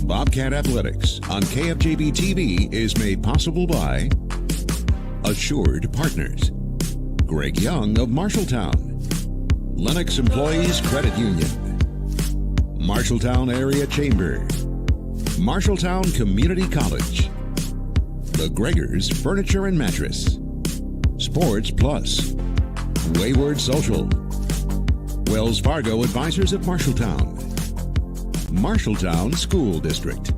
Bobcat Athletics on KFJB-TV is made possible by Assured Partners, Greg Young of Marshalltown, Lennox Employees Credit Union, Marshalltown Area Chamber, Marshalltown Community College, The Gregors Furniture and Mattress, Sports Plus, Wayward Social, Wells Fargo Advisors of Marshalltown, Marshalltown School District,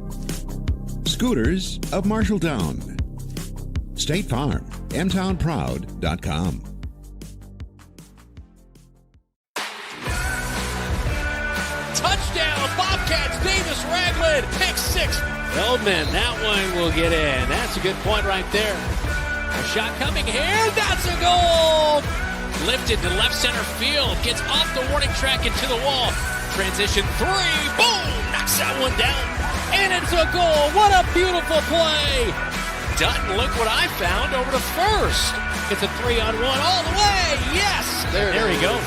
Scooters of Marshalltown, State Farm, mtownproud.com. Touchdown, Bobcats, Davis Ragland, pick six. Feldman, that one will get in. That's a good point right there. A shot coming here, that's a goal! Lifted to left center field, gets off the warning track into the wall. Transition three, boom! Knocks that one down, and it's a goal. What a beautiful play! Dutton, look what I found over to first. It's a 3-on-1 all the way. Yes! There he goes.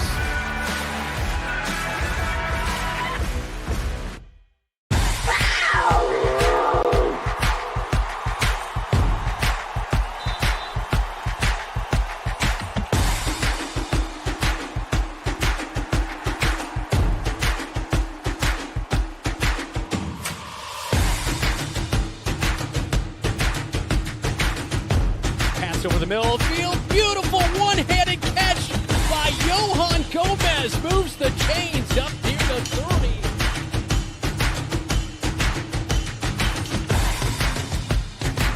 Over the middle of the field, beautiful one-handed catch by Johan Gomez. Moves the chains up near the 30.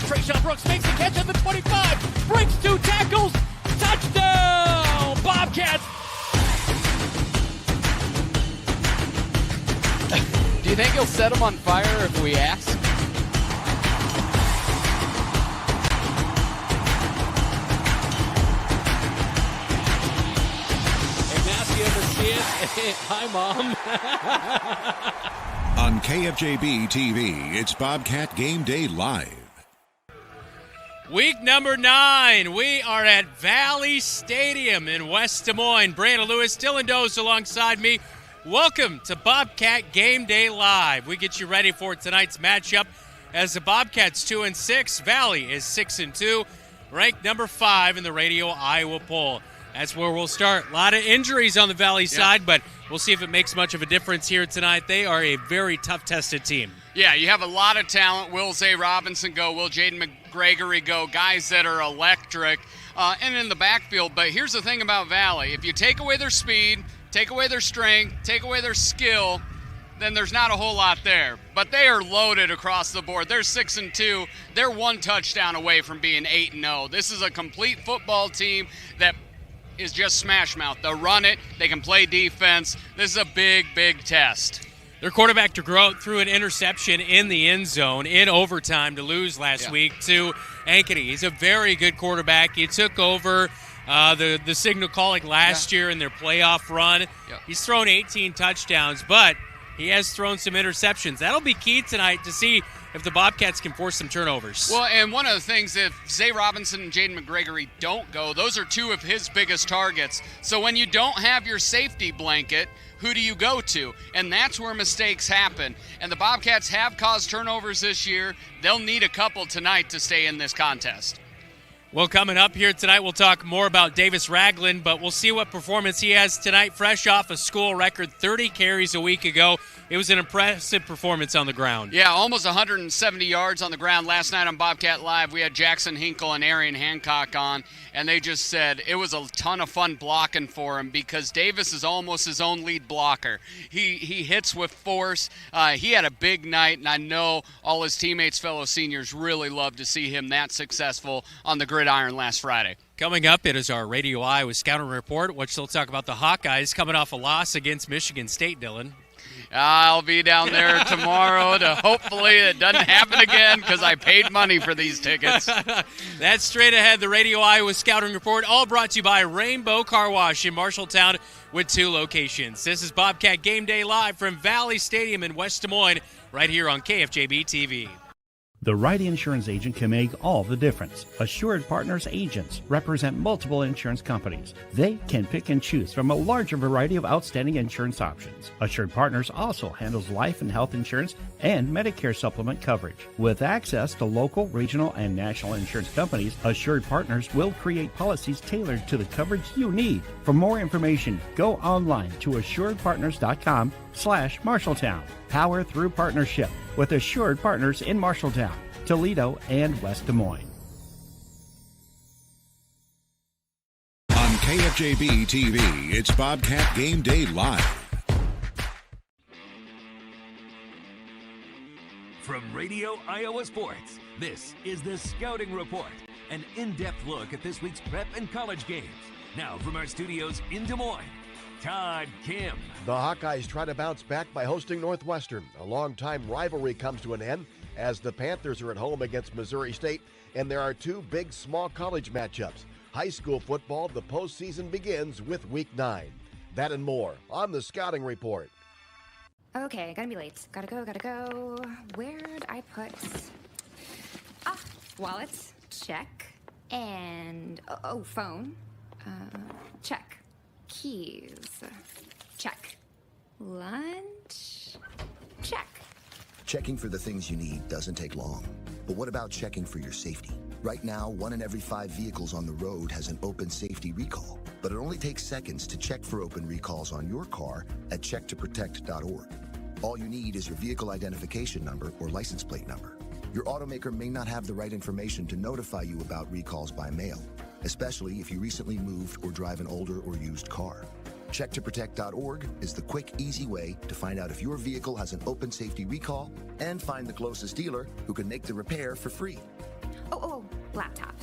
Trayshawn Brooks makes the catch at the 25. Breaks two tackles. Touchdown! Bobcats! Do you think he'll set him on fire if we ask? Hi, Mom. On KFJB-TV, it's Bobcat Game Day Live. Week number 9, we are at Valley Stadium in West Des Moines. Brandon Lewis, Dylan Doze alongside me. Welcome to Bobcat Game Day Live. We get you ready for tonight's matchup as the Bobcats 2-6, Valley is 6-2, ranked number 5 in the Radio Iowa poll. That's where we'll start. A lot of injuries on the Valley side, but we'll see if it makes much of a difference here tonight. They are a very tough-tested team. Yeah, you have a lot of talent. Will Zay Robinson go? Will Jaden McGregory go? Guys that are electric and in the backfield. But here's the thing about Valley. If you take away their speed, take away their strength, take away their skill, then there's not a whole lot there. But they are loaded across the board. They're 6-2. They're one touchdown away from being 8-0. This is a complete football team that is just smash mouth. They'll run it. They can play defense. This is a big, big test. Their quarterback threw an interception in the end zone in overtime to lose last week to Ankeny. He's a very good quarterback. He took over the signal calling last year in their playoff run. Yep. He's thrown 18 touchdowns, but he has thrown some interceptions. That'll be key tonight to see if the Bobcats can force some turnovers. Well, and one of the things, if Zay Robinson and Jaden McGregory don't go, those are two of his biggest targets. So when you don't have your safety blanket, who do you go to? And that's where mistakes happen. And the Bobcats have caused turnovers this year. They'll need a couple tonight to stay in this contest. Well, coming up here tonight, we'll talk more about Davis Ragland, but we'll see what performance he has tonight, fresh off a school record 30 carries a week ago. It was an impressive performance on the ground. Yeah, almost 170 yards on the ground. Last night on Bobcat Live, we had Jackson Hinkle and Arian Hancock on, and they just said it was a ton of fun blocking for him because Davis is almost his own lead blocker. He hits with force. He had a big night, and I know all his teammates, fellow seniors, really love to see him that successful on the gridiron last Friday. Coming up, it is our Radio Iowa Scouting Report, which will talk about the Hawkeyes coming off a loss against Michigan State, Dylan. I'll be down there tomorrow to hopefully it doesn't happen again because I paid money for these tickets. That's straight ahead, the Radio Iowa Scouting Report, all brought to you by Rainbow Car Wash in Marshalltown with 2 locations. This is Bobcat Game Day Live from Valley Stadium in West Des Moines, right here on KFJB-TV. The right insurance agent can make all the difference. Assured Partners agents represent multiple insurance companies. They can pick and choose from a larger variety of outstanding insurance options. Assured Partners also handles life and health insurance and Medicare supplement coverage. With access to local, regional, and national insurance companies, Assured Partners will create policies tailored to the coverage you need. For more information, go online to assuredpartners.com/Marshalltown. Power through partnership with Assured Partners in Marshalltown, Toledo, and West Des Moines. On KFJB-TV, it's Bobcat Game Day Live. From Radio Iowa Sports, this is the Scouting Report, an in-depth look at this week's prep and college games. Now from our studios in Des Moines, Todd Kim. The Hawkeyes try to bounce back by hosting Northwestern. A long-time rivalry comes to an end as the Panthers are at home against Missouri State, and there are two big small college matchups. High school football, the postseason begins with Week 9. That and more on the Scouting Report. Okay, gotta be late. Gotta go. Where'd I put... wallet. Check. And, phone. Check. Keys. Check. Lunch. Check. Checking for the things you need doesn't take long. But what about checking for your safety? Right now, 1 in every 5 vehicles on the road has an open safety recall. But it only takes seconds to check for open recalls on your car at checktoprotect.org. All you need is your vehicle identification number or license plate number. Your automaker may not have the right information to notify you about recalls by mail, especially if you recently moved or drive an older or used car. Checktoprotect.org is the quick, easy way to find out if your vehicle has an open safety recall and find the closest dealer who can make the repair for free. Laptop.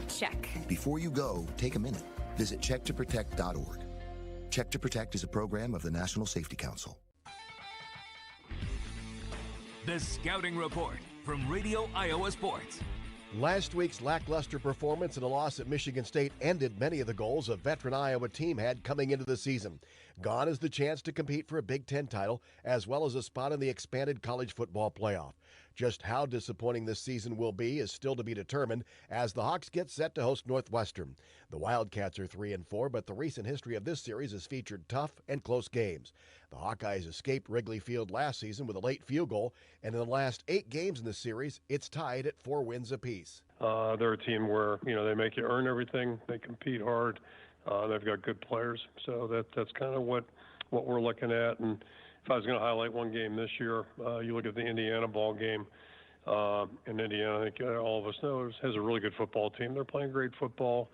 Check. Before you go, take a minute. Visit checktoprotect.org. Check to Protect is a program of the National Safety Council. The Scouting Report from Radio Iowa Sports. Last week's lackluster performance and a loss at Michigan State ended many of the goals a veteran Iowa team had coming into the season. Gone is the chance to compete for a Big Ten title, as well as a spot in the expanded college football playoff. Just how disappointing this season will be is still to be determined as the Hawks get set to host Northwestern. The Wildcats are 3-4, but the recent history of this series has featured tough and close games. The Hawkeyes escaped Wrigley Field last season with a late field goal, and in the last 8 games in the series, it's tied at 4 wins apiece. They're a team where, they make you earn everything. They compete hard. They've got good players. So that's kind of what we're looking at. And if I was going to highlight one game this year, you look at the Indiana ball game. And Indiana, I think all of us know, has a really good football team. They're playing great football.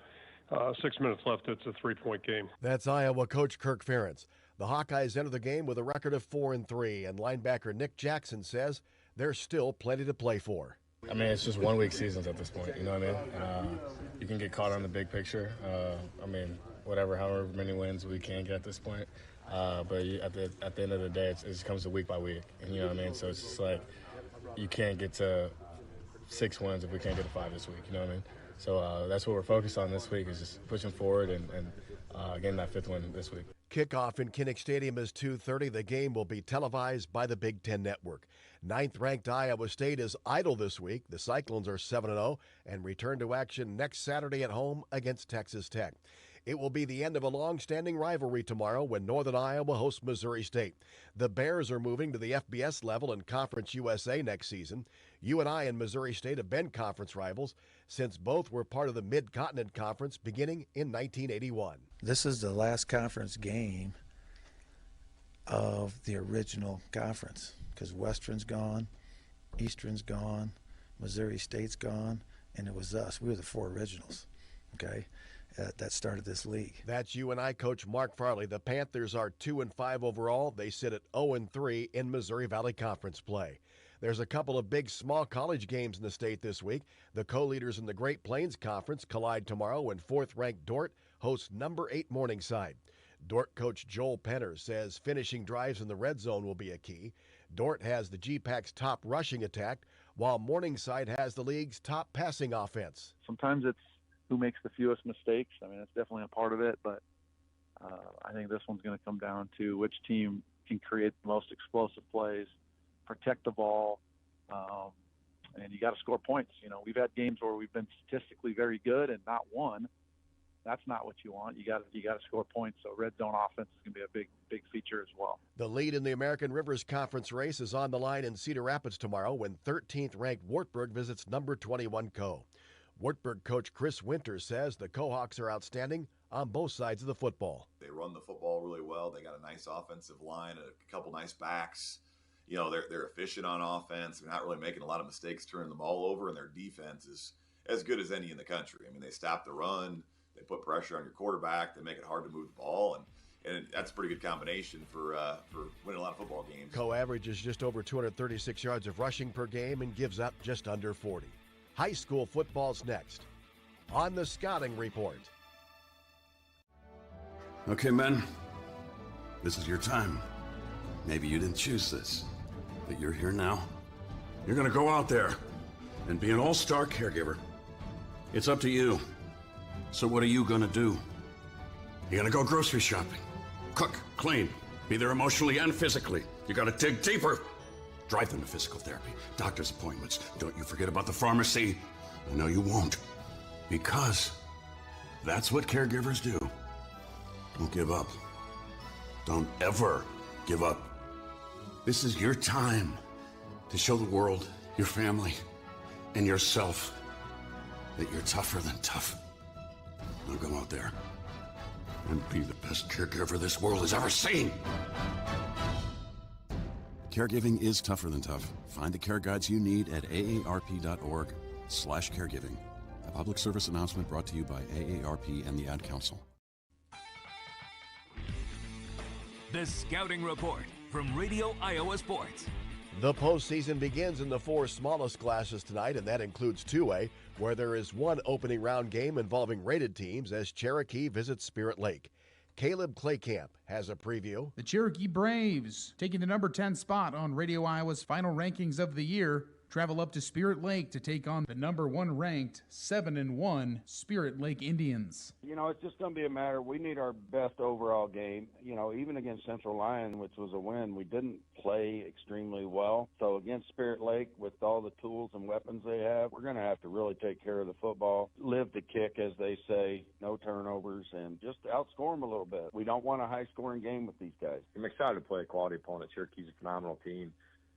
6 minutes left. It's a 3-point game. That's Iowa coach Kirk Ferentz. The Hawkeyes enter the game with a record of 4-3, and linebacker Nick Jackson says there's still plenty to play for. I mean, it's just 1 week seasons at this point, you know what I mean? You can get caught on the big picture. However many wins we can get at this point. But at the end of the day, it just comes to week by week, and you know what I mean? So it's just like you can't get to 6 wins if we can't get to 5 this week, you know what I mean? So that's what we're focused on this week is just pushing forward and getting that 5th win this week. Kickoff in Kinnick Stadium is 2:30. The game will be televised by the Big Ten Network. 9th-ranked Iowa State is idle this week. The Cyclones are 7-0 and return to action next Saturday at home against Texas Tech. It will be the end of a long-standing rivalry tomorrow when Northern Iowa hosts Missouri State. The Bears are moving to the FBS level in Conference USA next season. UNI and Missouri State have been conference rivals since both were part of the Mid-Continent Conference beginning in 1981. This is the last conference game of the original conference because Western's gone, Eastern's gone, Missouri State's gone, and it was us. We were the 4 originals, okay? That started this league. That's UNI coach Mark Farley. The Panthers are 2-5 overall. They sit at 0-3 in Missouri Valley Conference play. There's a couple of big small college games in the state this week. The co-leaders in the Great Plains Conference collide tomorrow when 4th-ranked Dordt hosts number 8 Morningside. Dordt coach Joel Penner says finishing drives in the red zone will be a key. Dordt has the GPAC's top rushing attack, while Morningside has the league's top passing offense. Sometimes it's who makes the fewest mistakes. I mean, that's definitely a part of it, but I think this one's going to come down to which team can create the most explosive plays, protect the ball, and you got to score points. We've had games where we've been statistically very good and not won. That's not what you want. You got to score points. So red zone offense is going to be a big feature as well. The lead in the American Rivers Conference race is on the line in Cedar Rapids tomorrow when 13th ranked Wartburg visits number 21 Co. Wartburg coach Chris Winter says the Co-Hawks are outstanding on both sides of the football. They run the football really well. They got a nice offensive line, a couple nice backs. They're efficient on offense. They're not really making a lot of mistakes turning the ball over, and their defense is as good as any in the country. I mean, they stop the run, they put pressure on your quarterback, they make it hard to move the ball, and that's a pretty good combination for winning a lot of football games. Co averages just over 236 yards of rushing per game and gives up just under 40. High school football's next on the Scouting Report. Okay, men, this is your time. Maybe you didn't choose this, but you're here now. You're gonna go out there and be an all-star caregiver. It's up to you. So what are you gonna do? You're gonna go grocery shopping, cook, clean, be there emotionally and physically. You gotta dig deeper. Drive them to physical therapy, doctor's appointments. Don't you forget about the pharmacy. I know you won't, because that's what caregivers do. Don't give up. Don't ever give up. This is your time to show the world, your family, and yourself that you're tougher than tough. Now go out there and be the best caregiver this world has ever seen. Caregiving is tougher than tough. Find the care guides you need at aarp.org/caregiving. A public service announcement brought to you by AARP and the Ad Council. The Scouting Report from Radio Iowa Sports. The postseason begins in the four smallest classes tonight, and that includes 2A, where there is one opening round game involving rated teams as Cherokee visits Spirit Lake. Caleb Claycamp has a preview. The Cherokee Braves, taking the number 10 spot on Radio Iowa's final rankings of the year, travel up to Spirit Lake to take on the number 1 ranked 7-1 Spirit Lake Indians. It's just going to be a matter, we need our best overall game. Even against Central Lyon, which was a win, we didn't play extremely well. So against Spirit Lake, with all the tools and weapons they have, we're going to have to really take care of the football, live the kick, as they say, no turnovers, and just outscore them a little bit. We don't want a high-scoring game with these guys. I'm excited to play a quality opponent. Cherokee's a phenomenal team.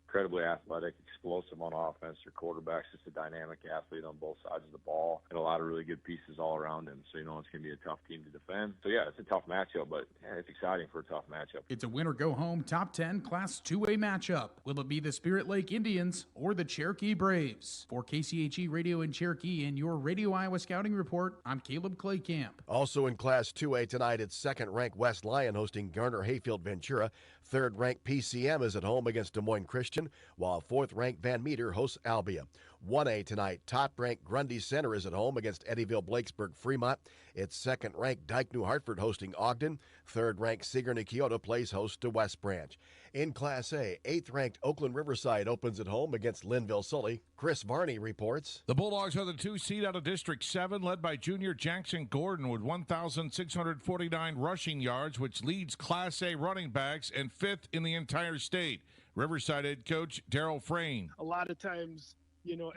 Incredibly athletic, explosive on offense. Their quarterback's just a dynamic athlete on both sides of the ball, and a lot of really good pieces all around him. So it's going to be a tough team to defend. So it's a tough matchup, but it's exciting for a tough matchup. It's a win or go home top 10 Class 2A matchup. Will it be the Spirit Lake Indians or the Cherokee Braves? For KCHE Radio in Cherokee and your Radio Iowa Scouting Report, I'm Caleb Claycamp. Also in Class 2A tonight, it's second-ranked West Lyon hosting Garner-Hayfield Ventura. Third-ranked PCM is at home against Des Moines Christian, while fourth-ranked Van Meter hosts Albia. 1A tonight, top-ranked Grundy Center is at home against Eddyville-Blakesburg Fremont. It's second-ranked Dyke New Hartford hosting Ogden. Third-ranked Sigourney Kyoto plays host to West Branch. In Class A, eighth-ranked Oakland Riverside opens at home against Linville Sully. Chris Varney reports. The Bulldogs are the 2 seed out of District 7, led by junior Jackson Gordon with 1,649 rushing yards, which leads Class A running backs and 5th in the entire state. Riverside head coach Darryl Frayne. A lot of times,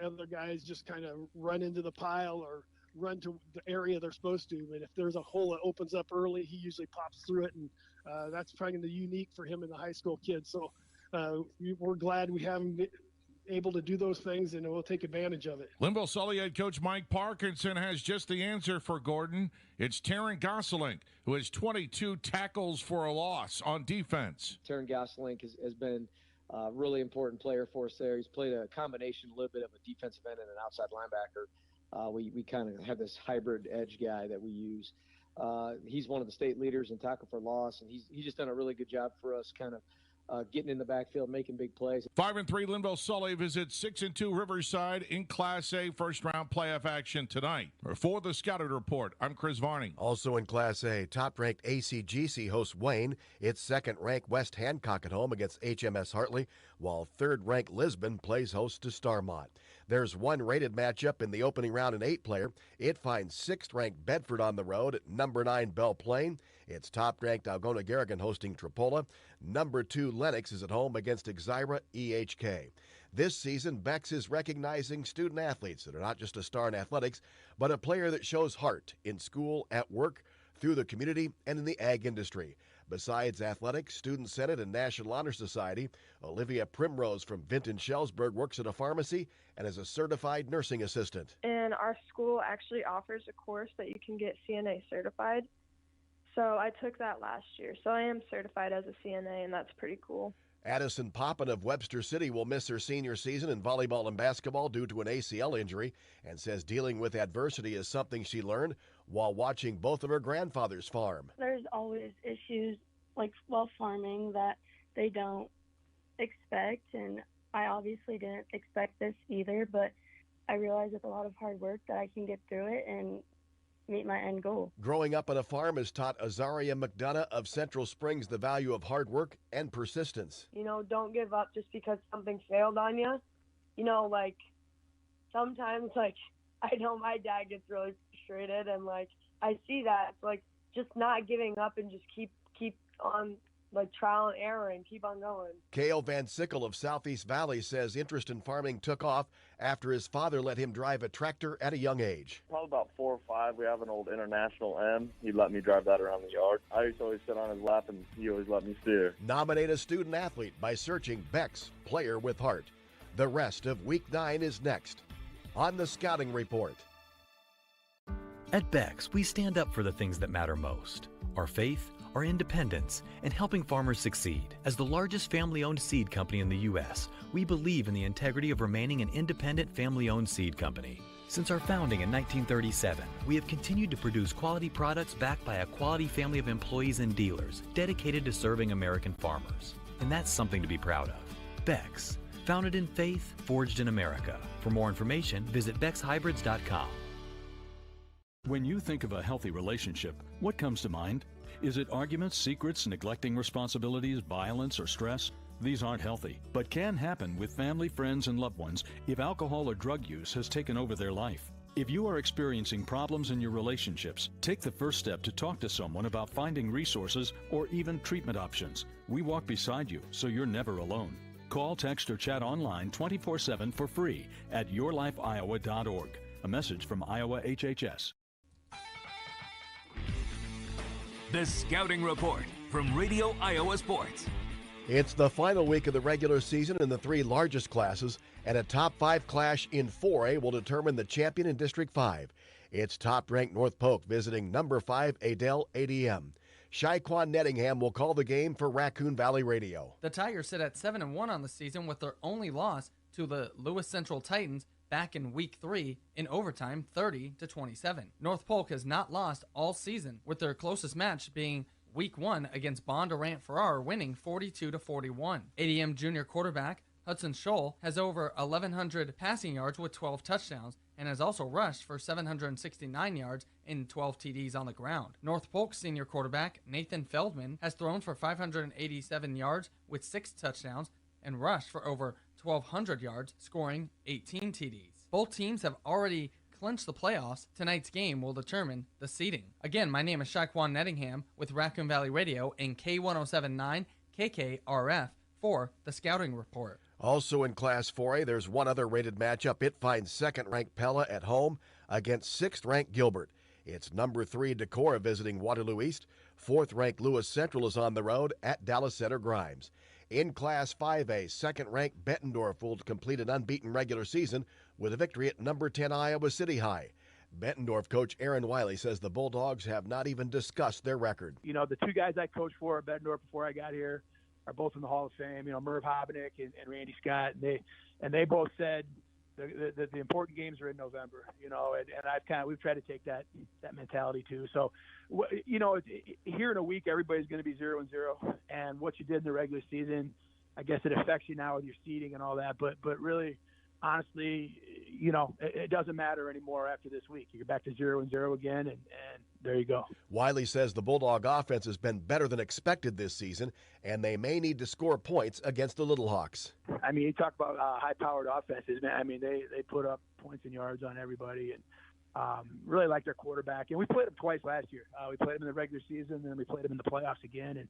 other guys just kind of run into the pile or run to the area they're supposed to. And if there's a hole that opens up early, he usually pops through it. And that's probably unique for him and the high school kids. So we're glad we have him able to do those things, and we'll take advantage of it. Linville Sully head coach Mike Parkinson has just the answer for Gordon. It's Taryn Gosselink, who has 22 tackles for a loss on defense. Taryn Gosselink has been a really important player for us there. He's played a combination, a little bit of a defensive end and an outside linebacker. We kind of have this hybrid edge guy that we use. He's one of the state leaders in tackle for loss, and he's just done a really good job for us, kind of getting in the backfield, making big plays. 5-3 Linville Sully visits 6-2 Riverside in Class A first-round playoff action tonight. For the Scouting Report, I'm Chris Varney. Also in Class A, top-ranked ACGC hosts Wayne. It's second-ranked West Hancock at home against HMS Hartley, while third-ranked Lisbon plays host to Starmont. There's one rated matchup in the opening round in 8-player. It finds 6th-ranked Bedford on the road at number 9 Belle Plaine. It's top-ranked Algona-Garrigan hosting Tripola. Number 2 Lennox is at home against Exira EHK. This season, Beck's is recognizing student athletes that are not just a star in athletics, but a player that shows heart in school, at work, through the community, and in the ag industry. Besides athletics, Student Senate, and National Honor Society, Olivia Primrose from Vinton-Shellsburg works at a pharmacy and is a certified nursing assistant. And our school actually offers a course that you can get CNA certified. So I took that last year. So I am certified as a CNA, and that's pretty cool. Addison Poppin of Webster City will miss her senior season in volleyball and basketball due to an ACL injury and says dealing with adversity is something she learned while watching both of her grandfathers farm. There's always issues like while farming that they don't expect, and I obviously didn't expect this either, but I realized with a lot of hard work that I can get through it and meet my end goal. Growing up on a farm has taught Azaria McDonough of Central Springs the value of hard work and persistence. You know, don't give up just because something failed on you. You know, like, sometimes, like, I know my dad gets really frustrated, and, like, I see that. Like, just not giving up and just keep on, like, trial and error and keep on going. Cale Van Sickle of Southeast Valley says interest in farming took off after his father let him drive a tractor at a young age. Probably about 4 or 5, we have an old International M. He let me drive that around the yard. I used to always sit on his lap, and he always let me steer. Nominate a student athlete by searching Beck's Player with Heart. The rest of Week 9 is next on the Scouting Report. At Beck's, we stand up for the things that matter most: our faith, our independence, and helping farmers succeed. As the largest family-owned seed company in the U.S., we believe in the integrity of remaining an independent family-owned seed company. Since our founding in 1937, we have continued to produce quality products backed by a quality family of employees and dealers dedicated to serving American farmers. And that's something to be proud of. Beck's, founded in faith, forged in America. For more information, visit beckshybrids.com. When you think of a healthy relationship, what comes to mind? Is it arguments, secrets, neglecting responsibilities, violence, or stress? These aren't healthy, but can happen with family, friends, and loved ones if alcohol or drug use has taken over their life. If you are experiencing problems in your relationships, take the first step to talk to someone about finding resources or even treatment options. We walk beside you, so you're never alone. Call, text, or chat online 24/7 for free at yourlifeiowa.org. A message from Iowa HHS. The Scouting Report from Radio Iowa Sports. It's the final week of the regular season in the 3 largest classes, and a top 5 clash in 4A will determine the champion in District 5. It's top-ranked North Polk visiting number 5 Adel ADM. Shaquan Nettingham will call the game for Raccoon Valley Radio. The Tigers sit at 7-1 on the season with their only loss to the Lewis Central Titans back in Week 3 in overtime, 30-27. North Polk has not lost all season, with their closest match being Week 1 against Bondurant Farrar, winning 42-41. ADM junior quarterback Hudson Scholl has over 1,100 passing yards with 12 touchdowns and has also rushed for 769 yards and 12 TDs on the ground. North Polk senior quarterback Nathan Feldman has thrown for 587 yards with 6 touchdowns and rushed for over 1,200 yards, scoring 18 TDs. Both teams have already clinched the playoffs. Tonight's game will determine the seeding. Again, my name is Shaquan Nettingham with Raccoon Valley Radio and K1079 KKRF for the Scouting Report. Also in Class 4A, there's one other rated matchup. It finds 2nd-ranked Pella at home against 6th-ranked Gilbert. It's number 3 Decorah visiting Waterloo East. 4th-ranked Lewis Central is on the road at Dallas Center Grimes. In Class 5A, 2nd-ranked Bettendorf will complete an unbeaten regular season with a victory at number 10 Iowa City High. Bettendorf coach Aaron Wiley says the Bulldogs have not even discussed their record. You know, the 2 guys I coached for at Bettendorf before I got here are both in the Hall of Fame. You know, Merv Hobnick and Randy Scott, and they both said the important games are in November. You know, and we've tried to take that mentality too. So, you know, here in a week everybody's going to be 0-0, and what you did in the regular season, I guess it affects you now with your seeding and all that. But really, honestly, it doesn't matter anymore after this week. You're back to 0-0 again, and there you go. Wiley says the Bulldog offense has been better than expected this season, and they may need to score points against the Little Hawks. I mean, you talk about high-powered offenses, man. I mean, they put up points and yards on everybody, and really like their quarterback. And we played him twice last year. We played him in the regular season, and then we played him in the playoffs again. And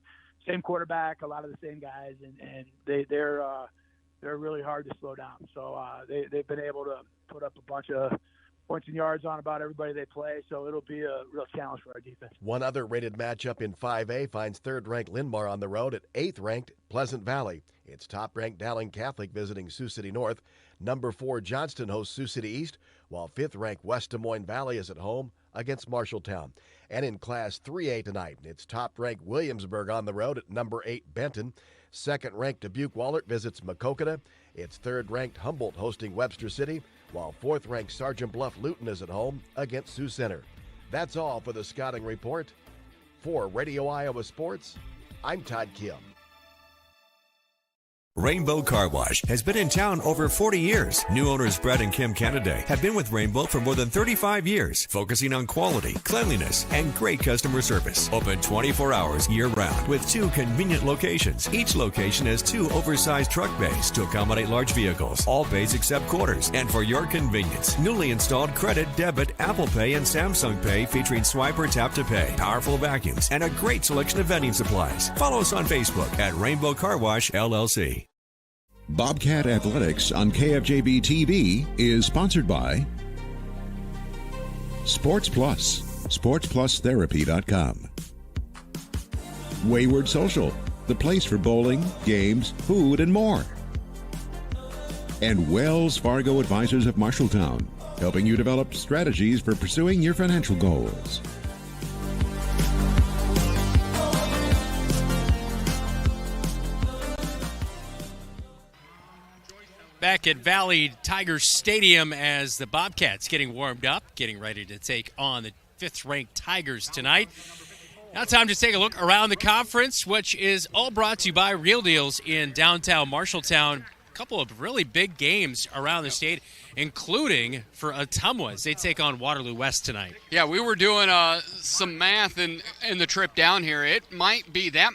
same quarterback, a lot of the same guys, and they're really hard to slow down. So they've been able to put up a bunch of points and yards on about everybody they play, so it'll be a real challenge for our defense. One other rated matchup in 5A finds third-ranked Linn-Mar on the road at 8th-ranked Pleasant Valley. It's top-ranked Dowling Catholic visiting Sioux City North. Number 4 Johnston hosts Sioux City East, while 5th-ranked West Des Moines Valley is at home against Marshalltown. And in Class 3A tonight, it's top-ranked Williamsburg on the road at number 8 Benton. Second-ranked Dubuque-Wahlert visits Maquoketa. It's third-ranked Humboldt hosting Webster City, while fourth-ranked Sergeant Bluff-Luton is at home against Sioux Center. That's all for the Scouting Report. For Radio Iowa Sports, I'm Todd Kim. Rainbow Car Wash has been in town over 40 years. New owners Brett and Kim Canaday have been with Rainbow for more than 35 years, focusing on quality, cleanliness, and great customer service. Open 24 hours year-round with 2 convenient locations. Each location has 2 oversized truck bays to accommodate large vehicles. All bays except quarters. And for your convenience, newly installed credit, debit, Apple Pay, and Samsung Pay featuring swipe or tap to pay, powerful vacuums, and a great selection of vending supplies. Follow us on Facebook at Rainbow Car Wash, LLC. Bobcat Athletics on KFJB-TV is sponsored by Sports Plus, sportsplusTherapy.com. Wayward Social, the place for bowling, games, food, and more. And Wells Fargo Advisors of Marshalltown, helping you develop strategies for pursuing your financial goals. Back at Valley Tigers Stadium as the Bobcats getting warmed up, getting ready to take on the 5th-ranked Tigers tonight. Now time to take a look around the conference, which is all brought to you by Real Deals in downtown Marshalltown. A couple of really big games around the state, including for Ottumwa. They take on Waterloo West tonight. Yeah, we were doing some math in the trip down here. That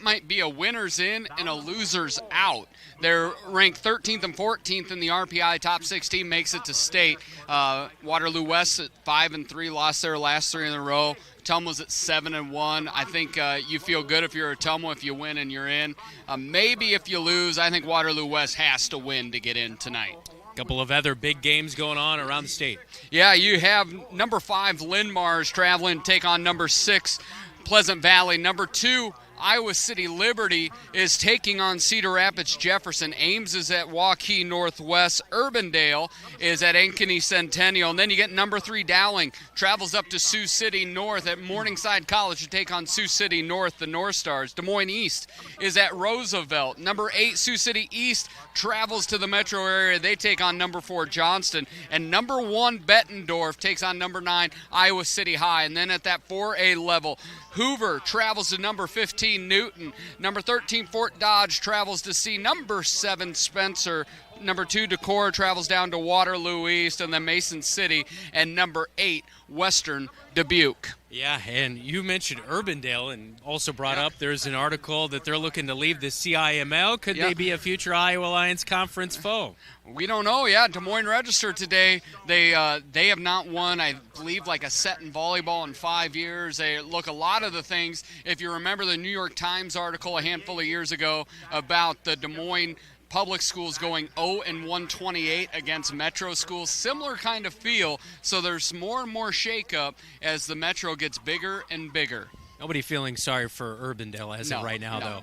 might be a winners in and a losers out. They're ranked 13th and 14th in the RPI. Top 16 makes it to state. Waterloo West at 5-3, lost their last 3 in a row. Ottumwa's at 7-1. I think you feel good if you're Ottumwa. If you win and you're in. Maybe if you lose, I think Waterloo West has to win to get in tonight. Couple of other big games going on around the state. Yeah, you have number 5 Linn-Mar's traveling to take on number 6 Pleasant Valley. Number 2 Iowa City Liberty is taking on Cedar Rapids Jefferson. Ames is at Waukee Northwest. Urbandale is at Ankeny Centennial. And then you get number 3 Dowling travels up to Sioux City North at Morningside College to take on Sioux City North, the North Stars. Des Moines East is at Roosevelt. Number 8 Sioux City East travels to the metro area. They take on number 4 Johnston. And number 1 Bettendorf takes on number 9 Iowa City High. And then at that 4A level, Hoover travels to number 15 Newton. Number 13 Fort Dodge travels to see number 7 Spencer. Number 2 Decorah travels down to Waterloo East, and then Mason City, and number 8 Western Dubuque. Yeah, and you mentioned Urbandale and also brought up there's an article that they're looking to leave the CIML. Could they be a future Iowa Alliance Conference foe? We don't know. Yeah, Des Moines Register today, they have not won, I believe, like a set in volleyball in 5 years. They look a lot of the things. If you remember the New York Times article a handful of years ago about the Des Moines public schools going 0-128 against metro schools, similar kind of feel. So there's more and more shakeup as the metro gets bigger and bigger. Nobody feeling sorry for Urbandale as of right now, though.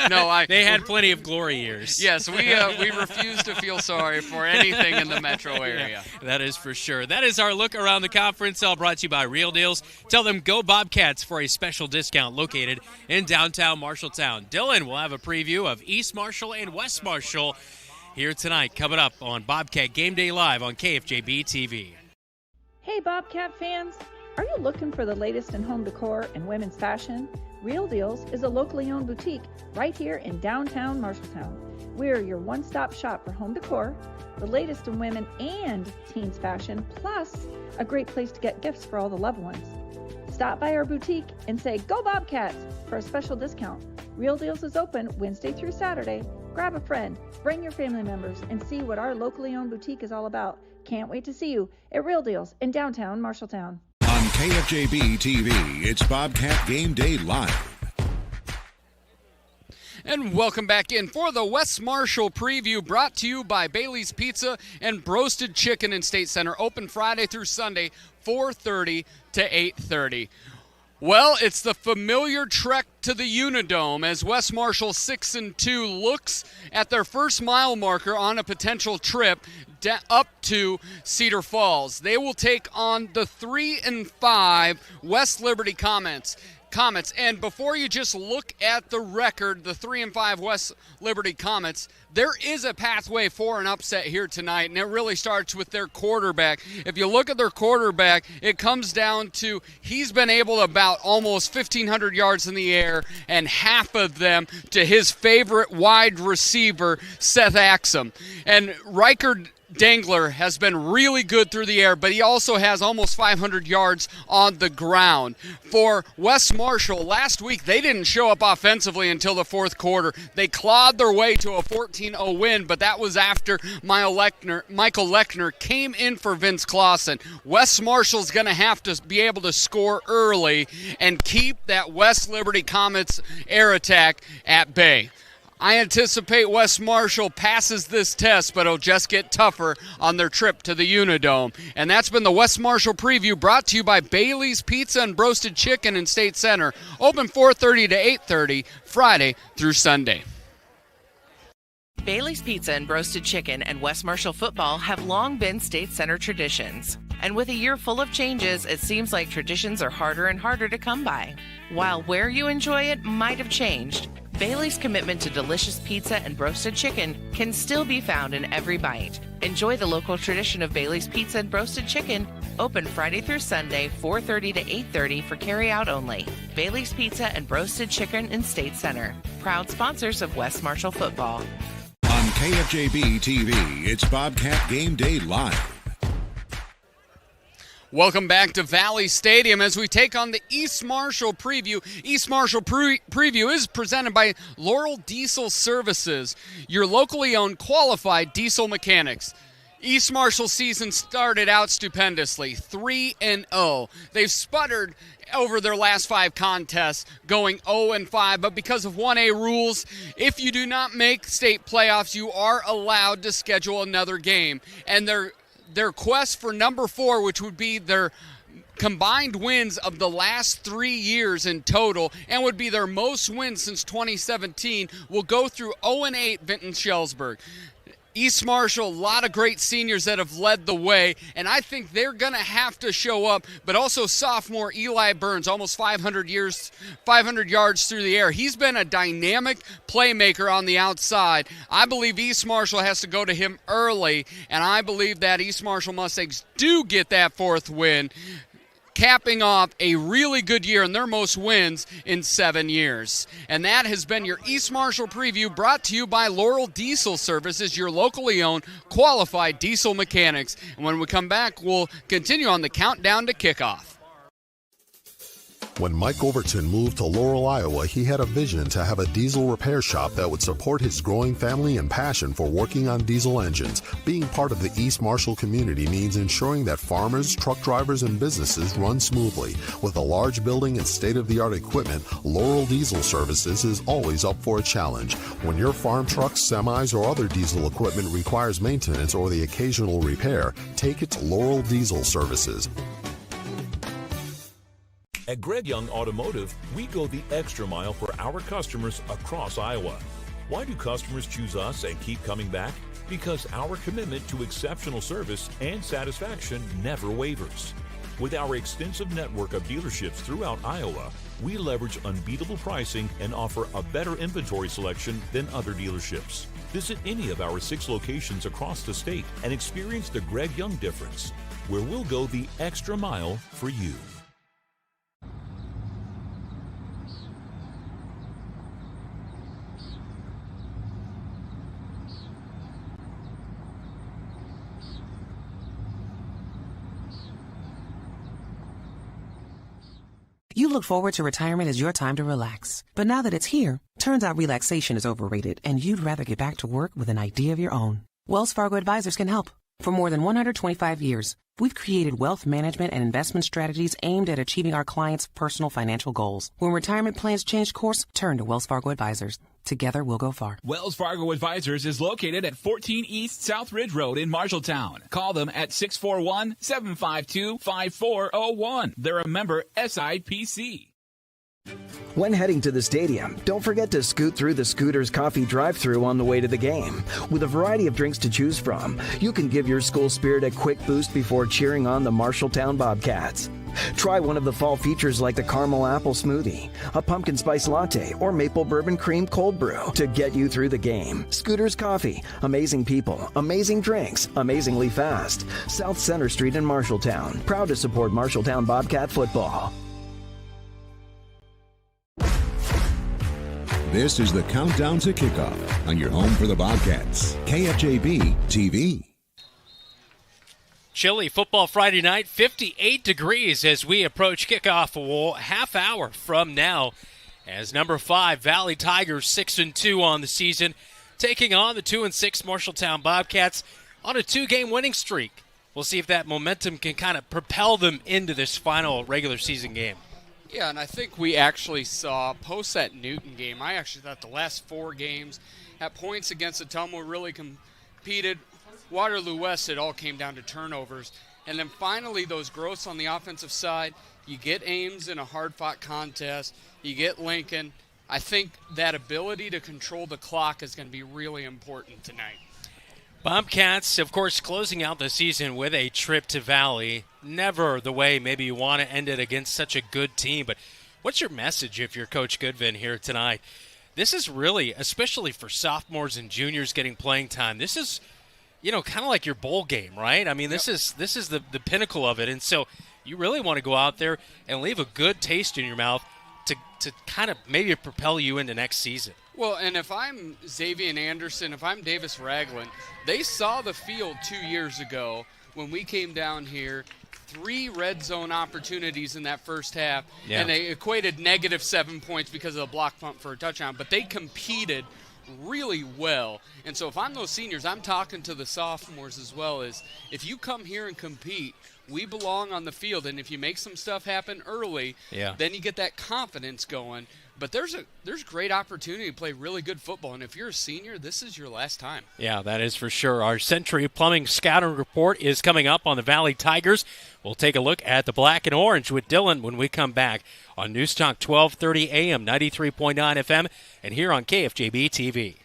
No, they had plenty of glory years. Yes, we refuse to feel sorry for anything in the metro area. Yeah, that is for sure. That is our look around the conference, all brought to you by Real Deals. Tell them go Bobcats for a special discount located in downtown Marshalltown. Dylan will have a preview of East Marshall and West Marshall here tonight, coming up on Bobcat Game Day Live on KFJB-TV. Hey, Bobcat fans. Are you looking for the latest in home decor and women's fashion? Real Deals is a locally owned boutique right here in downtown Marshalltown. We're your one-stop shop for home decor, the latest in women and teens fashion, plus a great place to get gifts for all the loved ones. Stop by our boutique and say, "Go Bobcats!" for a special discount. Real Deals is open Wednesday through Saturday. Grab a friend, bring your family members, and see what our locally owned boutique is all about. Can't wait to see you at Real Deals in downtown Marshalltown. On KFJB-TV, it's Bobcat Game Day Live. And welcome back in for the West Marshall preview, brought to you by Bailey's Pizza and Broasted Chicken in State Center. Open Friday through Sunday, 4:30 to 8:30. Well, it's the familiar trek to the Unidome as West Marshall 6-2 looks at their first mile marker on a potential trip up to Cedar Falls. They will take on the 3-5 West Liberty Comets. And before you just look at the record, the 3-5 West Liberty Comets, there is a pathway for an upset here tonight, and it really starts with their quarterback. If you look at their quarterback, it comes down to he's been able to about almost 1,500 yards in the air, and half of them to his favorite wide receiver, Seth Axum. And Riker Dangler has been really good through the air, but he also has almost 500 yards on the ground. For West Marshall, last week they didn't show up offensively until the fourth quarter. They clawed their way to a 14-0 win, but that was after Michael Lechner came in for Vince Clausen. West Marshall's going to have to be able to score early and keep that West Liberty Comets air attack at bay. I anticipate West Marshall passes this test, but it'll just get tougher on their trip to the Unidome. And that's been the West Marshall preview, brought to you by Bailey's Pizza and Broasted Chicken in State Center. Open 4:30 to 8:30, Friday through Sunday. Bailey's Pizza and Broasted Chicken and West Marshall football have long been State Center traditions. And with a year full of changes, it seems like traditions are harder and harder to come by. While where you enjoy it might have changed, Bailey's commitment to delicious pizza and broasted chicken can still be found in every bite. Enjoy the local tradition of Bailey's Pizza and Broasted Chicken, open Friday through Sunday, 4:30 to 8:30 for carry-out only. Bailey's Pizza and Broasted Chicken in State Center, proud sponsors of West Marshall football. On KFJB-TV, it's Bobcat Game Day Live. Welcome back to Valley Stadium as we take on the East Marshall preview. East Marshall preview is presented by Laurel Diesel Services, your locally owned qualified diesel mechanics. East Marshall season started out stupendously, 3-0. They've sputtered over their last 5 contests, going 0-5, but because of 1A rules, if you do not make state playoffs, you are allowed to schedule another game. And their quest for number 4, which would be their combined wins of the last 3 years in total and would be their most wins since 2017, will go through 0-8 Vinton-Shellsburg. East Marshall, a lot of great seniors that have led the way, and I think they're going to have to show up, but also sophomore Eli Burns, almost 500 yards through the air. He's been a dynamic playmaker on the outside. I believe East Marshall has to go to him early, and I believe that East Marshall Mustangs do get that 4th win, capping off a really good year and their most wins in 7 years. And that has been your East Marshall preview, brought to you by Laurel Diesel Services, your locally owned qualified diesel mechanics. And when we come back, we'll continue on the countdown to kickoff. When Mike Overton moved to Laurel, Iowa, he had a vision to have a diesel repair shop that would support his growing family and passion for working on diesel engines. Being part of the East Marshall community means ensuring that farmers, truck drivers, and businesses run smoothly. With a large building and state-of-the-art equipment, Laurel Diesel Services is always up for a challenge. When your farm trucks, semis, or other diesel equipment requires maintenance or the occasional repair, take it to Laurel Diesel Services. At Greg Young Automotive, we go the extra mile for our customers across Iowa. Why do customers choose us and keep coming back? Because our commitment to exceptional service and satisfaction never wavers. With our extensive network of dealerships throughout Iowa, we leverage unbeatable pricing and offer a better inventory selection than other dealerships. Visit any of our 6 locations across the state and experience the Greg Young difference, where we'll go the extra mile for you. You look forward to retirement as your time to relax. But now that it's here, turns out relaxation is overrated and you'd rather get back to work with an idea of your own. Wells Fargo Advisors can help. For more than 125 years, we've created wealth management and investment strategies aimed at achieving our clients' personal financial goals. When retirement plans change course, turn to Wells Fargo Advisors. Together, we'll go far. Wells Fargo Advisors is located at 14 East South Ridge Road in Marshalltown. Call them at 641-752-5401. They're a member SIPC. When heading to the stadium, don't forget to scoot through the Scooters Coffee drive-thru on the way to the game. With a variety of drinks to choose from, you can give your school spirit a quick boost before cheering on the Marshalltown Bobcats. Try one of the fall features like the caramel apple smoothie, a pumpkin spice latte, or maple bourbon cream cold brew to get you through the game. Scooters Coffee. Amazing people, amazing drinks, amazingly fast. South Center Street in Marshalltown. Proud to support Marshalltown Bobcat football. This is the countdown to kickoff on your home for the Bobcats, KFJB-TV. Chilly football Friday night, 58 degrees as we approach kickoff a half hour from now. As number 5 Valley Tigers 6-2 on the season, taking on the 2-6 Marshalltown Bobcats on a 2-game winning streak. We'll see if that momentum can kind of propel them into this final regular season game. Yeah, and I think we actually saw post that Newton game. I actually thought the last 4 games at points against Ottumwa really competed. Waterloo West, it all came down to turnovers. And then finally, those growths on the offensive side, you get Ames in a hard-fought contest, you get Lincoln. I think that ability to control the clock is going to be really important tonight. Bobcats, of course, closing out the season with a trip to Valley. Never the way maybe you want to end it against such a good team. But what's your message if you're Coach Goodvin here tonight? This is really, especially for sophomores and juniors getting playing time, this is, kind of like your bowl game, right? I mean, this is the pinnacle of it. And so you really want to go out there and leave a good taste in your mouth to kind of maybe propel you into next season. Well, and if I'm Xavier Anderson, if I'm Davis Ragland, they saw the field 2 years ago when we came down here, 3 red zone opportunities in that first half, and they equated -7 points because of the block punt for a touchdown, but they competed really well. And so if I'm those seniors, I'm talking to the sophomores as well, is if you come here and compete, we belong on the field, and if you make some stuff happen early, then you get that confidence going. But there's great opportunity to play really good football, and if you're a senior, this is your last time. Yeah, that is for sure. Our Century Plumbing scouting report is coming up on the Valley Tigers. We'll take a look at the black and orange with Dylan when we come back on News Talk 1230 AM, 93.9 FM, and here on KFJB-TV.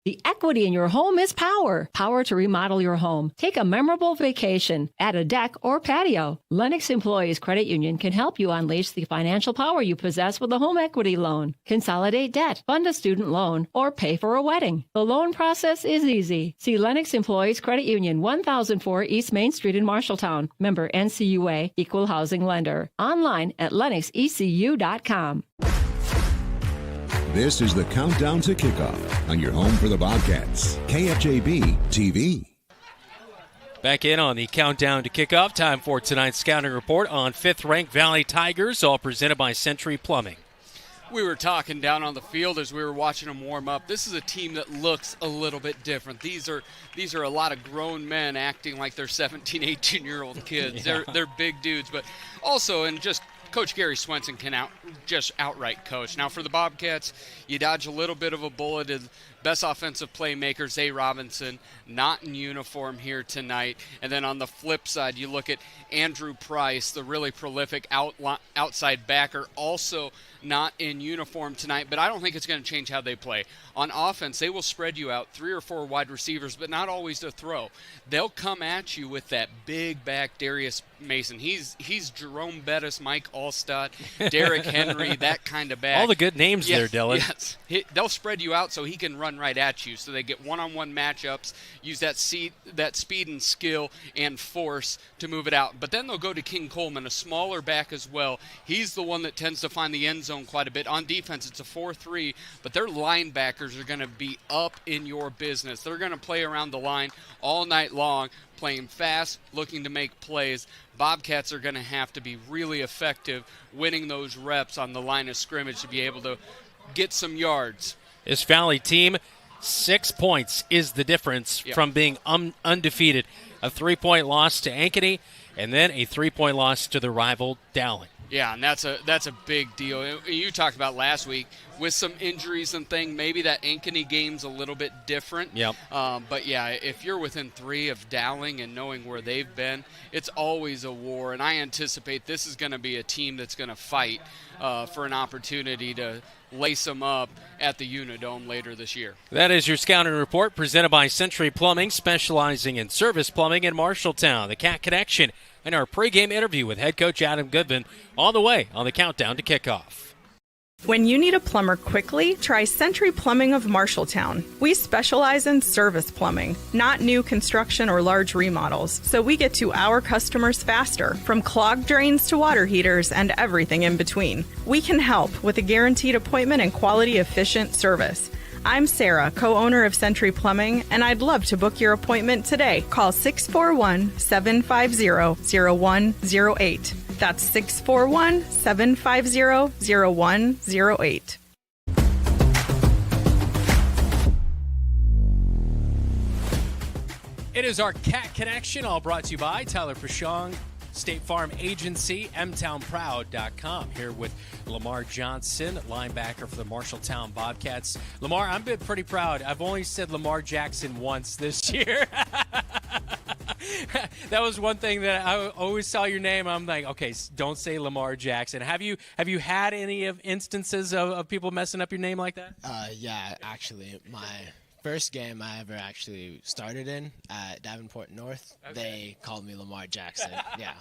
The equity in your home is power. Power to remodel your home. Take a memorable vacation. Add a deck or patio. Lennox Employees Credit Union can help you unleash the financial power you possess with a home equity loan. Consolidate debt, fund a student loan, or pay for a wedding. The loan process is easy. See Lennox Employees Credit Union, 1004 East Main Street in Marshalltown. Member NCUA, Equal Housing Lender. Online at lennoxecu.com. This is the countdown to kickoff on your home for the Bobcats, KFJB-TV. Back in on the countdown to kickoff, time for tonight's scouting report on 5th-ranked Valley Tigers, all presented by Century Plumbing. We were talking down on the field as we were watching them warm up. This is a team that looks a little bit different. These are a lot of grown men acting like they're 17, 18-year-old kids. Yeah. They're big dudes, but also in just Coach Gary Swenson can outright coach. Now for the Bobcats, you dodge a little bit of a bullet. Best offensive playmaker, Zay Robinson, not in uniform here tonight. And then on the flip side, you look at Andrew Price, the really prolific outside backer, also not in uniform tonight. But I don't think it's going to change how they play. On offense, they will spread you out 3 or 4 wide receivers, but not always to throw. They'll come at you with that big back Darius Mason. He's Jerome Bettis, Mike Allstott, Derrick Henry, that kind of back. All the good names there, Dylan. Yes. They'll spread you out so he can run right at you. So they get one-on-one matchups, use that speed and skill and force to move it out. But then they'll go to King Coleman, a smaller back as well. He's the one that tends to find the end zone zone quite a bit. On defense, it's a 4-3, but their linebackers are going to be up in your business. They're going to play around the line all night long, playing fast, looking to make plays. Bobcats are going to have to be really effective winning those reps on the line of scrimmage to be able to get some yards. This Valley team, 6 points is the difference from being undefeated. A 3-point loss to Ankeny, and then a 3-point loss to the rival Dowling. Yeah, and that's a big deal. You talked about last week with some injuries and things. Maybe that Ankeny game's a little bit different. Yep. But yeah, if you're within 3 of Dowling and knowing where they've been, it's always a war. And I anticipate this is going to be a team that's going to fight for an opportunity to lace them up at the Unidome later this year. That is your Scouting Report presented by Century Plumbing, specializing in service plumbing in Marshalltown. The Cat Connection and our pregame interview with head coach Adam Goodvin on the way on the countdown to kickoff. When you need a plumber quickly, try Century Plumbing of Marshalltown. We specialize in service plumbing, not new construction or large remodels, so we get to our customers faster, from clogged drains to water heaters and everything in between. We can help with a guaranteed appointment and quality efficient service. I'm Sarah, co-owner of Century Plumbing, and I'd love to book your appointment today. Call 641-750-0108. That's 641-750-0108. It is our Cat Connection, all brought to you by Tyler Pashong, State Farm Agency, mtownproud.com. Here with Lamar Johnson, linebacker for the Marshalltown Bobcats. Lamar, I'm pretty proud. I've only said Lamar Jackson once this year. That was one thing that I always saw your name. I'm like, okay, don't say Lamar Jackson. Have you had any of instances of people messing up your name like that? Yeah, actually, my first game I ever actually started in at Davenport North, they called me Lamar Jackson. Yeah.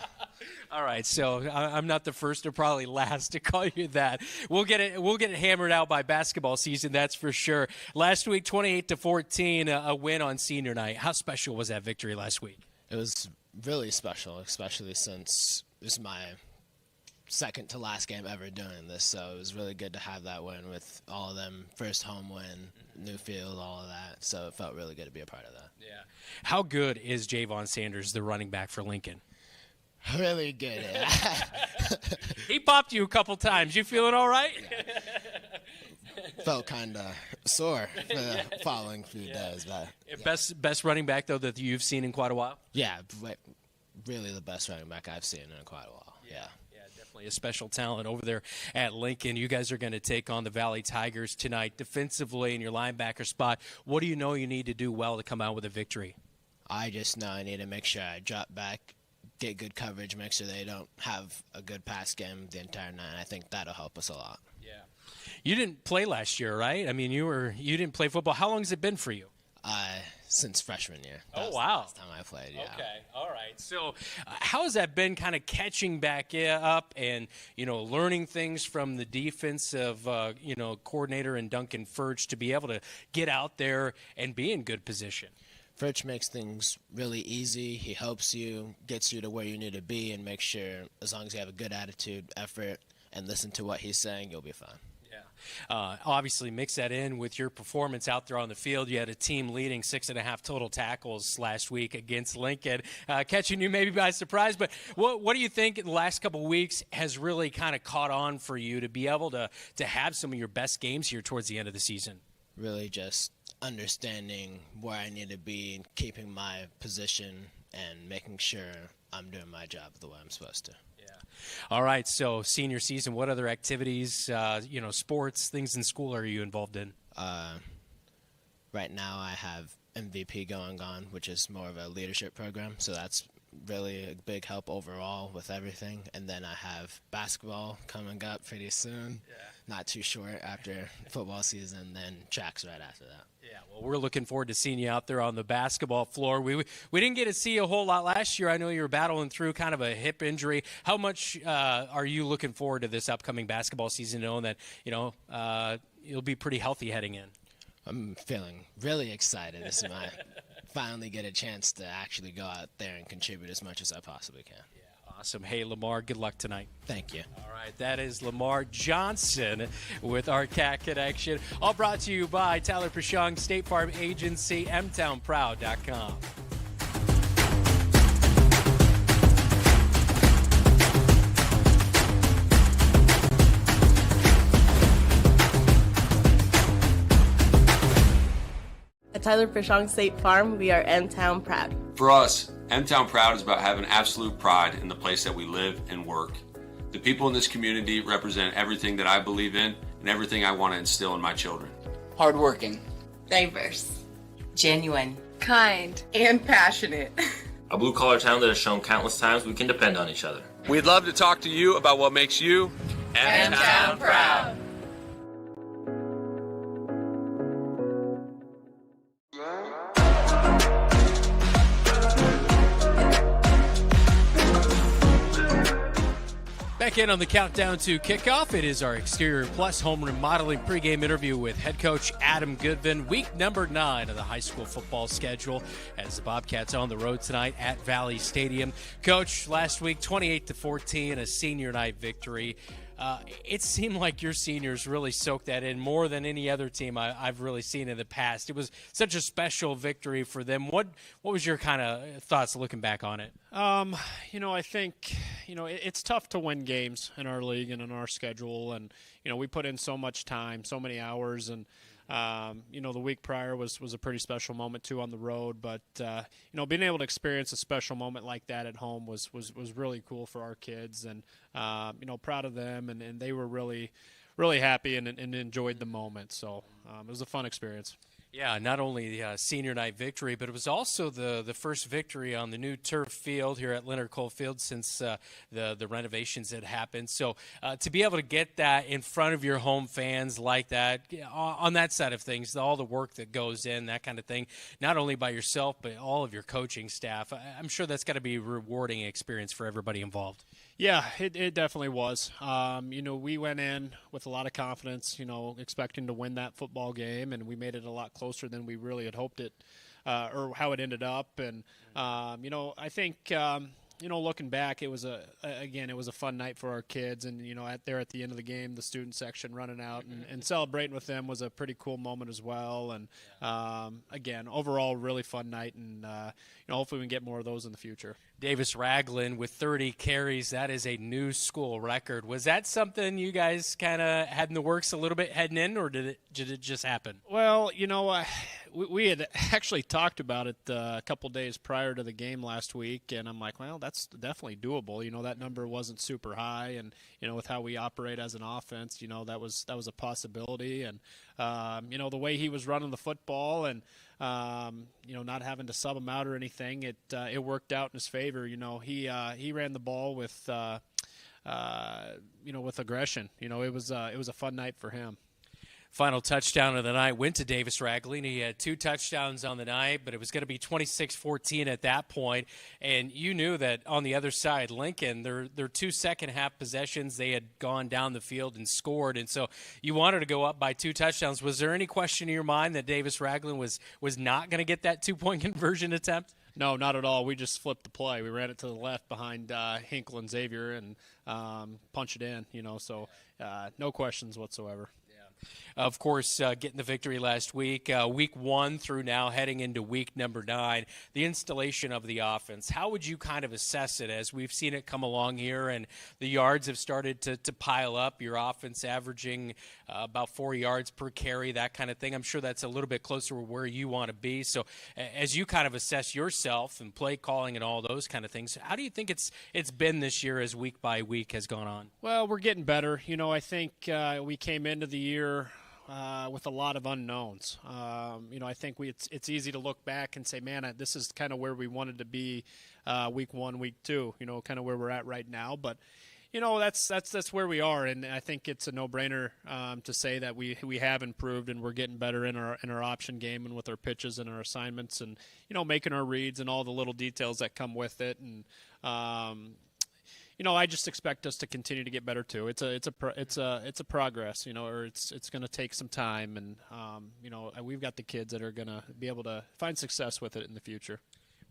All right, so I'm not the first or probably last to call you that. We'll get it hammered out by basketball season, that's for sure. Last week, 28-14, a win on senior night. How special was that victory last week? It was really special, especially since this is my second to last game ever doing this, so it was really good to have that win with all of them. First home win, new field, all of that, so it felt really good to be a part of that. Yeah. How good is Javon Sanders, the running back for Lincoln? Really good. He popped you a couple times. You feeling all right? Yeah. Felt kind of sore for the following few days. But yeah. Best running back, though, that you've seen in quite a while? Yeah, really the best running back I've seen in quite a while. Yeah. Definitely a special talent over there at Lincoln. You guys are going to take on the Valley Tigers tonight. Defensively in your linebacker spot, what do you know you need to do well to come out with a victory? I just know I need to make sure I drop back, get good coverage, make sure they don't have a good pass game the entire night. I think that'll help us a lot. Yeah. You didn't play last year, right? I mean, you didn't play football. How long has it been for you? Since freshman year. Oh, wow. Last time I played, yeah. Okay, all right. So how has that been kind of catching back up and, learning things from the defensive, coordinator and Duncan Furch to be able to get out there and be in good position? Furch makes things really easy. He helps you, gets you to where you need to be, and makes sure as long as you have a good attitude, effort, and listen to what he's saying, you'll be fine. Obviously mix that in with your performance out there on the field. You had a team leading 6.5 total tackles last week against Lincoln, catching you maybe by surprise. But what do you think in the last couple of weeks has really kind of caught on for you to be able to have some of your best games here towards the end of the season? Really just understanding where I need to be and keeping my position and making sure I'm doing my job the way I'm supposed to. All right, so senior season, what other activities, sports, things in school are you involved in? Right now I have MVP going on, which is more of a leadership program, so that's really a big help overall with everything. And then I have basketball coming up pretty soon. Yeah. Not too short after football season, then track's right after that. Yeah, well, we're looking forward to seeing you out there on the basketball floor. We didn't get to see a whole lot last year. I know you were battling through kind of a hip injury. How much are you looking forward to this upcoming basketball season, knowing that, you'll be pretty healthy heading in? I'm feeling really excited. This is finally get a chance to actually go out there and contribute as much as I possibly can. Yeah, Awesome. Hey, Lamar, good luck tonight. Thank you. All right, that is Lamar Johnson with our Cat Connection. All brought to you by Tyler Pashong, State Farm Agency, mtownproud.com. At Tyler Pashong State Farm, we are M-Town proud. For us, M-Town Proud is about having absolute pride in the place that we live and work. The people in this community represent everything that I believe in and everything I want to instill in my children. Hardworking. Diverse. Genuine. Kind. And passionate. A blue-collar town that has shown countless times we can depend on each other. We'd love to talk to you about what makes you M-Town proud. Back in on the countdown to kickoff. It is our Exterior Plus home remodeling pregame interview with head coach Adam Goodvin. Week number 9 of the high school football schedule as the Bobcats on the road tonight at Valley Stadium. Coach, last week 28-14, a senior night victory. It seemed like your seniors really soaked that in more than any other team I've really seen in the past. It was such a special victory for them. What was your kind of thoughts looking back on it? I think, it's tough to win games in our league and in our schedule. And, we put in so much time, so many hours. And, the week prior was a pretty special moment, too, on the road. But, being able to experience a special moment like that at home was really cool for our kids. And, proud of them. And they were really, really happy and enjoyed the moment. So it was a fun experience. Yeah, not only the senior night victory, but it was also the first victory on the new turf field here at Leonard Cole Field since the renovations had happened. So to be able to get that in front of your home fans like that, on that side of things, all the work that goes in, that kind of thing, not only by yourself, but all of your coaching staff, I'm sure that's got to be a rewarding experience for everybody involved. Yeah, it definitely was. We went in with a lot of confidence, expecting to win that football game, and we made it a lot closer than we really had hoped it, or how it ended up. And, I think, looking back, it was a fun night for our kids. And, at the end of the game, the student section running out and celebrating with them was a pretty cool moment as well. And, again, overall, really fun night. And, hopefully we can get more of those in the future. Davis Ragland with 30 carries. That is a new school record. Was that something you guys kind of had in the works a little bit heading in, or did it just happen? Well, we had actually talked about it a couple days prior to the game last week, and I'm like, well, that's definitely doable. That number wasn't super high, and with how we operate as an offense, that was a possibility. And the way he was running the football, and not having to sub him out or anything, it worked out in his favor. He ran the ball with with aggression. It was a fun night for him. Final touchdown of the night went to Davis Ragland. He had 2 touchdowns on the night, but it was going to be 26-14 at that point. And you knew that on the other side, Lincoln, their 2 second-half possessions, they had gone down the field and scored. And so you wanted to go up by 2 touchdowns. Was there any question in your mind that Davis Ragland was not going to get that 2-point conversion attempt? No, not at all. We just flipped the play. We ran it to the left behind Hinkle and Xavier and punched it in, so no questions whatsoever. Of course, getting the victory last week, week 1 through now heading into week number 9, the installation of the offense. How would you kind of assess it as we've seen it come along here and the yards have started to pile up, your offense averaging about 4 yards per carry, that kind of thing? I'm sure that's a little bit closer to where you want to be. So as you kind of assess yourself and play calling and all those kind of things, how do you think it's been this year as week by week has gone on? Well, we're getting better. I think we came into the year with a lot of unknowns. I think it's easy to look back and say, man, this is kind of where we wanted to be week 1, week 2, kind of where we're at right now. But, that's where we are. And I think it's a no-brainer to say that we have improved and we're getting better in our option game and with our pitches and our assignments and, making our reads and all the little details that come with it. And, I just expect us to continue to get better too. It's a progress, or it's going to take some time, and we've got the kids that are going to be able to find success with it in the future.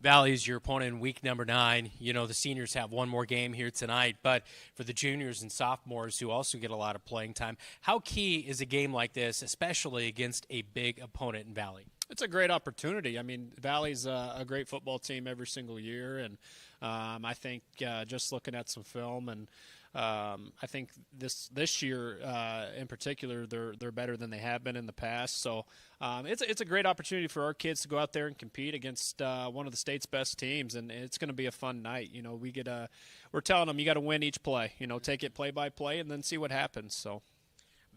Valley's your opponent in week number 9. You know, the seniors have one more game here tonight, but for the juniors and sophomores who also get a lot of playing time, how key is a game like this, especially against a big opponent in Valley? It's a great opportunity. I mean, Valley's a great football team every single year, and I think just looking at some film, and I think this year in particular, they're better than they have been in the past. So it's a great opportunity for our kids to go out there and compete against one of the state's best teams, and it's going to be a fun night. You know, we're telling them you got to win each play. You know, take it play by play, and then see what happens. So.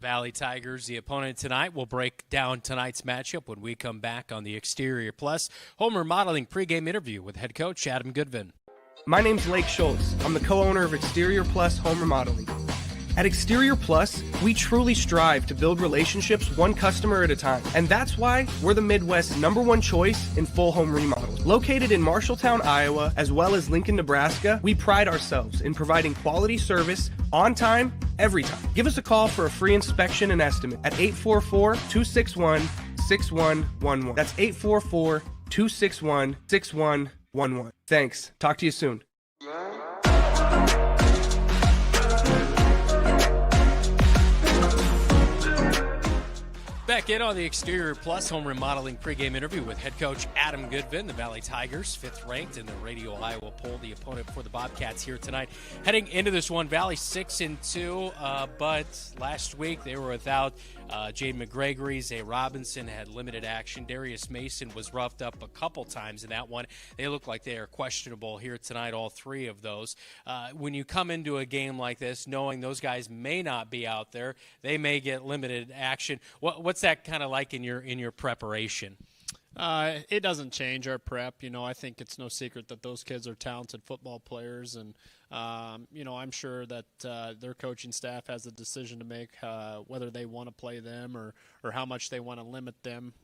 Valley Tigers, the opponent tonight. We'll break down tonight's matchup when we come back on the Exterior Plus home remodeling pregame interview with head coach Adam Goodvin. My name's Lake Schultz. I'm the co-owner of Exterior Plus Home Remodeling. At Exterior Plus, we truly strive to build relationships one customer at a time. And that's why we're the Midwest's #1 choice in full home remodels. Located in Marshalltown, Iowa, as well as Lincoln, Nebraska, we pride ourselves in providing quality service on time, every time. Give us a call for a free inspection and estimate at 844-261-6111. That's 844-261-6111. Thanks. Talk to you soon. Back in on the Exterior Plus home remodeling pregame interview with head coach Adam Goodvin, the Valley Tigers, 5th ranked in the Radio Iowa poll, the opponent for the Bobcats here tonight. Heading into this one, Valley 6-2, but last week they were without Jade McGregory. Zay Robinson had limited action. Darius Mason was roughed up a couple times in that one. They look like they are questionable here tonight, all three of those. When you come into a game like this, knowing those guys may not be out there, they may get limited action. What's that kind of like in your preparation? It doesn't change our prep. You know, I think it's no secret that those kids are talented football players, and you know, I'm sure that their coaching staff has a decision to make whether they want to play them or how much they want to limit them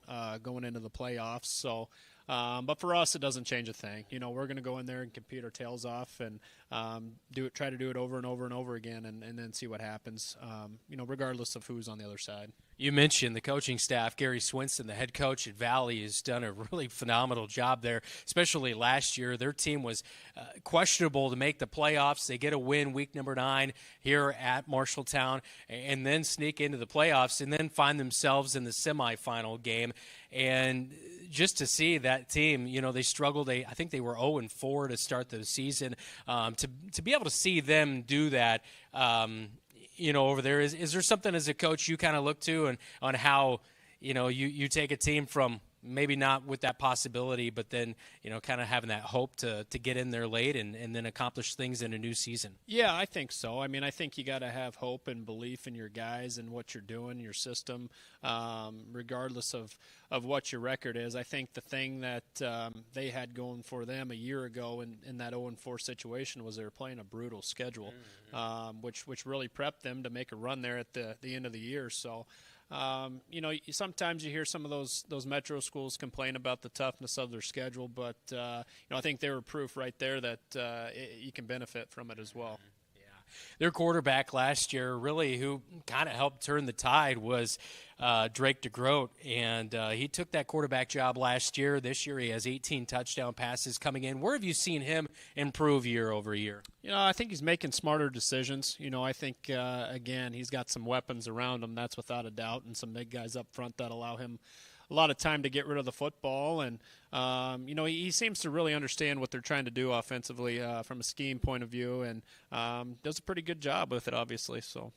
going into the playoffs. So, but for us, it doesn't change a thing. You know, we're going to go in there and compete our tails off and try to do it over and over and over again, and then see what happens. You know, regardless of who's on the other side. You mentioned the coaching staff. Gary Swinson, the head coach at Valley, has done a really phenomenal job there, especially last year. Their team was questionable to make the playoffs. They get a win week number 9 here at Marshalltown and then sneak into the playoffs and then find themselves in the semifinal game. And just to see that team, you know, they struggled. I think they were 0-4 to start the season. To be able to see them do that, you know, over there, is there something as a coach you kind of look to and on how, you know, you take a team from maybe not with that possibility, but then, you know, kind of having that hope to get in there late and then accomplish things in a new season? Yeah, I think so. I mean, I think you got to have hope and belief in your guys and what you're doing, your system, regardless of what your record is. I think the thing that they had going for them a year ago in that 0-4 situation was they were playing a brutal schedule, which really prepped them to make a run there at the end of the year. So, you know, sometimes you hear some of those metro schools complain about the toughness of their schedule, but you know, I think they were proof right there that you can benefit from it as well. Their quarterback last year, really, who kind of helped turn the tide, was Drake DeGroat, and he took that quarterback job last year. This year he has 18 touchdown passes coming in. Where have you seen him improve year over year? You know, I think he's making smarter decisions. You know, I think, again, he's got some weapons around him, that's without a doubt, and some big guys up front that allow him a lot of time to get rid of the football. And, you know, he seems to really understand what they're trying to do offensively from a scheme point of view, and does a pretty good job with it, obviously. So.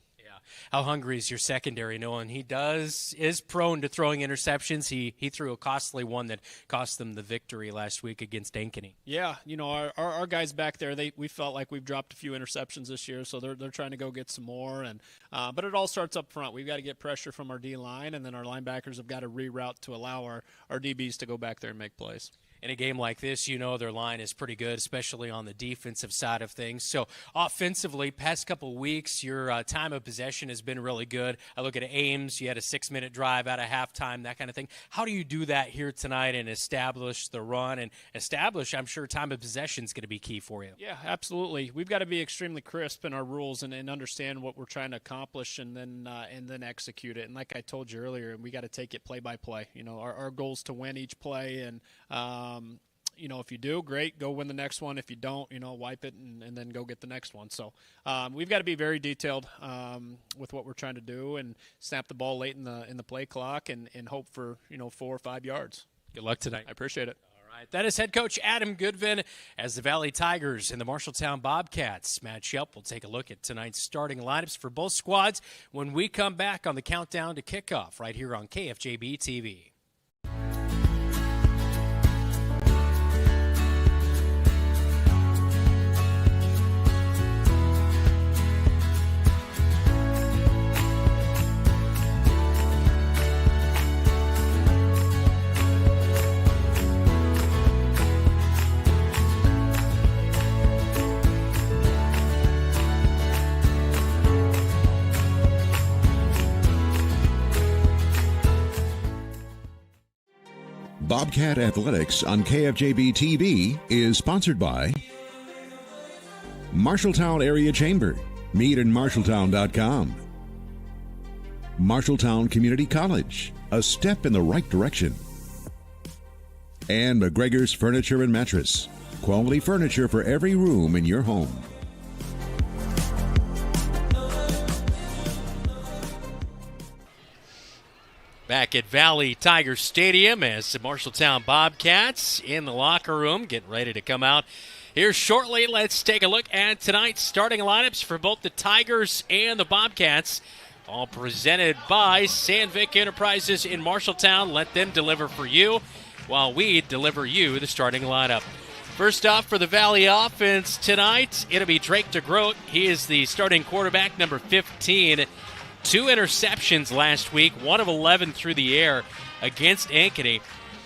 How hungry is your secondary, knowing he is prone to throwing interceptions? He threw a costly one that cost them the victory last week against Ankeny. Yeah, you know, our guys back there, we felt like we've dropped a few interceptions this year, so they're trying to go get some more. And but it all starts up front. We've got to get pressure from our D-line, and then our linebackers have got to reroute to allow our DBs to go back there and make plays. In a game like this, you know their line is pretty good, especially on the defensive side of things. So offensively, past couple of weeks, your time of possession has been really good. I look at Ames. You had a 6-minute drive out of halftime, that kind of thing. How do you do that here tonight and establish the run and establish, I'm sure, time of possession is going to be key for you? Yeah, absolutely. We've got to be extremely crisp in our rules and understand what we're trying to accomplish and then execute it. And like I told you earlier, we got to take it play by play. You know, our goal is to win each play, and if you do, great, go win the next one. If you don't, wipe it and then go get the next one. So we've got to be very detailed with what we're trying to do and snap the ball late in the play clock and hope for 4 or 5 yards. Good luck tonight. I appreciate it. All right, that is head coach Adam Goodvin as the Valley Tigers and the Marshalltown Bobcats match up. We'll take a look at tonight's starting lineups for both squads when we come back on the countdown to kickoff right here on KFJB-TV. Bobcat Athletics on KFJB-TV is sponsored by Marshalltown Area Chamber. Meet in Marshalltown.com. Marshalltown Community College, a step in the right direction. And McGregor's Furniture and Mattress, quality furniture for every room in your home. Back at Valley Tiger Stadium as the Marshalltown Bobcats in the locker room getting ready to come out here shortly. Let's take a look at tonight's starting lineups for both the Tigers and the Bobcats. All presented by Sandvik Enterprises in Marshalltown. Let them deliver for you while we deliver you the starting lineup. First off for the Valley offense tonight, it'll be Drake DeGroat. He is the starting quarterback, number 15. 2 interceptions last week, 1 of 11 through the air against Ankeny.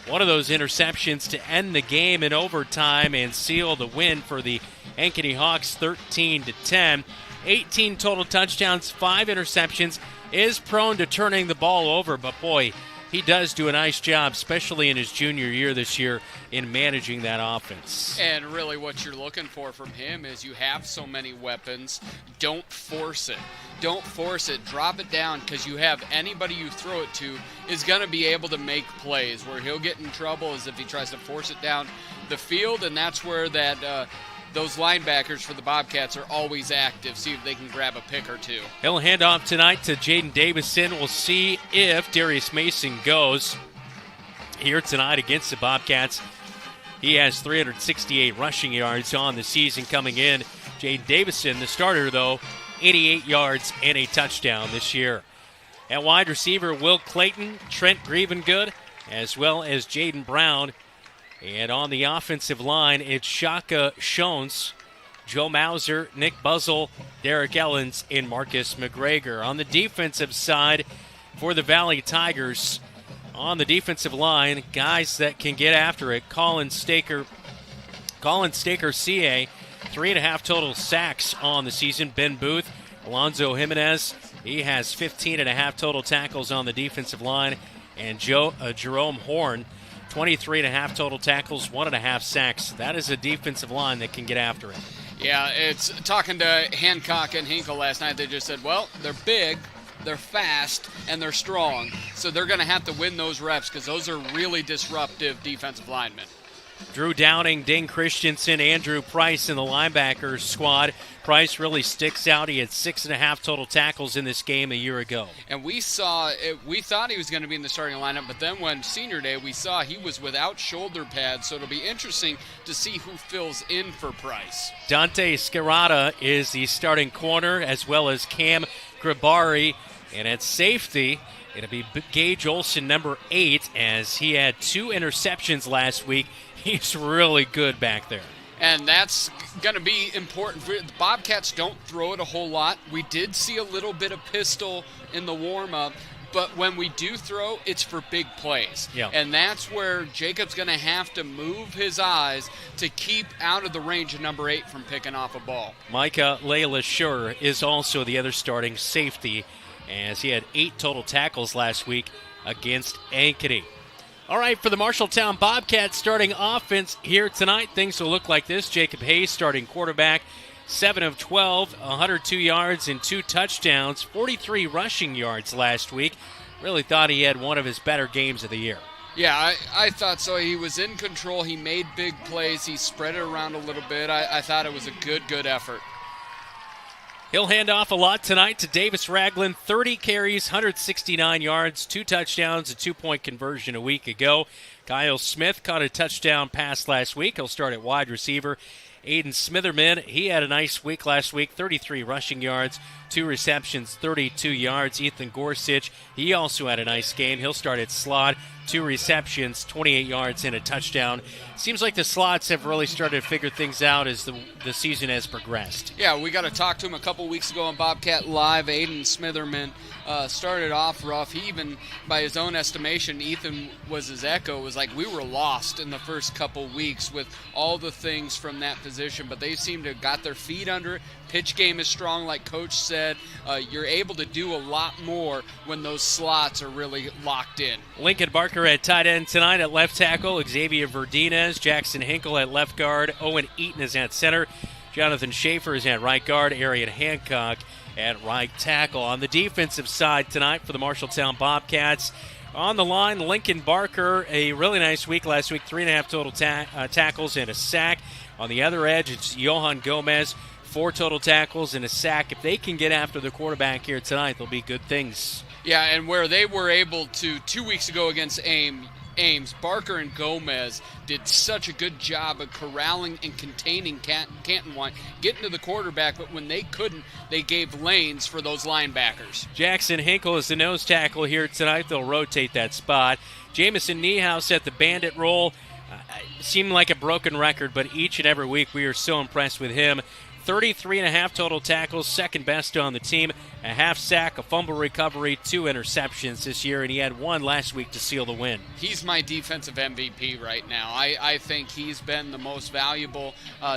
One of those interceptions to end the game in overtime and seal the win for the Ankeny Hawks 13-10. 18 total touchdowns, 5 interceptions. Is prone to turning the ball over, but boy, he does do a nice job, especially in his junior year this year, in managing that offense. And really what you're looking for from him is you have so many weapons. Don't force it. Don't force it. Drop it down, because you have anybody you throw it to is going to be able to make plays. Where he'll get in trouble is if he tries to force it down the field, and that's where those linebackers for the Bobcats are always active. See if they can grab a pick or two. He'll hand off tonight to Jaden Davison. We'll see if Darius Mason goes here tonight against the Bobcats. He has 368 rushing yards on the season coming in. Jaden Davison, the starter, though, 88 yards and a touchdown this year. At wide receiver, Will Clayton, Trent Grievengood, as well as Jaden Brown. And on the offensive line, it's Shaka Shones, Joe Mauser, Nick Buzzle, Derek Ellens, and Marcus McGregor. On the defensive side for the Valley Tigers, on the defensive line, guys that can get after it. Colin Staker, CA, 3.5 total sacks on the season. Ben Booth, Alonzo Jimenez, he has 15.5 total tackles on the defensive line. And Jerome Horn, 23.5 total tackles, 1.5 sacks. That is a defensive line that can get after it. Yeah, it's talking to Hancock and Hinkle last night. They just said, well, they're big, they're fast, and they're strong. So they're going to have to win those reps because those are really disruptive defensive linemen. Drew Downing, Dane Christensen, Andrew Price in the linebackers squad. Price really sticks out. He had 6.5 total tackles in this game a year ago. And we thought he was going to be in the starting lineup, but then when senior day, we saw he was without shoulder pads, so it'll be interesting to see who fills in for Price. Dante Scarata is the starting corner, as well as Cam Grabari. And at safety, it'll be Gage Olson, number 8, as he had 2 interceptions last week. He's really good back there. And that's going to be important. The Bobcats don't throw it a whole lot. We did see a little bit of pistol in the warm-up, but when we do throw, it's for big plays. Yeah. And that's where Jacob's going to have to move his eyes to keep out of the range of number 8 from picking off a ball. Micah Layla-Schur is also the other starting safety, as he had 8 total tackles last week against Ankeny. All right, for the Marshalltown Bobcats starting offense here tonight, things will look like this. Jacob Hayes starting quarterback, 7 of 12, 102 yards and 2 touchdowns, 43 rushing yards last week. Really thought he had one of his better games of the year. Yeah, I thought so. He was in control. He made big plays. He spread it around a little bit. I thought it was a good effort. He'll hand off a lot tonight to Davis Ragland. 30 carries, 169 yards, 2 touchdowns, a 2-point conversion a week ago. Kyle Smith caught a touchdown pass last week. He'll start at wide receiver. Aiden Smitherman, he had a nice week last week, 33 rushing yards, 2 receptions, 32 yards. Ethan Gorsuch, he also had a nice game. He'll start at slot, 2 receptions, 28 yards, and a touchdown. Seems like the slots have really started to figure things out as the season has progressed. Yeah, we got to talk to him a couple weeks ago on Bobcat Live. Aiden Smitherman started off rough. He even, by his own estimation, Ethan was his echo, was like, we were lost in the first couple weeks with all the things from that position, but they seem to have got their feet under it. Pitch game is strong, like Coach said. You're able to do a lot more when those slots are really locked in. Lincoln Barker at tight end tonight. At left tackle, Xavier Verdinez. Jackson Hinkle at left guard. Owen Eaton is at center. Jonathan Schaefer is at right guard. Arian Hancock at right tackle. On the defensive side tonight for the Marshalltown Bobcats, on the line, Lincoln Barker, a really nice week last week, 3.5 total tackles and a sack. On the other edge, it's Johan Gomez, 4 total tackles and a sack. If they can get after the quarterback here tonight, there'll be good things. Yeah, and where they were able to 2 weeks ago against Ames, Barker and Gomez did such a good job of corralling and containing Canton White, getting to the quarterback, but when they couldn't, they gave lanes for those linebackers. Jackson Hinkle is the nose tackle here tonight. They'll rotate that spot. Jamison Niehaus at the bandit role. Seemed like a broken record, but each and every week we are so impressed with him. 33.5 total tackles, second best on the team, a half sack, a fumble recovery, 2 interceptions this year, and he had 1 last week to seal the win. He's my defensive MVP right now. I think he's been the most valuable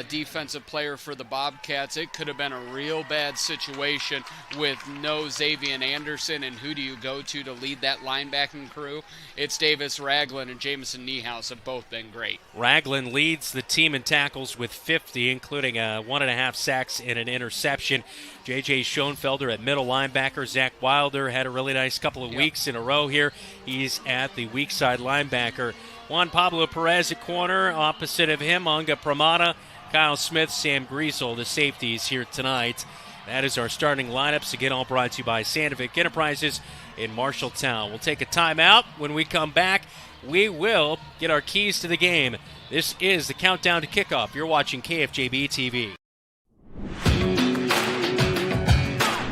defensive player for the Bobcats. It could have been a real bad situation with no Xavier Anderson, and who do you go to lead that linebacking crew? It's Davis Ragland and Jamison Niehaus have both been great. Ragland leads the team in tackles with 50, including 1.5 sacks and an interception. J.J. Schoenfelder at middle linebacker. Zach Wilder had a really nice couple of weeks in a row here. He's at the weak side linebacker. Juan Pablo Perez at corner. Opposite of him, Anga Pramada, Kyle Smith, Sam Griesel, the safeties here tonight. That is our starting lineups. Again, all brought to you by Sandvik Enterprises in Marshalltown. We'll take a timeout. When we come back, we will get our keys to the game. This is the Countdown to Kickoff. You're watching KFJB-TV.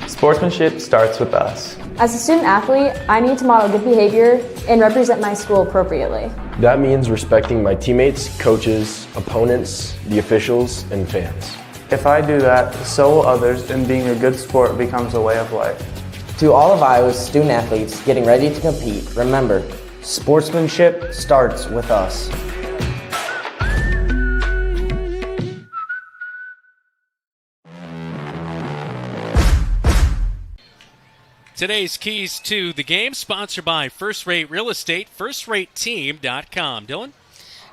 Sportsmanship starts with us. As a student athlete, I need to model good behavior and represent my school appropriately. That means respecting my teammates, coaches, opponents, the officials, and fans. If I do that, so will others, and being a good sport becomes a way of life. To all of Iowa's student athletes getting ready to compete, remember, sportsmanship starts with us. Today's keys to the game, sponsored by First Rate Real Estate, FirstRateTeam.com. Dylan?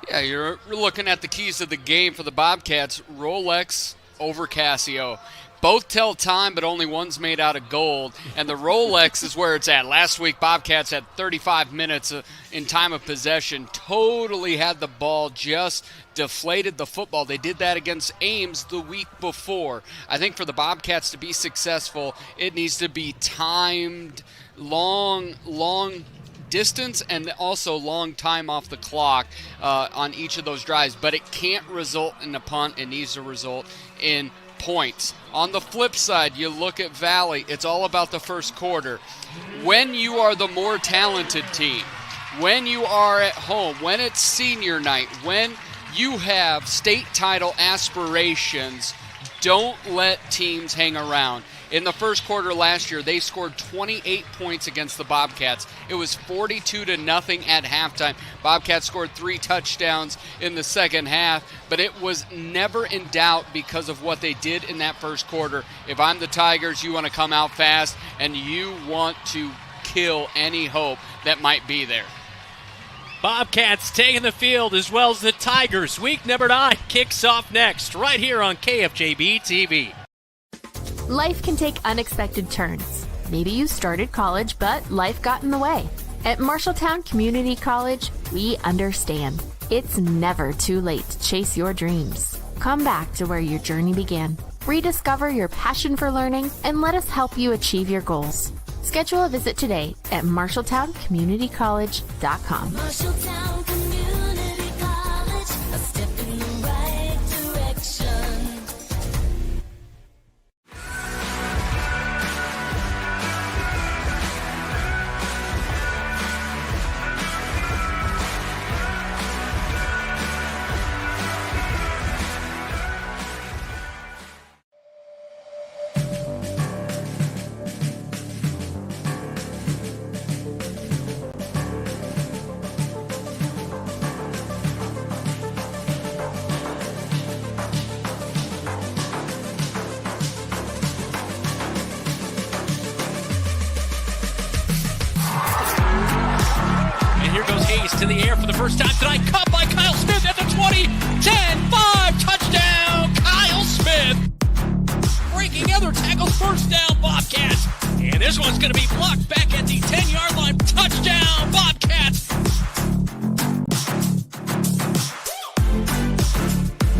Yeah, you're looking at the keys to the game for the Bobcats, Rolex over Casio. Both tell time, but only one's made out of gold, and the Rolex is where it's at. Last week, Bobcats had 35 minutes in time of possession, totally had the ball, just deflated the football. They did that against Ames the week before. I think for the Bobcats to be successful, it needs to be timed, long distance, and also long time off the clock on each of those drives, but it can't result in a punt. It needs to result in points. On the flip side, you look at Valley, it's all about the first quarter. When you are the more talented team, when you are at home, when it's senior night, when you have state title aspirations, don't let teams hang around. In the first quarter last year, they scored 28 points against the Bobcats. It was 42-0 at halftime. Bobcats scored 3 touchdowns in the second half, but it was never in doubt because of what they did in that first quarter. If I'm the Tigers, you want to come out fast, and you want to kill any hope that might be there. Bobcats taking the field as well as the Tigers. Week number 9 kicks off next, right here on KFJB-TV. Life can take unexpected turns. Maybe you started college, but life got in the way. At Marshalltown Community College, we understand. It's never too late to chase your dreams. Come back to where your journey began. Rediscover your passion for learning and let us help you achieve your goals. Schedule a visit today at MarshalltownCommunityCollege.com. Marshalltown Community College, a step in the right direction. To the air for the first time tonight. Caught by Kyle Smith at the 20. 10-5. Touchdown, Kyle Smith. Breaking other tackles. First down, Bobcats. And this one's going to be blocked back at the 10-yard line. Touchdown, Bobcats.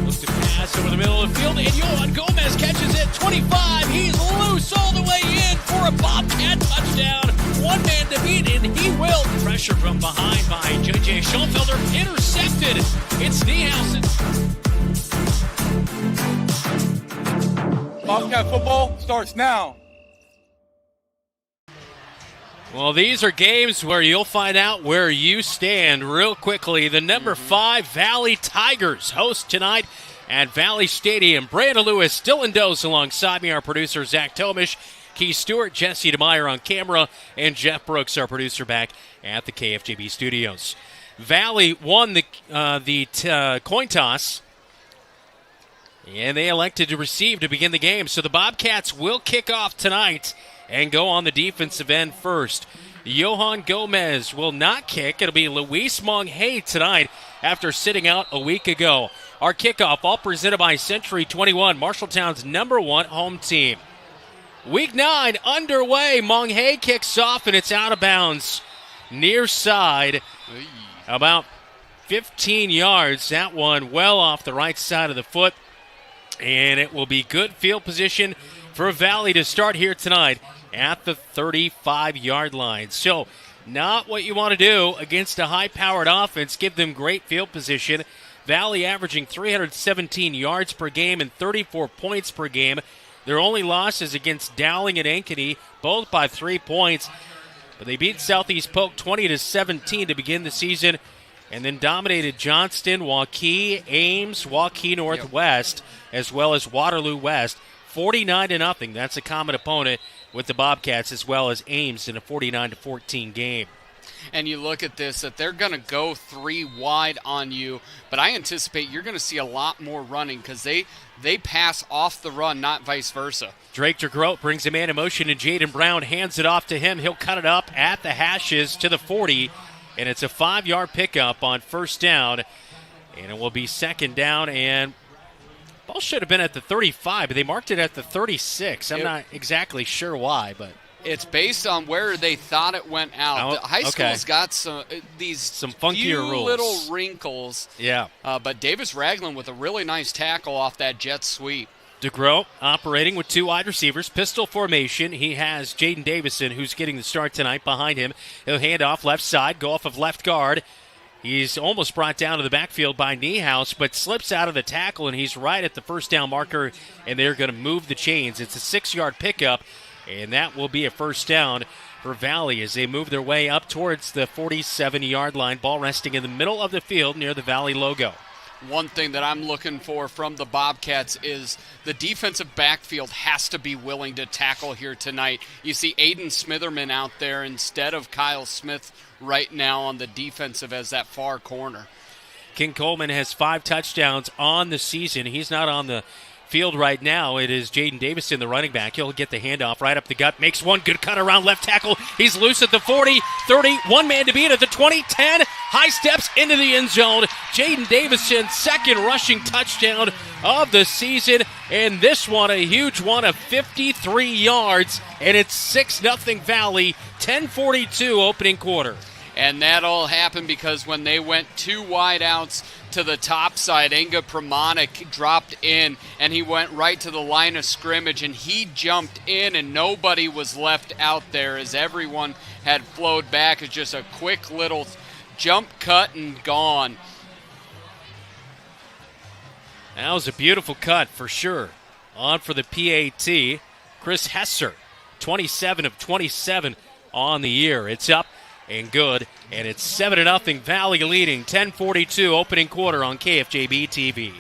Looks to pass over the middle of the field. And Johan Gomez catches it. 25. He's loose all the way in for a Bobcat touchdown. One man to beat, and he will. Pressure from behind by J.J. Schoenfelder. Intercepted. It's Niehausen. Bobcat football starts now. Well, these are games where you'll find out where you stand real quickly. The number 5 Valley Tigers host tonight at Valley Stadium. Brandon Lewis, Dylan Dose alongside me, our producer Zach Tomish, Keith Stewart, Jesse DeMeyer on camera, and Jeff Brooks, our producer, back at the KFJB studios. Valley won the coin toss, and they elected to receive to begin the game. So the Bobcats will kick off tonight and go on the defensive end first. Johan Gomez will not kick. It'll be Luis Monghay tonight after sitting out a week ago. Our kickoff, all presented by Century 21, Marshalltown's #1 home team. Week 9 underway. Monghay kicks off, and it's out of bounds. Near side, about 15 yards. That one well off the right side of the foot. And it will be good field position for Valley to start here tonight at the 35-yard line. So not what you want to do against a high-powered offense. Give them great field position. Valley averaging 317 yards per game and 34 points per game. Their only losses against Dowling and Ankeny, both by 3 points. But they beat Southeast Polk 20-17 to begin the season, and then dominated Johnston, Waukee, Ames, Waukee Northwest, as well as Waterloo West, 49-0. That's a common opponent with the Bobcats, as well as Ames in a 49-14 game. And you look at this, that they're going to go 3 wide on you, but I anticipate you're going to see a lot more running because they pass off the run, not vice versa. Drake DeGroat brings a man in motion, and Jaden Brown hands it off to him. He'll cut it up at the hashes to the 40, and it's a 5-yard pickup on first down, and it will be second down, and ball should have been at the 35, but they marked it at the 36. I'm not exactly sure why, but it's based on where they thought it went out. The high school's got some funkier rules, little wrinkles. Yeah. But Davis Ragland with a really nice tackle off that jet sweep. DeGroat operating with 2 wide receivers, pistol formation. He has Jaden Davison, who's getting the start tonight, behind him. He'll hand off left side, go off of left guard. He's almost brought down to the backfield by Niehaus, but slips out of the tackle, and he's right at the first down marker, and they're going to move the chains. It's a 6-yard pickup, and that will be a first down for Valley as they move their way up towards the 47-yard line. Ball resting in the middle of the field near the Valley logo. One thing that I'm looking for from the Bobcats is the defensive backfield has to be willing to tackle here tonight. You see Aiden Smitherman out there instead of Kyle Smith right now on the defensive as that far corner. King Coleman has 5 touchdowns on the season. He's not on the field right now. It is Jaden Davison, the running back. He'll get the handoff right up the gut. Makes one good cut around left tackle. He's loose at the 40, 30. One man to beat at the 20, 10. High steps into the end zone. Jaden Davison, second rushing touchdown of the season. And this one, a huge one of 53 yards. And it's 6-0 Valley, 10:42 opening quarter. And that all happened because when they went 2 wide outs to the top side, Inga Pramanik dropped in, and he went right to the line of scrimmage, and he jumped in, and nobody was left out there as everyone had flowed back. It's just a quick little jump cut and gone. That was a beautiful cut for sure. On for the PAT, Chris Hesser, 27 of 27 on the year. It's up and good, and it's 7-0 Valley leading, 10:42 opening quarter on KFJB-TV.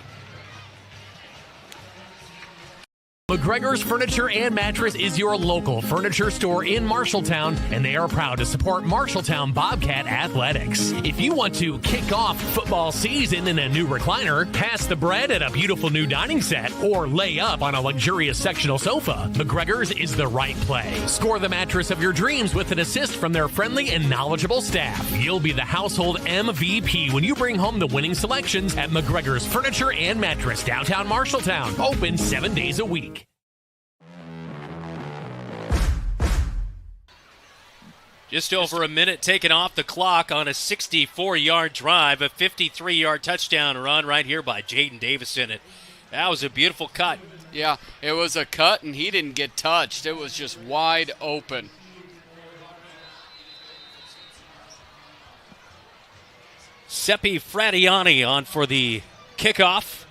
McGregor's Furniture and Mattress is your local furniture store in Marshalltown, and they are proud to support Marshalltown Bobcat Athletics. If you want to kick off football season in a new recliner, pass the bread at a beautiful new dining set, or lay up on a luxurious sectional sofa, McGregor's is the right play. Score the mattress of your dreams with an assist from their friendly and knowledgeable staff. You'll be the household MVP when you bring home the winning selections at McGregor's Furniture and Mattress, downtown Marshalltown, open 7 days a week. Just over a minute taken off the clock on a 64-yard drive, a 53-yard touchdown run right here by Jaden Davison. And that was a beautiful cut. Yeah, it was a cut, and he didn't get touched. It was just wide open. Seppi Fradiani on for the kickoff.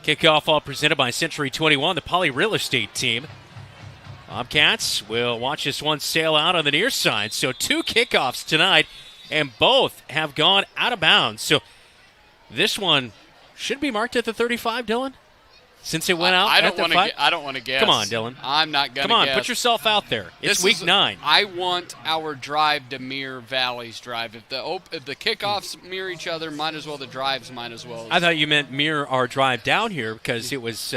Kickoff all presented by Century 21, the Poly Real Estate team. Bobcats will watch this one sail out on the near side. So 2 kickoffs tonight, and both have gone out of bounds. So this one should be marked at the 35, Dylan? Since it went out at the 5? I don't want to guess. Come on, Dylan. I'm not going to guess. Come on, put yourself out there. It's week 9. I want our drive to mirror Valley's drive. If the kickoffs mirror each other, might as well the drives might as well. I thought you meant mirror our drive down here because it was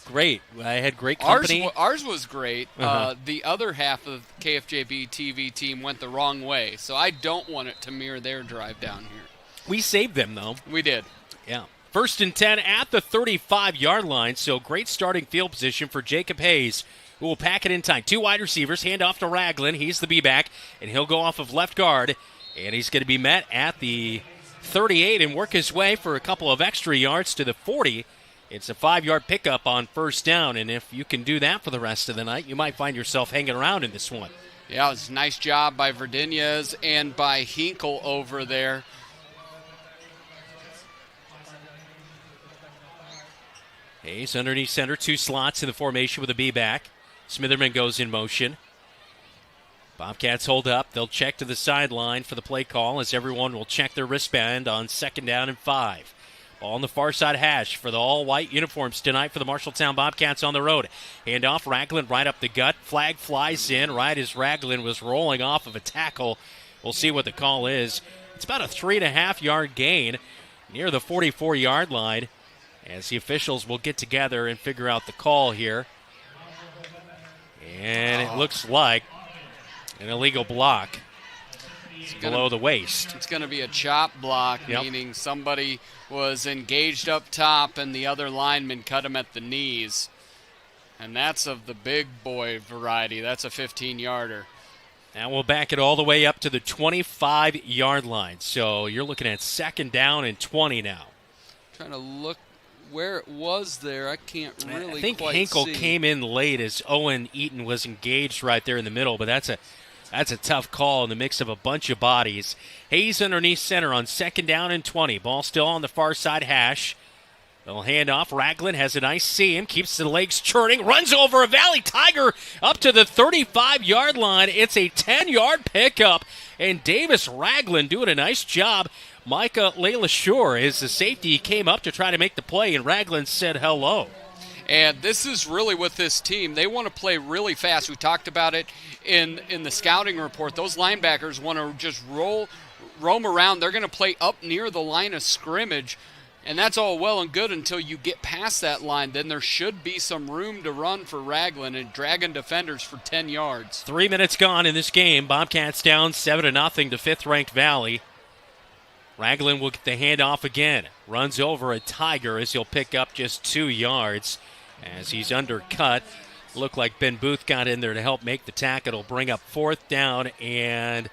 great. I had great company. Ours was great. Uh-huh. The other half of KFJB-TV team went the wrong way, so I don't want it to mirror their drive down here. We saved them, though. We did. Yeah. 1st and 10 at the 35-yard line, so great starting field position for Jacob Hayes, who will pack it in tight. 2 wide receivers, hand off to Ragland. He's the B-back, and he'll go off of left guard, and he's going to be met at the 38 and work his way for a couple of extra yards to the 40. It's a 5-yard pickup on 1st down, and if you can do that for the rest of the night, you might find yourself hanging around in this one. Yeah, it was a nice job by Verdinez and by Hinkle over there. Hayes underneath center, 2 slots in the formation with a B-back. Smitherman goes in motion. Bobcats hold up. They'll check to the sideline for the play call as everyone will check their wristband on 2nd down and 5. Ball on the far side hash for the all-white uniforms tonight for the Marshalltown Bobcats on the road. Hand off, Ragland right up the gut. Flag flies in right as Ragland was rolling off of a tackle. We'll see what the call is. It's about a 3.5-yard gain near the 44-yard line as the officials will get together and figure out the call here. And it looks like an illegal block below the waist. It's going to be a chop block, meaning somebody was engaged up top and the other lineman cut him at the knees. And that's of the big boy variety. That's a 15-yarder. Now we'll back it all the way up to the 25-yard line. So you're looking at 2nd down and 20 now. Trying to look where it was there. I can't really I think quite Hinkle see. came in late as Owen Eaton was engaged right there in the middle, but that's a tough call in the mix of a bunch of bodies. Hayes underneath center on 2nd down and 20. Ball still on the far side hash. They'll hand off. Ragland has a nice seam, keeps the legs churning, runs over a Valley Tiger up to the 35-yard line. It's a 10-yard pickup, and Davis Ragland doing a nice job. Micah LeLacheur is the safety. He came up to try to make the play, and Ragland said hello. And this is really with this team. They want to play really fast. We talked about it in the scouting report. Those linebackers want to just roam around. They're going to play up near the line of scrimmage. And that's all well and good until you get past that line. Then there should be some room to run for Ragland and dragging defenders for 10 yards. 3 minutes gone in this game. Bobcats down 7-0 to 5th-ranked Valley. Ragland will get the handoff again. Runs over a Tiger as he'll pick up just 2 yards as he's undercut. Looked like Ben Booth got in there to help make the tackle. It'll bring up 4th down and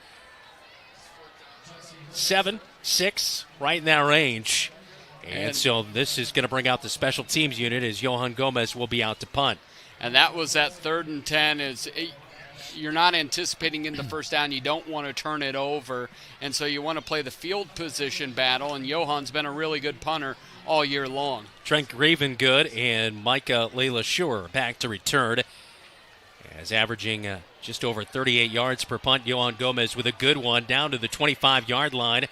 7, 6, right in that range. And so this is going to bring out the special teams unit as Johan Gomez will be out to punt. And that was that 3rd and 10. You're not anticipating in the first down. You don't want to turn it over. And so you want to play the field position battle. And Johan's been a really good punter all year long. Trent Graven good and Micah Layla-Shure back to return. As averaging just over 38 yards per punt. Johan Gomez with a good one down to the 25-yard line.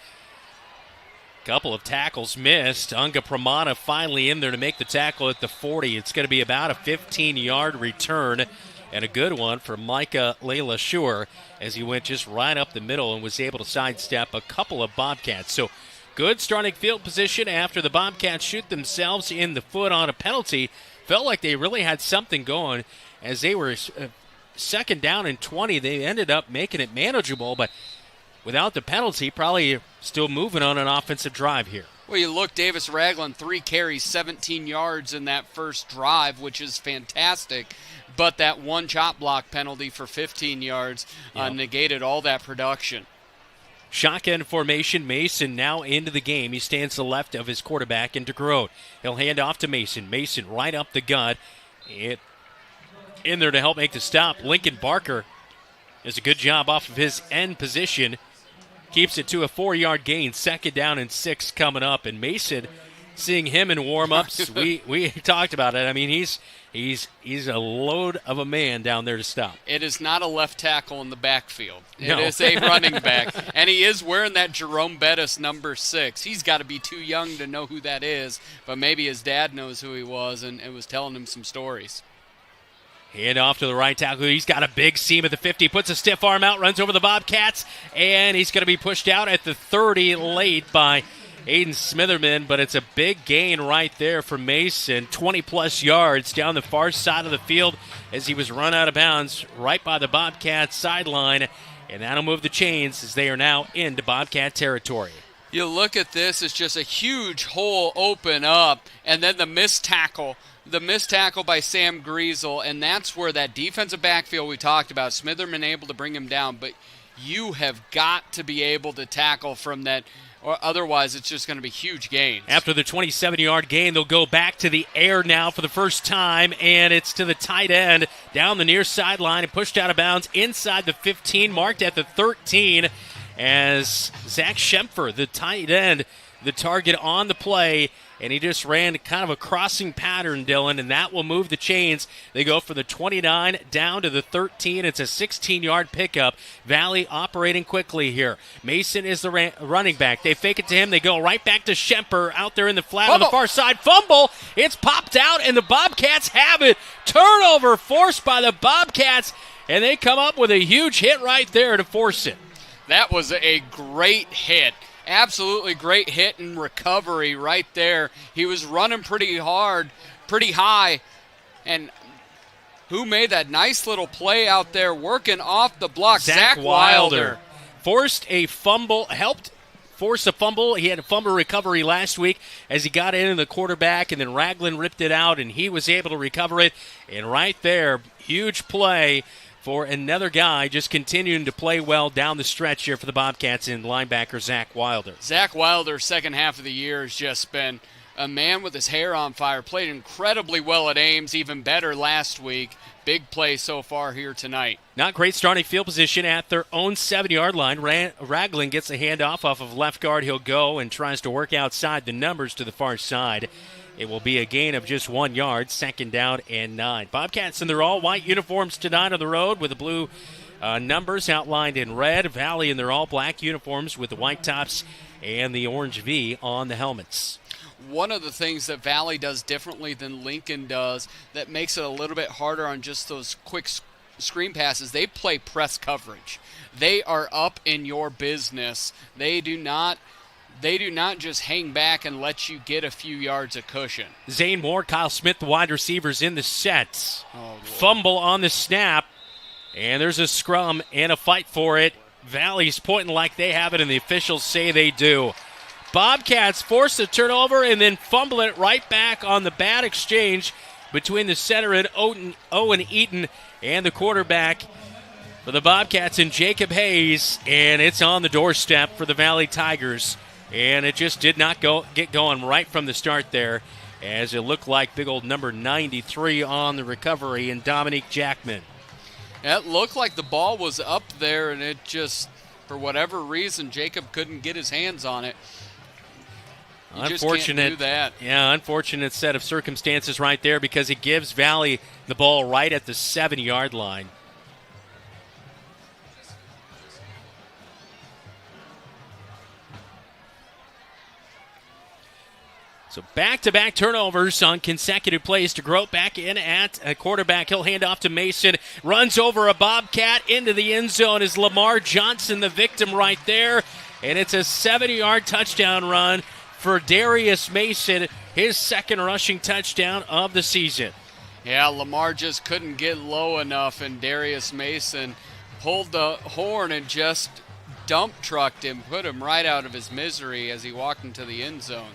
Couple of tackles missed. Unga Pramana finally in there to make the tackle at the 40. It's going to be about a 15-yard return and a good one for Micah Layla-Shure as he went just right up the middle and was able to sidestep a couple of Bobcats. So good starting field position after the Bobcats shoot themselves in the foot on a penalty. Felt like they really had something going as they were second down and 20. They ended up making it manageable, but without the penalty, probably still moving on an offensive drive here. Well, you look, Davis Ragland, 3 carries, 17 yards in that first drive, which is fantastic. But that one chop block penalty for 15 yards negated all that production. Shotgun formation, Mason now into the game. He stands to the left of his quarterback in DeGroat. He'll hand off to Mason. Mason right up the gut. In there to help make the stop. Lincoln Barker does a good job off of his end position. Keeps it to a 4-yard gain. 2nd down and 6 coming up. And Mason, seeing him in warm-ups, we talked about it. I mean, he's a load of a man down there to stop. It is not a left tackle in the backfield. No. It is a running back. And he is wearing that Jerome Bettis number 6. He's got to be too young to know who that is, but maybe his dad knows who he was and was telling him some stories. Hand off to the right tackle. He's got a big seam at the 50. Puts a stiff arm out, runs over the Bobcats, and he's going to be pushed out at the 30 late by Aiden Smitherman, but it's a big gain right there for Mason. 20-plus yards down the far side of the field as he was run out of bounds right by the Bobcats sideline, and that'll move the chains as they are now into Bobcat territory. You look at this, it's just a huge hole open up, and then the missed tackle by Sam Griesel, and that's where that defensive backfield we talked about, Smitherman able to bring him down, but you have got to be able to tackle from that, or otherwise it's just going to be huge gains. After the 27-yard gain, they'll go back to the air now for the first time, and it's to the tight end down the near sideline and pushed out of bounds inside the 15, marked at the 13, as Zach Schempfer, the tight end, the target on the play, and he just ran kind of a crossing pattern, Dylan, and that will move the chains. They go from the 29 down to the 13. It's a 16-yard pickup. Valley operating quickly here. Mason is the running back. They fake it to him. They go right back to Schemper out there in the flat on the far side. Fumble. It's popped out, and the Bobcats have it. Turnover forced by the Bobcats, and they come up with a huge hit right there to force it. That was a great hit. Absolutely great hit and recovery right there. He was running pretty hard, pretty high. And who made that nice little play out there working off the block? Zach Wilder. Forced a fumble, helped force a fumble. He had a fumble recovery last week as he got into the quarterback, and then Ragland ripped it out, and he was able to recover it. And right there, huge play for another guy just continuing to play well down the stretch here for the Bobcats in linebacker Zach Wilder. Zach Wilder, second half of the year, has just been a man with his hair on fire. Played incredibly well at Ames, even better last week. Big play so far here tonight. Not great starting field position at their own 7-yard line. Ragland gets a handoff off of left guard. He'll go and tries to work outside the numbers to the far side. It will be a gain of just 1 yard, 2nd down and 9. Bobcats in their all-white uniforms tonight on the road with the blue numbers outlined in red. Valley in their all-black uniforms with the white tops and the orange V on the helmets. One of the things that Valley does differently than Lincoln does that makes it a little bit harder on just those quick screen passes, they play press coverage. They are up in your business. They do not just hang back and let you get a few yards of cushion. Zane Moore, Kyle Smith, the wide receivers in the set. Fumble on the snap, and there's a scrum and a fight for it. Valley's pointing like they have it, and the officials say they do. Bobcats force the turnover and then fumble it right back on the bad exchange between the center and Owen Eaton and the quarterback. for the Bobcats and Jacob Hayes, and it's on the doorstep for the Valley Tigers. And it just did not get going right from the start there, as it looked like big old number 93 on the recovery and Dominique Jackman. It looked like the ball was up there, and it just, for whatever reason, Jacob couldn't get his hands on it. You just can't do that. Yeah, unfortunate set of circumstances right there, because it gives Valley the ball right at the 7-yard line. So back-to-back turnovers on consecutive plays to Grote. Back in at a quarterback. He'll hand off to Mason. Runs over a Bobcat into the end zone. Is Lamar Johnson the victim right there? And it's a 70-yard touchdown run for Darius Mason, his second rushing touchdown of the season. Yeah, Lamar just couldn't get low enough, and Darius Mason pulled the horn and just dump trucked him, put him right out of his misery as he walked into the end zone.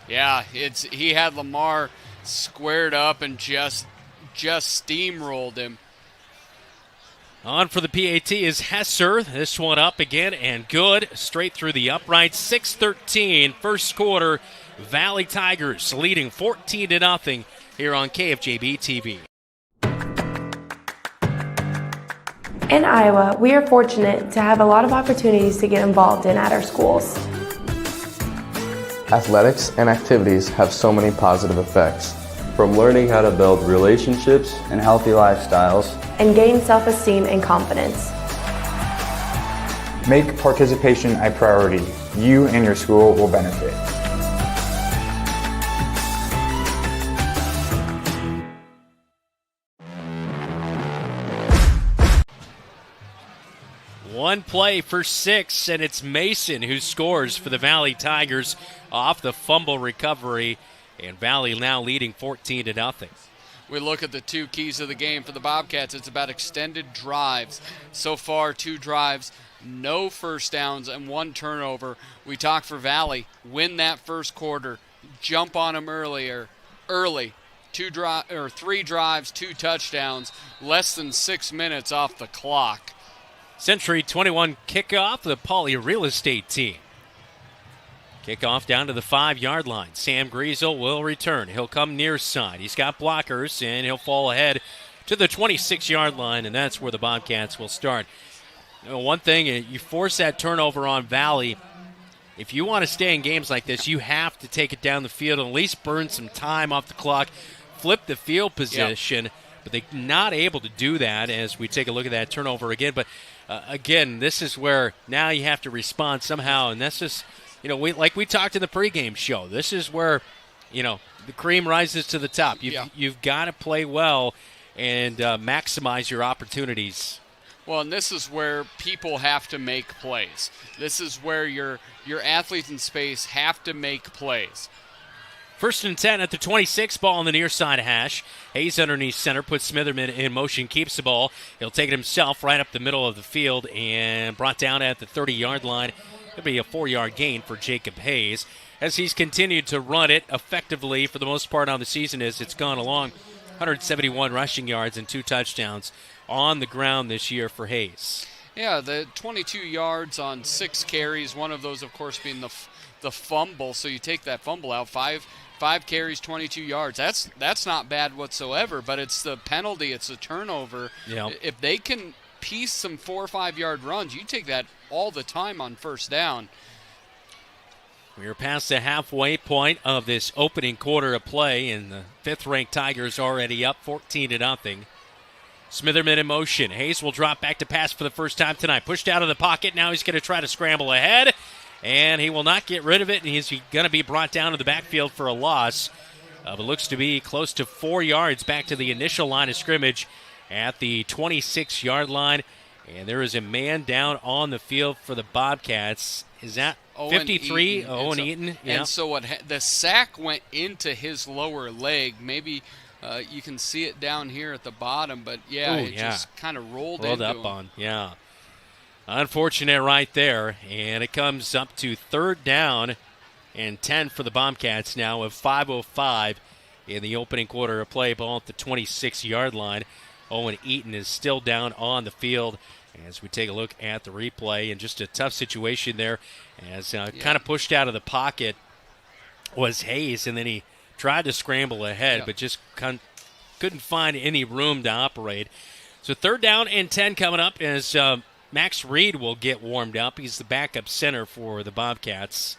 Yeah, he had Lamar squared up and just steamrolled him. On for the PAT is Hesser. This one up again and good. Straight through the upright. 6-13 first quarter. Valley Tigers leading 14-0 here on KFJB-TV. In Iowa, we are fortunate to have a lot of opportunities to get involved in at our schools. Athletics and activities have so many positive effects. From learning how to build relationships and healthy lifestyles, and gain self-esteem and confidence. Make participation a priority. You and your school will benefit. One play for 6, and it's Mason who scores for the Valley Tigers off the fumble recovery, and Valley now leading 14-0. We look at the two keys of the game for the Bobcats. It's about extended drives. So far, 2 drives, no first downs, and 1 turnover. We talk for Valley, win that first quarter, jump on them early. 3 drives, 2 touchdowns, less than 6 minutes off the clock. Century 21 kickoff, the Pauley Real Estate team. Kickoff down to the 5-yard line. Sam Griesel will return. He'll come near side. He's got blockers, and he'll fall ahead to the 26-yard line, and that's where the Bobcats will start. One thing, you force that turnover on Valley. If you want to stay in games like this, you have to take it down the field and at least burn some time off the clock, flip the field position. Yep. But they're not able to do that as we take a look at that turnover again. But, again, this is where now you have to respond somehow, and that's just, like we talked in the pregame show, this is where, the cream rises to the top. You've got to play well and maximize your opportunities. Well, and this is where people have to make plays. This is where your athletes in space have to make plays. 1st and 10 at the 26, ball on the near side hash. Hayes underneath center, puts Smitherman in motion, keeps the ball. He'll take it himself right up the middle of the field and brought down at the 30-yard line. It'll be a 4-yard gain for Jacob Hayes as he's continued to run it effectively for the most part on the season as it's gone along. 171 rushing yards and 2 touchdowns on the ground this year for Hayes. Yeah, the 22 yards on 6 carries, one of those, of course, being the fumble. So you take that fumble out, 5 carries, 22 yards. That's not bad whatsoever, but it's the penalty, it's the turnover. Yep. If they can piece some 4 or 5 yard runs, you take that all the time on first down. We're past the halfway point of this opening quarter of play, and the 5th-ranked Tigers already up 14-0. Smitherman in motion. Hayes will drop back to pass for the first time tonight. Pushed out of the pocket. Now he's going to try to scramble ahead, and he will not get rid of it, and he's going to be brought down to the backfield for a loss. But looks to be close to 4 yards back to the initial line of scrimmage at the 26-yard line. And there is a man down on the field for the Bobcats. Is that 53? Owen Eaton. Yeah. And so the sack went into his lower leg. Maybe you can see it down here at the bottom, but just kind of rolled into up him. On. Yeah. Unfortunate right there. And it comes up to 3rd down and 10 for the Bobcats now with 5:05 in the opening quarter of play. Ball at the 26-yard line. Owen Eaton is still down on the field as we take a look at the replay. And just a tough situation there as kind of pushed out of the pocket was Hayes, and then he tried to scramble ahead, but just couldn't find any room to operate. So 3rd down and 10 coming up as Max Reed will get warmed up. He's the backup center for the Bobcats.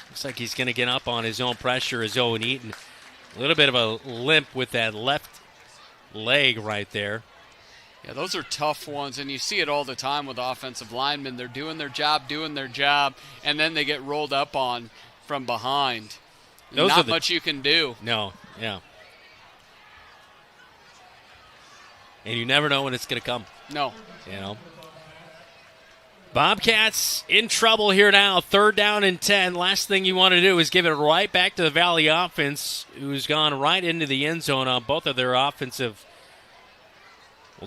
Looks like he's going to get up on his own pressure as Owen Eaton. A little bit of a limp with that left leg right there. Yeah, those are tough ones, and you see it all the time with offensive linemen. They're doing their job, and then they get rolled up on from behind. Not much you can do. No, yeah. And you never know when it's going to come. No. You know. Bobcats in trouble here now. 3rd down and 10. Last thing you want to do is give it right back to the Valley offense, who's gone right into the end zone on both of their offensive,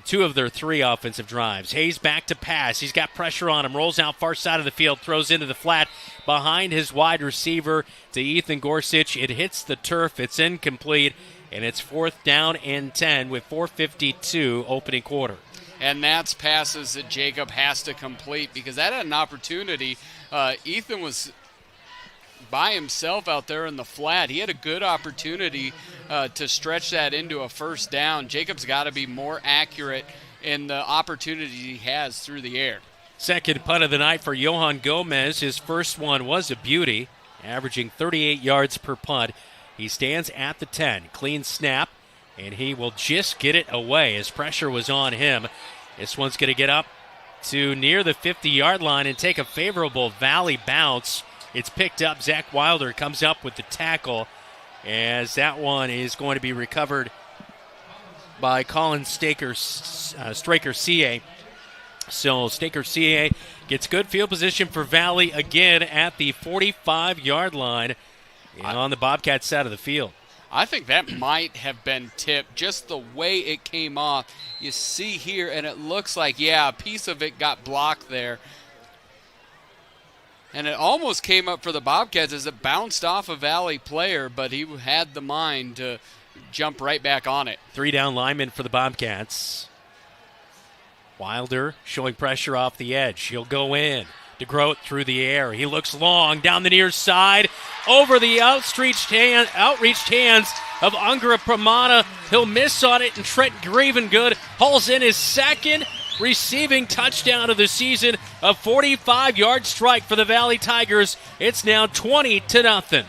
2 of their 3 offensive drives. Hayes back to pass. He's got pressure on him. Rolls out far side of the field. Throws into the flat behind his wide receiver to Ethan Gorsuch. It hits the turf. It's incomplete. And it's 4th down and 10 with 4:52 opening quarter. And that's passes that Jacob has to complete because that had an opportunity. Ethan was by himself out there in the flat. He had a good opportunity to stretch that into a 1st down. Jacob's got to be more accurate in the opportunity he has through the air. Second punt of the night for Johan Gomez. His first one was a beauty, averaging 38 yards per punt. He stands at the 10. Clean snap, and he will just get it away as pressure was on him. This one's going to get up to near the 50-yard line and take a favorable Valley bounce. It's picked up. Zach Wilder comes up with the tackle as that one is going to be recovered by Colin Straker-CA. So Straker-CA gets good field position for Valley again at the 45-yard line on the Bobcat side of the field. I think that might have been tipped, just the way it came off. You see here, and it looks like, a piece of it got blocked there. And it almost came up for the Bobcats as it bounced off a Valley player, but he had the mind to jump right back on it. 3 down linemen for the Bobcats. Wilder showing pressure off the edge. He'll go in. DeGroat through the air. He looks long down the near side over the outreached hands of Ungra Pramana. He'll miss on it, and Trent Grevengood hauls in his 2nd receiving touchdown of the season. A 45-yard strike for the Valley Tigers. It's now 20-0.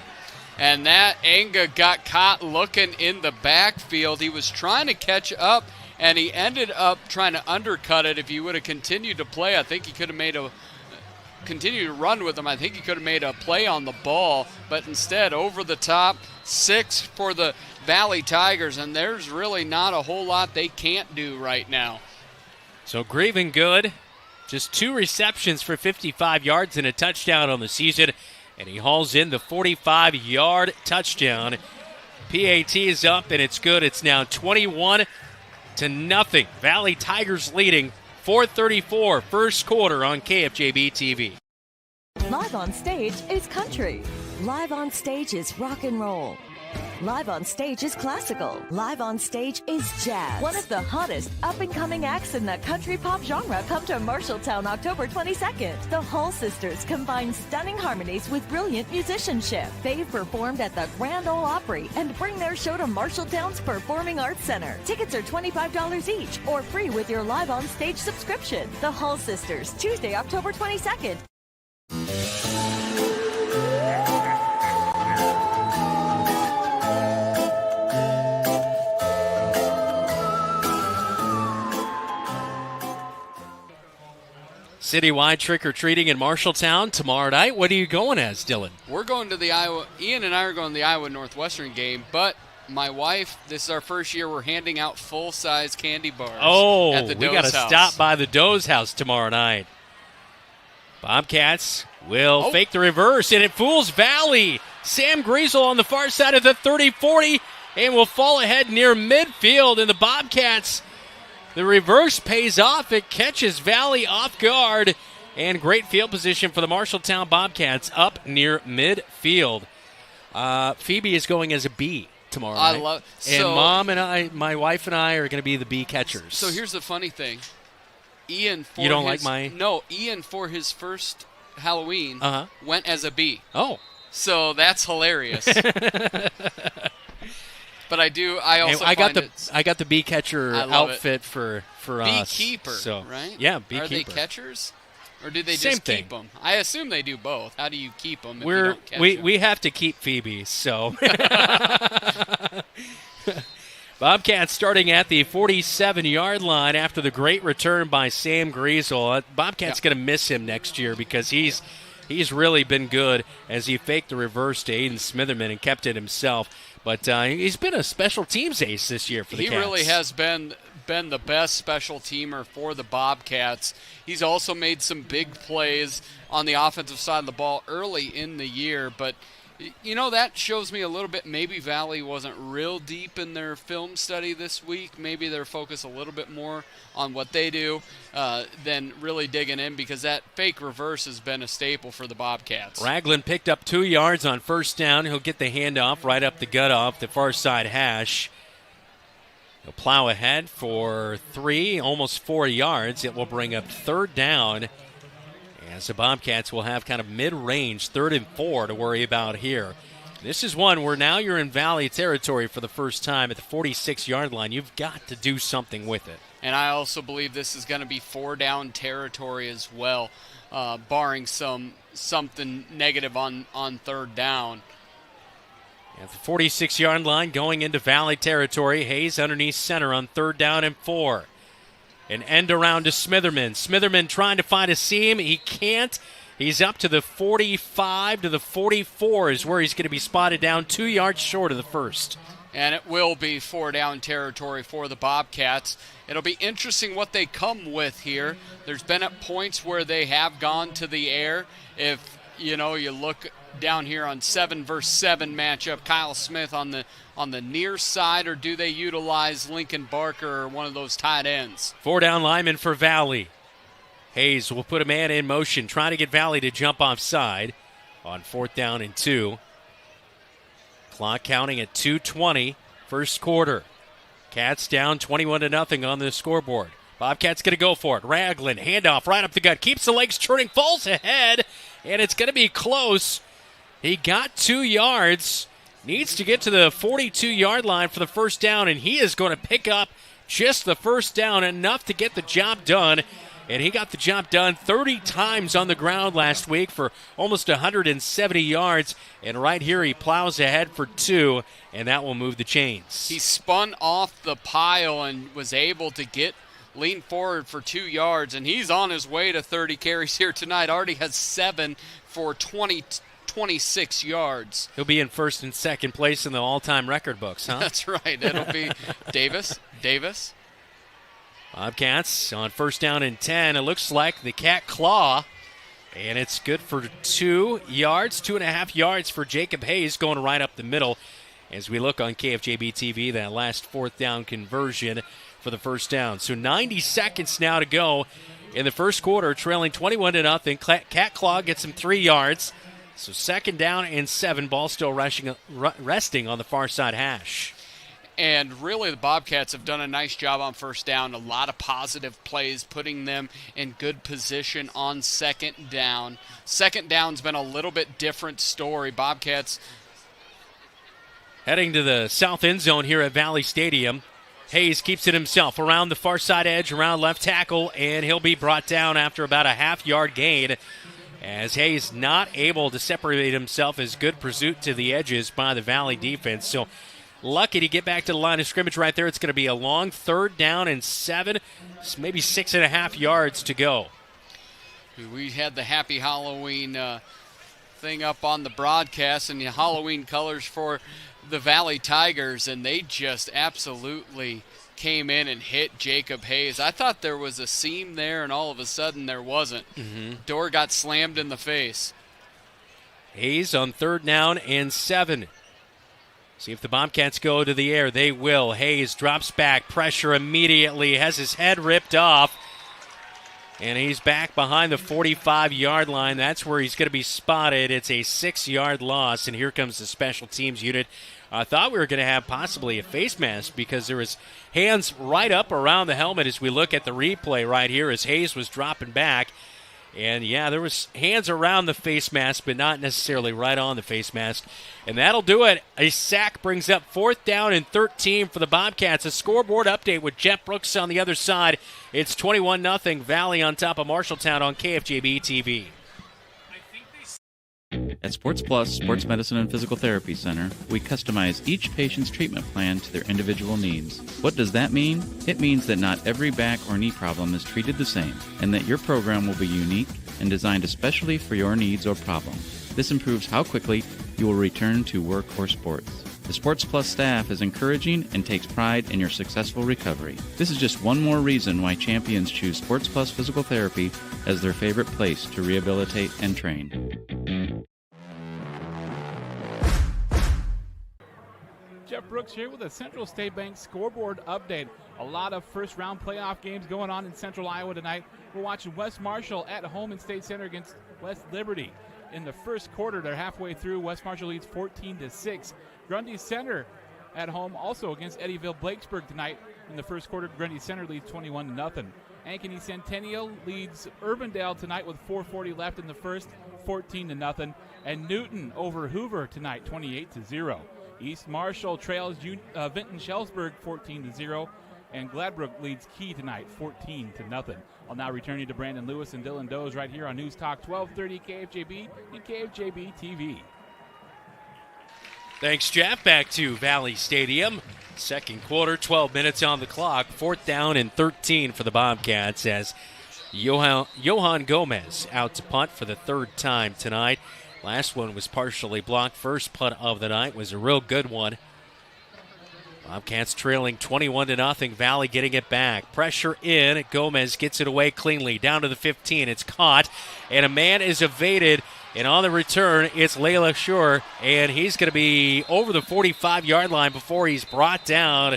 And that Anga got caught looking in the backfield. He was trying to catch up, and he ended up trying to undercut it. If he would have continued to play, I think he could have continue to run with him. I think he could have made a play on the ball, but instead over the top, 6 for the Valley Tigers, and there's really not a whole lot they can't do right now. So Grevengood, just 2 receptions for 55 yards and a touchdown on the season, and he hauls in the 45-yard touchdown. PAT is up, and it's good. It's now 21-0. Valley Tigers leading 4:34 first quarter on KFJB-TV. Live on stage is country. Live on stage is rock and roll. Live on stage is classical. Live on stage is jazz. One of the hottest up-and-coming acts in the country pop genre come to Marshalltown October 22nd. The Hall Sisters combine stunning harmonies with brilliant musicianship. They've performed at the Grand Ole Opry and bring their show to Marshalltown's Performing Arts Center. Tickets are $25 each or free with your Live on Stage subscription. The Hall Sisters, Tuesday, October 22nd. Citywide trick-or-treating in Marshalltown tomorrow night. What are you going as, Dylan? We're going to the Ian and I are going to the Iowa Northwestern game, but my wife, this is our first year, we're handing out full-size candy bars at the Doe's house. We got to stop by the Doe's house tomorrow night. Bobcats will fake the reverse, and it fools Valley. Sam Griesel on the far side of the 30-40 and will fall ahead near midfield, and the Bobcats, the reverse pays off. It catches Valley off guard, and great field position for the Marshalltown Bobcats up near midfield. Phoebe is going as a B. tomorrow I night. love. And So, Mom and I, my wife and I, are going to be the bee catchers. So here's the funny thing. Ian, for You don't his, like my- No, Ian, for his first Halloween, went as a bee. Oh. So that's hilarious. But I also I got find I got the bee catcher I love outfit for us. beekeeper, So, right? Yeah, beekeeper. Are they catchers? Or do they Same just thing. keep them? I assume they do both. How do you keep them if you We're don't catch we 'em? we have to keep Phoebe, so Bobcats starting at the 47-yard line after the great return by Sam Griesel. Bobcats going to miss him next year because he's really been good as he faked the reverse to Aiden Smitherman and kept it himself. But he's been a special teams ace this year for the Cats. He really has been the best special teamer for the Bobcats. He's also made some big plays on the offensive side of the ball early in the year, but that shows me a little bit maybe Valley wasn't real deep in their film study this week. Maybe they're focused a little bit more on what they do than really digging in, because that fake reverse has been a staple for the Bobcats. Ragland picked up 2 yards on first down. He'll get the handoff right up the gut off the far side hash. He'll plow ahead for 3, almost 4 yards. It will bring up third down, as the Bobcats will have kind of mid-range 3rd and 4 to worry about here. This is one where now you're in Valley territory for the first time at the 46-yard line. You've got to do something with it. And I also believe this is going to be 4-down territory as well, barring something negative on 3rd down. At the 46-yard line going into Valley territory, Hayes underneath center on 3rd down and 4. An end around to Smitherman. Smitherman trying to find a seam. He can't. He's up to the 45 to the 44 is where he's going to be spotted down 2 yards short of the first. And it will be 4-down territory for the Bobcats. It'll be interesting what they come with here. There's been at points where they have gone to the air. If you look down here on 7 versus 7 matchup, Kyle Smith on the near side, or do they utilize Lincoln Barker or one of those tight ends? 4-down lineman for Valley. Hayes will put a man in motion, trying to get Valley to jump offside on 4th down and 2. Clock counting at 2:20, first quarter. Cats down 21-0 on the scoreboard. Bobcats going to go for it. Ragland, handoff right up the gut, keeps the legs turning, falls ahead, and it's going to be close. He got 2 yards, needs to get to the 42-yard line for the first down, and he is going to pick up just the first down, enough to get the job done. And he got the job done 30 times on the ground last week for almost 170 yards. And right here he plows ahead for 2, and that will move the chains. He spun off the pile and was able to lean forward for 2 yards, and he's on his way to 30 carries here tonight. Already has 7 for 26 yards. He'll be in first and second place in the all-time record books, huh? That's right. It'll be Davis. Bobcats on 1st down and 10. It looks like the cat claw, and it's good for 2 yards, 2.5 yards for Jacob Hayes, going right up the middle. As we look on KFJB-TV, that last 4th down conversion for the first down. So 90 seconds now to go in the first quarter, trailing 21-0. Cat claw gets him 3 yards. So 2nd down and 7. Ball still resting on the far side hash. And really, the Bobcats have done a nice job on first down. A lot of positive plays, putting them in good position on 2nd down. 2nd down's been a little bit different story. Bobcats heading to the south end zone here at Valley Stadium. Hayes keeps it himself around the far side edge, around left tackle, and he'll be brought down after about a half-yard gain, as Hayes not able to separate himself as good pursuit to the edges by the Valley defense. So lucky to get back to the line of scrimmage right there. It's going to be a long 3rd down and 7, maybe 6.5 yards to go. We had the Happy Halloween thing up on the broadcast and the Halloween colors for the Valley Tigers, and they just absolutely came in and hit Jacob Hayes. I thought there was a seam there, and all of a sudden there wasn't. Door got slammed in the face. Hayes on 3rd down and 7. See if the Bobcats go to the air. They will. Hayes drops back. Pressure immediately. Has his head ripped off. And he's back behind the 45-yard line. That's where he's going to be spotted. It's a 6-yard loss. And here comes the special teams unit I thought we were going to have possibly a face mask because there was hands right up around the helmet as we look at the replay right here as Hayes was dropping back. And, yeah, there was hands around the face mask, but not necessarily right on the face mask. And that'll do it. A sack brings up 4th down and 13 for the Bobcats. A scoreboard update with Jeff Brooks on the other side. It's 21-0 Valley on top of Marshalltown on KFJB-TV. At Sports Plus Sports Medicine and Physical Therapy Center, we customize each patient's treatment plan to their individual needs. What does that mean? It means that not every back or knee problem is treated the same, and that your program will be unique and designed especially for your needs or problem. This improves how quickly you will return to work or sports. The Sports Plus staff is encouraging and takes pride in your successful recovery. This is just one more reason why champions choose Sports Plus Physical Therapy as their favorite place to rehabilitate and train. Jeff Brooks here with a Central State Bank scoreboard update. A lot of first-round playoff games going on in Central Iowa tonight. We're watching West Marshall at home in State Center against West Liberty. In the first quarter, they're halfway through. West Marshall leads 14-6. Grundy Center at home also against Eddyville-Blakesburg tonight. In the first quarter, Grundy Center leads 21-0. Ankeny Centennial leads Urbandale tonight with 4:40 left in the first, 14-0. And Newton over Hoover tonight, 28-0. East Marshall trails Vinton Shellsburg 14-0, and Gladbrook leads Key tonight 14-0. I'll now return you to Brandon Lewis and Dylan Does right here on News Talk 1230 KFJB and KFJB-TV. Thanks, Jeff. Back to Valley Stadium. Second quarter, 12 minutes on the clock. 4th down and 13 for the Bobcats as Johan Gomez out to punt for the 3rd time tonight. Last one was partially blocked. First punt of the night was a real good one. Bobcats trailing 21-0. Valley getting it back. Pressure in. Gomez gets it away cleanly. Down to the 15. It's caught. And a man is evaded. And on the return, it's Layla Shore. And he's going to be over the 45-yard line before he's brought down.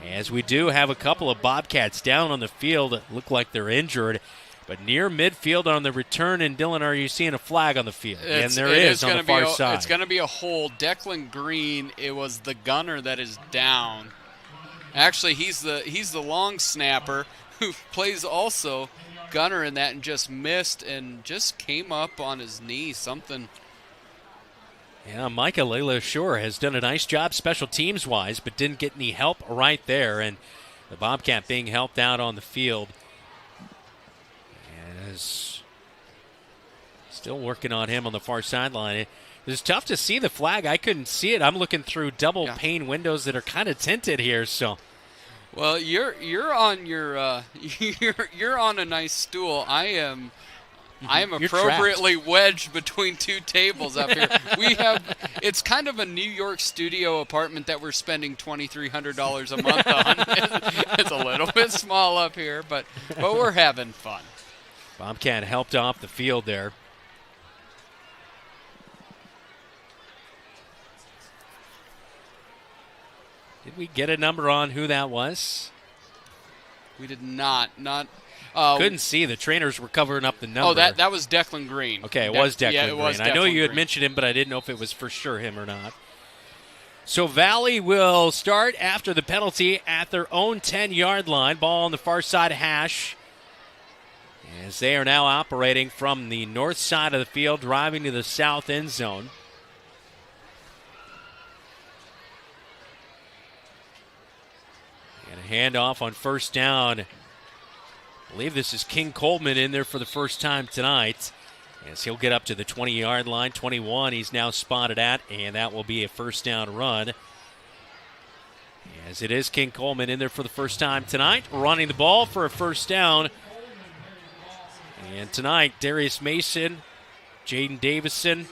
As we do have a couple of Bobcats down on the field that look like they're injured. But near midfield on the return, and Dylan, are you seeing a flag on the field? And there is on the far side. It's going to be a hold. Declan Green, it was the gunner that is down. Actually, he's the long snapper who plays also gunner in that and just missed and just came up on his knee, something. Yeah, Micah Layla Shore has done a nice job special teams-wise, but didn't get any help right there. And the Bobcat being helped out on the field. Is still working on him on the far sideline. It's tough to see the flag. I couldn't see it. I'm looking through double pane windows that are kind of tinted here. So, well, you're on your you're on a nice stool. I am appropriately wedged between two tables up here. It's kind of a New York studio apartment that we're spending $2,300 a month on. It's a little bit small up here, but we're having fun. Bobcat helped off the field there. Did we get a number on who that was? We did not. Couldn't see. The trainers were covering up the number. Oh, that was Declan Green. Okay, it was Declan Green. It was I know you had mentioned him, but I didn't know if it was for sure him or not. So Valley will start after the penalty at their own 10-yard line. Ball on the far side hash. As they are now operating from the north side of the field, driving to the south end zone. And a handoff on first down. I believe this is King Coleman in there for the first time tonight. As he'll get up to the 20-yard line. 21 he's now spotted at, and that will be a first down run. As it is King Coleman in there for the first time tonight, running the ball for a first down. And tonight, Darius Mason, Jaden Davison,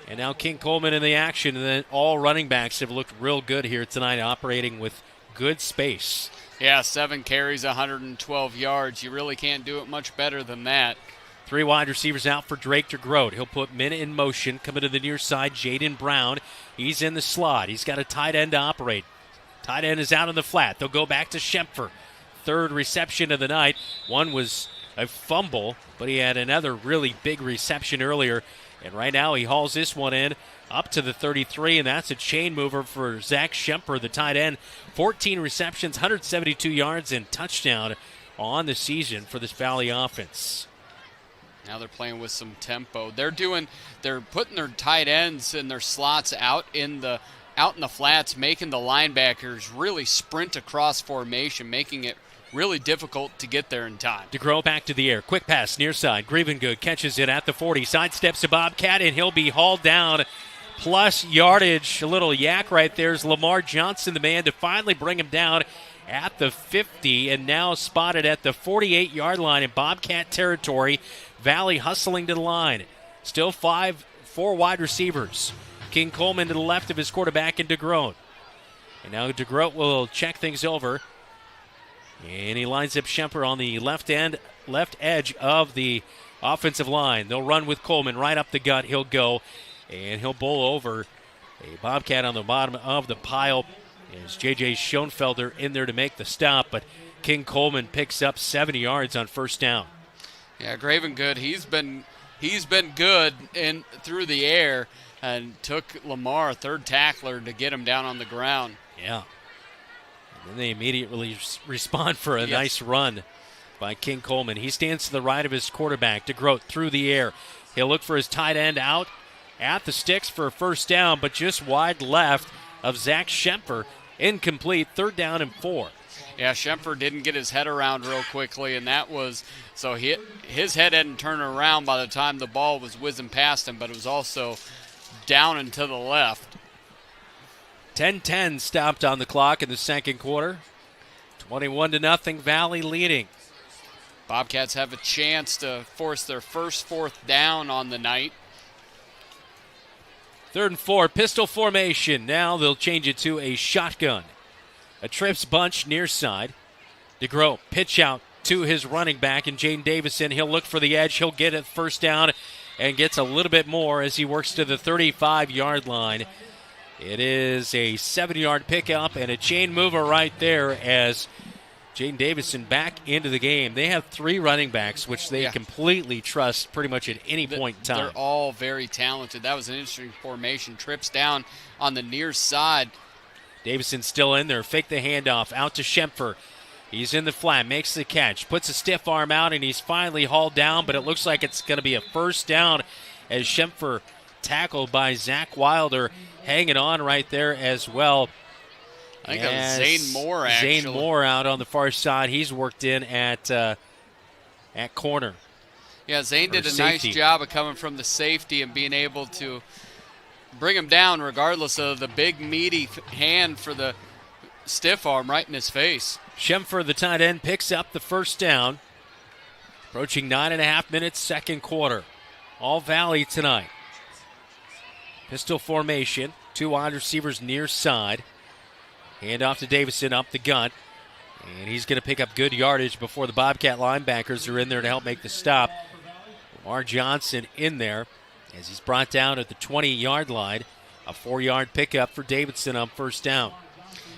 and now King Coleman in the action. And then all running backs have looked real good here tonight, operating with good space. Yeah, 7 carries, 112 yards. You really can't do it much better than that. 3 wide receivers out for Drake DeGroat. He'll put men in motion. Coming to the near side, Jaden Brown. He's in the slot. He's got a tight end to operate. Tight end is out in the flat. They'll go back to Schempfer. 3rd reception of the night. One was a fumble, but he had another really big reception earlier. And right now he hauls this one in up to the 33, and that's a chain mover for Zach Schemper, the tight end. 14 receptions, 172 yards, and touchdown on the season for this Valley offense. Now they're playing with some tempo. They're putting their tight ends and their slots out in the flats, making the linebackers really sprint across formation, making it really difficult to get there in time. DeGroat back to the air. Quick pass near side. Grevengood catches it at the 40. Sidesteps to Bobcat, and he'll be hauled down. Plus yardage. A little yak right there is Lamar Johnson, the man to finally bring him down at the 50, and now spotted at the 48-yard line in Bobcat territory. Valley hustling to the line. Still 4 wide receivers. King Coleman to the left of his quarterback and DeGroat. And now DeGroat will check things over. And he lines up Schemper on the left edge of the offensive line. They'll run with Coleman right up the gut. He'll go, and he'll bowl over a Bobcat on the bottom of the pile. As J.J. Schoenfelder in there to make the stop, but King Coleman picks up 70 yards on first down. Yeah, Grevengood, he's been good in through the air and took Lamar, third tackler, to get him down on the ground. Yeah. And then they immediately respond for a nice run by King Coleman. He stands to the right of his quarterback. DeGroat through the air. He'll look for his tight end out at the sticks for a first down, but just wide left of Zach Schemper. Incomplete, 3rd down and 4. Yeah, Schemper didn't get his head around real quickly, and that was so his head hadn't turned around by the time the ball was whizzing past him, but it was also down and to the left. 10-10 stopped on the clock in the second quarter. 21-0, Valley leading. Bobcats have a chance to force their first 4th down on the night. 3rd and 4, pistol formation. Now they'll change it to a shotgun. A trips bunch near side. DeGroat pitch out to his running back, and Jaden Davison. He'll look for the edge. He'll get it first down and gets a little bit more as he works to the 35-yard line. It is a 7-yard pickup and a chain mover right there as Jaden Davison back into the game. They have 3 running backs, which they completely trust pretty much at any point in time. They're all very talented. That was an interesting formation. Trips down on the near side. Davison still in there. Fake the handoff out to Schemper. He's in the flat, makes the catch, puts a stiff arm out, and he's finally hauled down, but it looks like it's going to be a first down as Schemper tackled by Zach Wilder, hanging on right there as well. I think that was Zane Moore, actually. Zane Moore out on the far side. He's worked in at corner. Yeah, Zane did a nice job of coming from the safety and being able to bring him down regardless of the big, meaty hand for the stiff arm right in his face. Schemper, the tight end, picks up the first down. Approaching 9.5 minutes, second quarter. All Valley tonight. Pistol formation. 2 wide receivers near side. Hand off to Davison up the gut. And he's going to pick up good yardage before the Bobcat linebackers are in there to help make the stop. Lamar Johnson in there as he's brought down at the 20-yard line. A 4-yard pickup for Davidson on first down.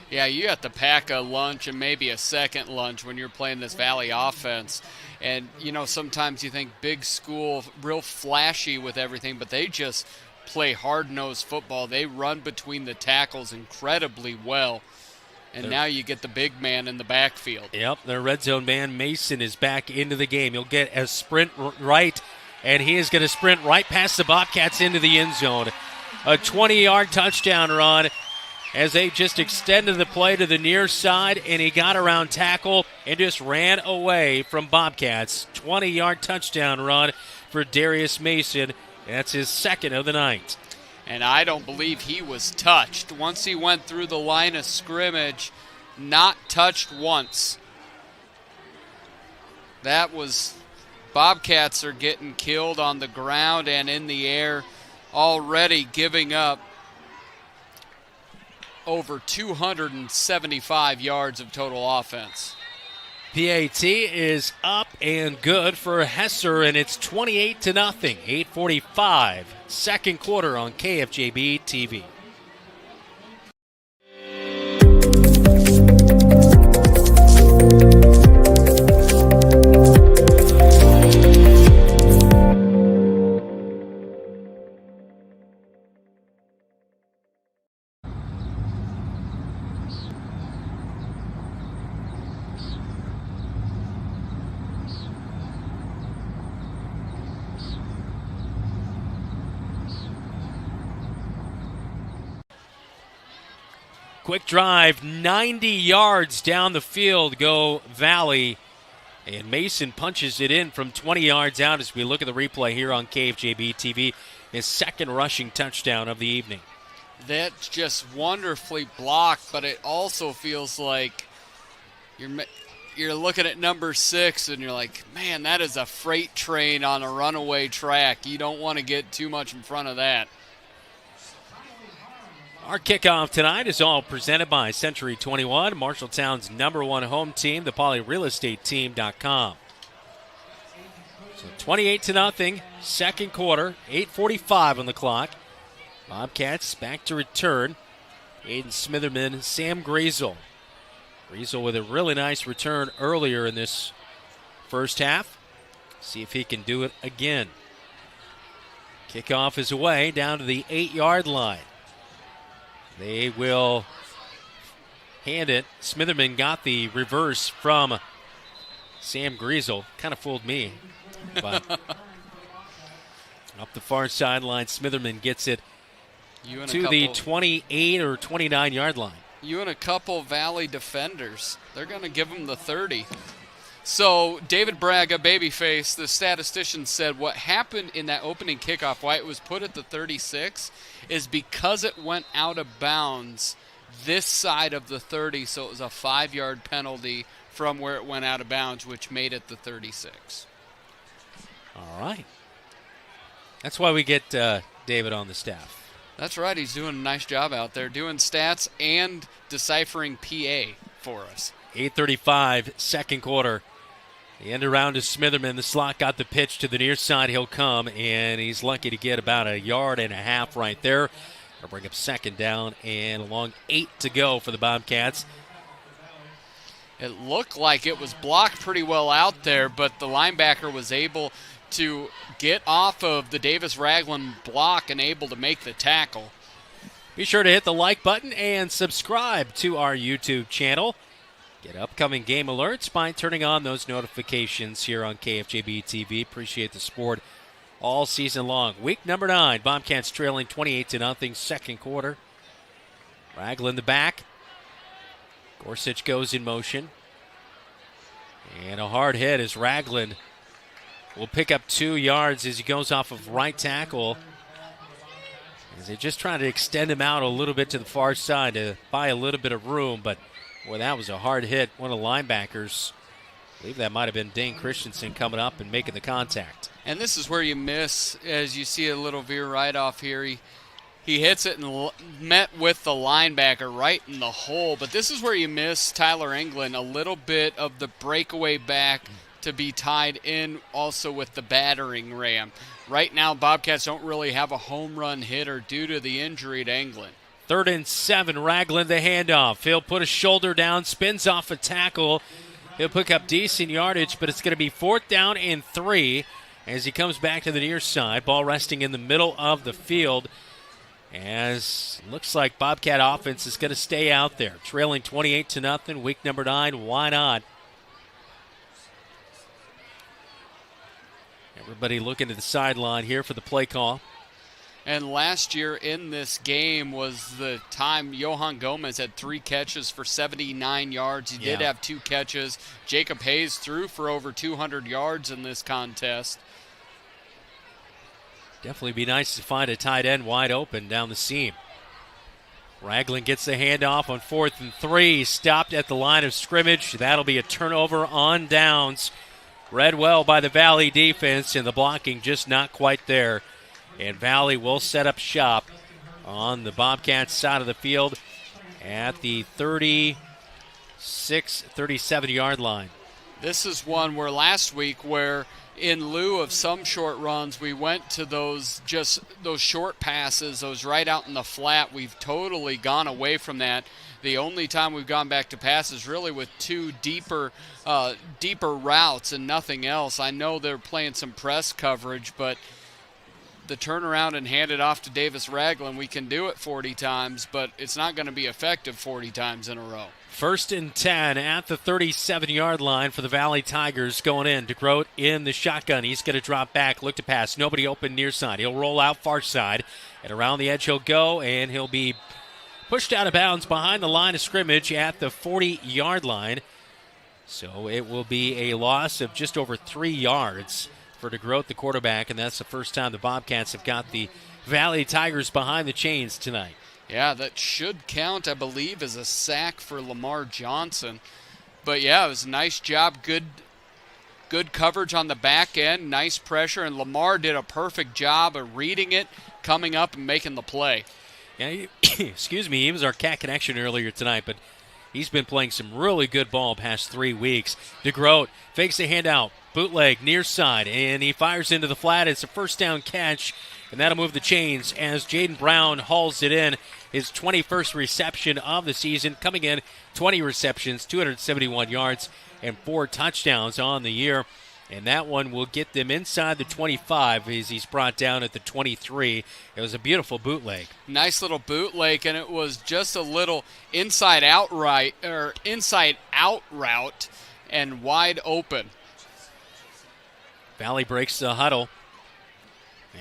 Yeah, you have to pack a lunch and maybe a second lunch when you're playing this Valley offense. And, you know, sometimes you think big school, real flashy with everything, but they just play hard-nosed football. They run between the tackles incredibly well. And now you get the big man in the backfield. Yep, their red zone man, Mason, is back into the game. He'll get a sprint right, and he is going to sprint right past the Bobcats into the end zone. A 20-yard touchdown run as they just extended the play to the near side, and he got around tackle and just ran away from Bobcats. 20-yard touchdown run for Darius Mason. That's his second of the night. And I don't believe he was touched. Once he went through the line of scrimmage, not touched once. That was, Bobcats are getting killed on the ground and in the air, already giving up over 275 yards of total offense. PAT is up and good for Hesser, and it's 28-0, 8:45, second quarter on KFJB-TV. Quick drive, 90 yards down the field go Valley. And Mason punches it in from 20 yards out as we look at the replay here on KFJB-TV. His second rushing touchdown of the evening. That's just wonderfully blocked, but it also feels like you're looking at number 6 and you're like, man, that is a freight train on a runaway track. You don't want to get too much in front of that. Our kickoff tonight is all presented by Century 21, Marshalltown's #1 home team, thepolyrealestateteam.com. So 28-0, second quarter, 8:45 on the clock. Bobcats back to return. Aiden Smitherman, Sam Griesel. Griesel with a really nice return earlier in this first half. See if he can do it again. Kickoff is away down to the 8-yard line. They will hand it. Smitherman got the reverse from Sam Griesel. Kind of fooled me. But up the far sideline, Smitherman gets it to the 28 or 29-yard line. You and a couple Valley defenders. They're going to give him the 30. So David Braga, babyface, the statistician, said what happened in that opening kickoff, why it was put at the 36, is because it went out of bounds this side of the 30, so it was a 5-yard penalty from where it went out of bounds, which made it the 36. All right. That's why we get David on the staff. That's right. He's doing a nice job out there, doing stats and deciphering PA for us. 8:35, second quarter. The end around to Smitherman. The slot got the pitch to the near side. He'll come, and he's lucky to get about 1.5 yards right there. That'll bring up second down and a long 8 to go for the Bobcats. It looked like it was blocked pretty well out there, but the linebacker was able to get off of the Davis-Ragland block and able to make the tackle. Be sure to hit the like button and subscribe to our YouTube channel. Get upcoming game alerts by turning on those notifications here on KFJB-TV. Appreciate the support all season long. Week number 9, Bobcats trailing 28-0, second quarter. Ragland the back. Gorsuch goes in motion. And a hard hit as Ragland will pick up 2 yards as he goes off of right tackle. As they just trying to extend him out a little bit to the far side to buy a little bit of room, but boy, that was a hard hit. One of the linebackers, I believe that might have been Dane Christensen, coming up and making the contact. And this is where you miss, as you see a little veer right off here. He hits it and met with the linebacker right in the hole. But this is where you miss Tyler England, a little bit of the breakaway back to be tied in also with the battering ram. Right now, Bobcats don't really have a home run hitter due to the injury to England. 3rd and 7, Ragland the handoff. He'll put a shoulder down, spins off a tackle. He'll pick up decent yardage, but it's going to be 4th down and 3 as he comes back to the near side. Ball resting in the middle of the field as looks like Bobcat offense is going to stay out there. Trailing 28-0, week number 9, why not? Everybody looking to the sideline here for the play call. And last year in this game was the time Johan Gomez had 3 catches for 79 yards. He did have 2 catches. Jacob Hayes threw for over 200 yards in this contest. Definitely be nice to find a tight end wide open down the seam. Ragland gets the handoff on 4th and 3. Stopped at the line of scrimmage. That'll be a turnover on downs. Read well by the Valley defense, and the blocking just not quite there. And Valley will set up shop on the Bobcats side of the field at the 37-yard line. This is one where last week where in lieu of some short runs, we went to those short passes, those right out in the flat. We've totally gone away from that. The only time we've gone back to passes really with 2 deeper routes and nothing else. I know they're playing some press coverage, but the turnaround and hand it off to Davis Ragland, we can do it 40 times, but it's not going to be effective 40 times in a row. 1st and 10 at the 37-yard line for the Valley Tigers going in. DeGroat in the shotgun. He's going to drop back, look to pass. Nobody open near side. He'll roll out far side, and around the edge he'll go, and he'll be pushed out of bounds behind the line of scrimmage at the 40-yard line. So it will be a loss of just over 3 yards for DeGroat, the quarterback, and that's the first time the Bobcats have got the Valley Tigers behind the chains tonight. Yeah, that should count, I believe, as a sack for Lamar Johnson. But, yeah, it was a nice job, good coverage on the back end, nice pressure, and Lamar did a perfect job of reading it, coming up and making the play. Yeah, excuse me, he was our Cat Connection earlier tonight, but he's been playing some really good ball past 3 weeks. DeGroat fakes a handout, bootleg near side, and he fires into the flat. It's a first down catch, and that'll move the chains as Jaden Brown hauls it in. His 21st reception of the season, coming in 20 receptions, 271 yards, and 4 touchdowns on the year. And that one will get them inside the 25 as he's brought down at the 23. It was a beautiful bootleg. Nice little bootleg, and it was just a little inside out route and wide open. Valley breaks the huddle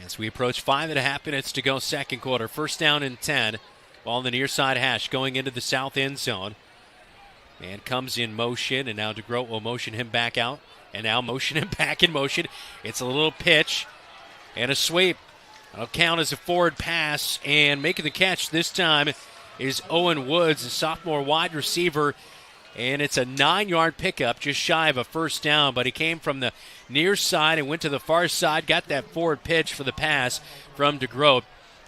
as we approach 5.5 minutes to go second quarter. First down and 10. Ball in the near side hash going into the south end zone. And comes in motion, and now DeGroat will motion him back out. And now motion him back in motion. It's a little pitch and a sweep. It'll count as a forward pass, and making the catch this time is Owen Woods, a sophomore wide receiver. And it's a 9-yard pickup, just shy of a first down, but he came from the near side and went to the far side, got that forward pitch for the pass from DeGroat.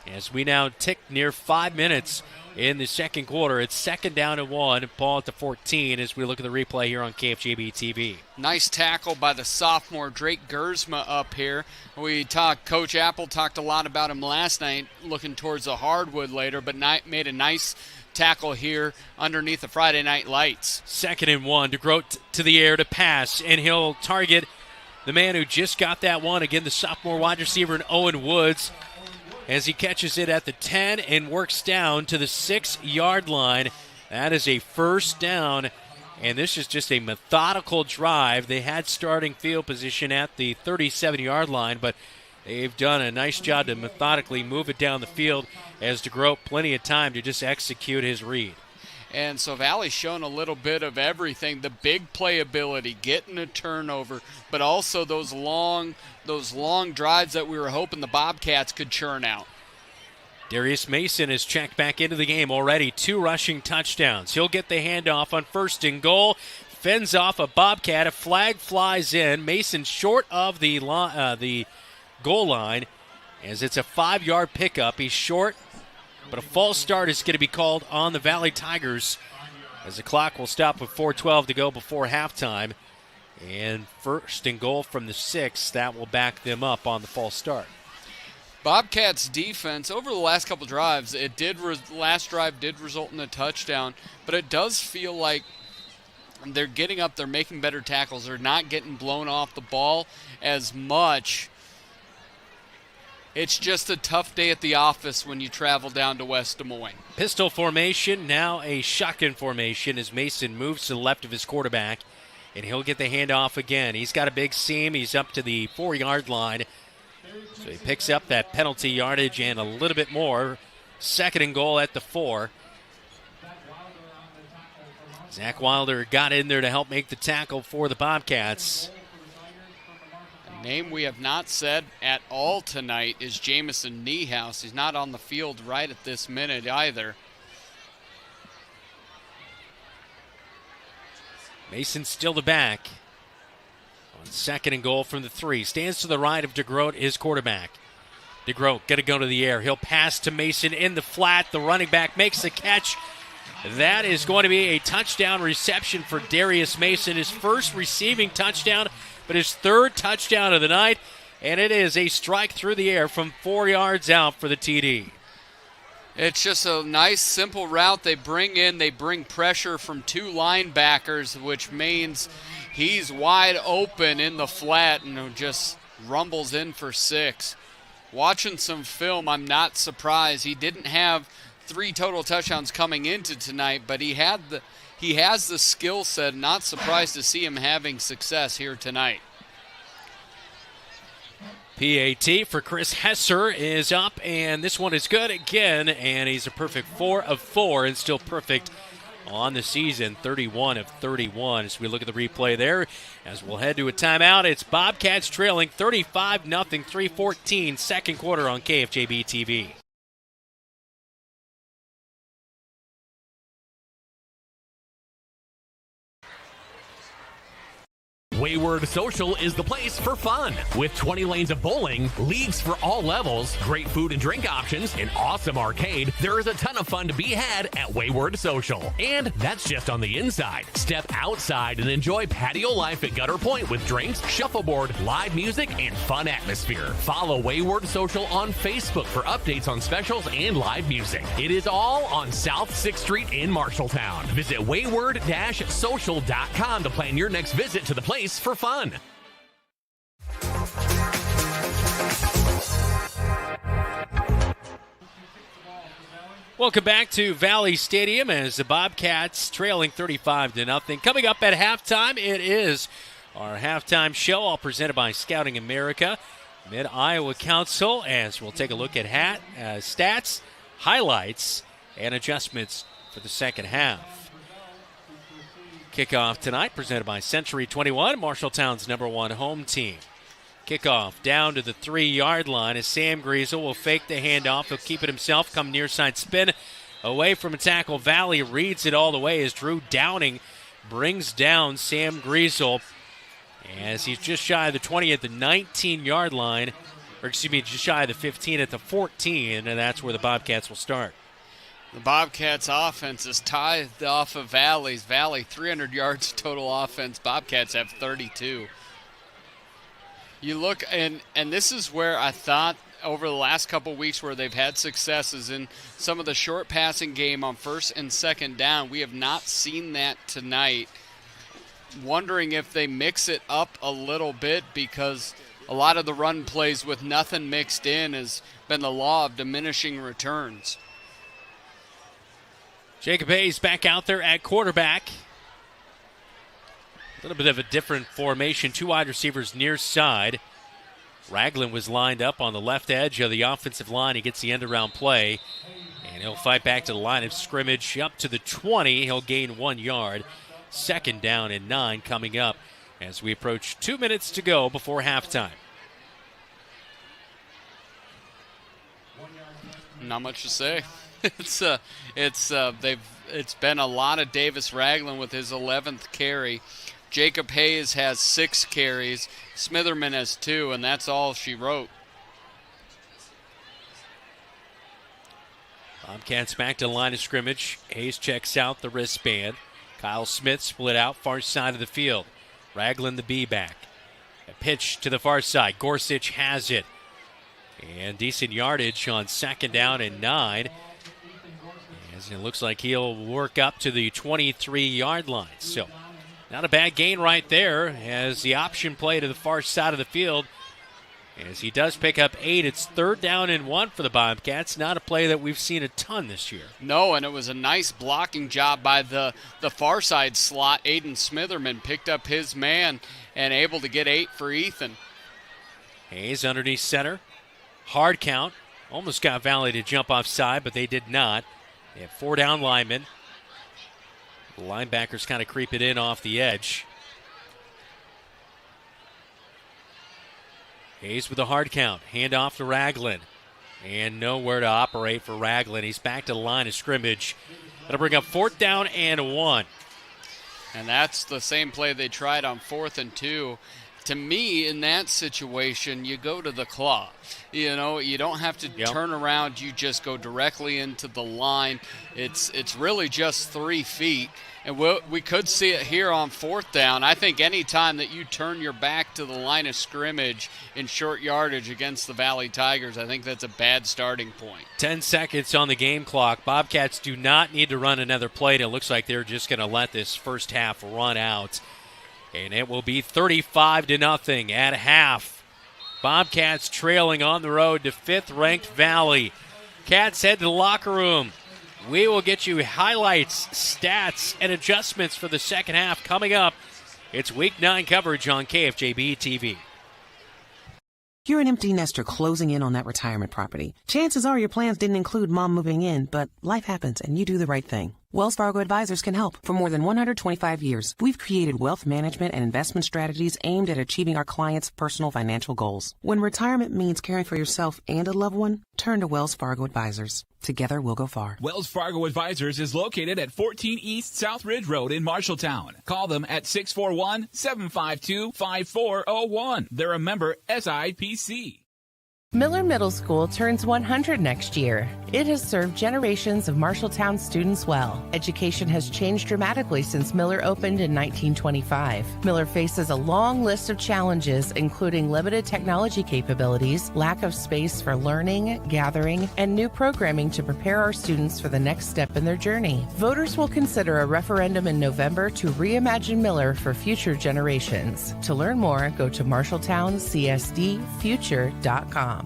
As we now tick near 5 minutes in the second quarter, it's second down and 1. Ball at the 14 as we look at the replay here on KFJB-TV. Nice tackle by the sophomore Drake Gersma up here. Coach Apple talked a lot about him last night, looking towards the hardwood later, but made a nice tackle here underneath the Friday night lights. Second and 1. DeGroat to the air to pass, and he'll target the man who just got that one. Again, the sophomore wide receiver, Owen Woods, as he catches it at the 10 and works down to the 6-yard line. That is a first down, and this is just a methodical drive. They had starting field position at the 37-yard line, but they've done a nice job to methodically move it down the field as DeGroat plenty of time to just execute his read. And so Valley's shown a little bit of everything, the big playability, getting a turnover, but also those long drives that we were hoping the Bobcats could churn out. Darius Mason is checked back into the game already. 2 rushing touchdowns. He'll get the handoff on first and goal. Fends off a Bobcat. A flag flies in. Mason short of the goal line as it's a 5-yard pickup. He's short, but a false start is going to be called on the Valley Tigers as the clock will stop with 4:12 to go before halftime. And first and goal from the 6, that will back them up on the false start. Bobcats defense over the last couple drives, last drive did result in a touchdown, but it does feel like they're getting up, they're making better tackles, they're not getting blown off the ball as much. It's just a tough day at the office when you travel down to West Des Moines. Pistol formation, now a shotgun formation as Mason moves to the left of his quarterback, and he'll get the handoff again. He's got a big seam. He's up to the 4-yard line. So he picks up that penalty yardage and a little bit more. Second and goal at the 4. Zach Wilder got in there to help make the tackle for the Bobcats. A name we have not said at all tonight is Jamison Niehaus. He's not on the field right at this minute either. Mason still the back. On second and goal from the 3. Stands to the right of DeGroat, his quarterback. DeGroat going to go to the air. He'll pass to Mason in the flat. The running back makes the catch. That is going to be a touchdown reception for Darius Mason. His first receiving touchdown, but his 3rd touchdown of the night. And it is a strike through the air from 4 yards out for the TD. It's just a nice, simple route they bring pressure from 2 linebackers, which means he's wide open in the flat and just rumbles in for 6. Watching some film, I'm not surprised. He didn't have 3 total touchdowns coming into tonight, but he has the skill set. Not surprised to see him having success here tonight. PAT for Chris Hesser is up, and this one is good again, and he's a perfect 4 of 4 and still perfect on the season, 31 of 31. As we look at the replay there, as we'll head to a timeout, it's Bobcats trailing 35-0, 3:14, second quarter on KFJB-TV. Wayward Social is the place for fun. With 20 lanes of bowling, leagues for all levels, great food and drink options, an awesome arcade, there is a ton of fun to be had at Wayward Social. And that's just on the inside. Step outside and enjoy patio life at Gutter Point with drinks, shuffleboard, live music, and fun atmosphere. Follow Wayward Social on Facebook for updates on specials and live music. It is all on South 6th Street in Marshalltown. Visit wayward-social.com to plan your next visit to the place for fun. Welcome back to Valley Stadium as the Bobcats trailing 35-0. Coming up at halftime, it is our halftime show, all presented by Scouting America, Mid-Iowa Council, as we'll take a look at stats, highlights, and adjustments for the second half. Kickoff tonight, presented by Century 21, Marshalltown's #1 home team. Kickoff down to the 3-yard line as Sam Griesel will fake the handoff. He'll keep it himself, come near side spin. Away from a tackle, Valley reads it all the way as Drew Downing brings down Sam Griesel as he's just shy of the 20 at the 19-yard line, or just shy of the 15 at the 14, and that's where the Bobcats will start. The Bobcats' offense is tithed off of Valley's. Valley, 300 yards total offense. Bobcats have 32. You look, and this is where I thought over the last couple weeks where they've had successes in some of the short passing game on first and second down. We have not seen that tonight. Wondering if they mix it up a little bit because a lot of the run plays with nothing mixed in has been the law of diminishing returns. Jacob Hayes back out there at quarterback. A little bit of a different formation. 2 wide receivers near side. Ragland was lined up on the left edge of the offensive line. He gets the end-around play, and he'll fight back to the line of scrimmage up to the 20. He'll gain 1 yard. Second down and 9 coming up as we approach 2 minutes to go before halftime. Not much to say. It's been a lot of Davis Ragland with his 11th carry. Jacob Hayes has 6 carries. Smitherman has 2, and that's all she wrote. Bobcats back to the line of scrimmage. Hayes checks out the wristband. Kyle Smith split out far side of the field. Ragland the B-back. A pitch to the far side. Gorsuch has it. And decent yardage on second down and 9. As it looks like he'll work up to the 23-yard line. So not a bad gain right there as the option play to the far side of the field. As he does pick up 8, it's 3rd down and 1 for the Bobcats. Not a play that we've seen a ton this year. No, and it was a nice blocking job by the far side slot. Aiden Smitherman picked up his man and able to get 8 for Ethan. Hayes underneath center. Hard count. Almost got Valley to jump offside, but they did not. They have 4 down linemen. The linebackers kind of creep it in off the edge. Hayes with a hard count. Hand off to Ragland. And nowhere to operate for Ragland. He's back to the line of scrimmage. That'll bring up 4th down and 1. And that's the same play they tried on 4th and 2. To me, in that situation, you go to the claw. You know, you don't have to turn around. You just go directly into the line. It's really just 3 feet. And we could see it here on 4th down. I think any time that you turn your back to the line of scrimmage in short yardage against the Valley Tigers, I think that's a bad starting point. 10 seconds on the game clock. Bobcats do not need to run another play. It looks like they're just going to let this first half run out. And it will be 35-0 at half. Bobcats trailing on the road to 5th-ranked Valley. Cats head to the locker room. We will get you highlights, stats, and adjustments for the second half coming up. It's Week 9 coverage on KFJB-TV. You're an empty nester closing in on that retirement property. Chances are your plans didn't include mom moving in, but life happens and you do the right thing. Wells Fargo Advisors can help. For more than 125 years, we've created wealth management and investment strategies aimed at achieving our clients' personal financial goals. When retirement means caring for yourself and a loved one, turn to Wells Fargo Advisors. Together, we'll go far. Wells Fargo Advisors is located at 14 East South Ridge Road in Marshalltown. Call them at 641-752-5401. They're a member SIPC. Miller Middle School turns 100 next year. It has served generations of Marshalltown students well. Education has changed dramatically since Miller opened in 1925. Miller faces a long list of challenges, including limited technology capabilities, lack of space for learning, gathering, and new programming to prepare our students for the next step in their journey. Voters will consider a referendum in November to reimagine Miller for future generations. To learn more, go to marshalltowncsdfuture.com.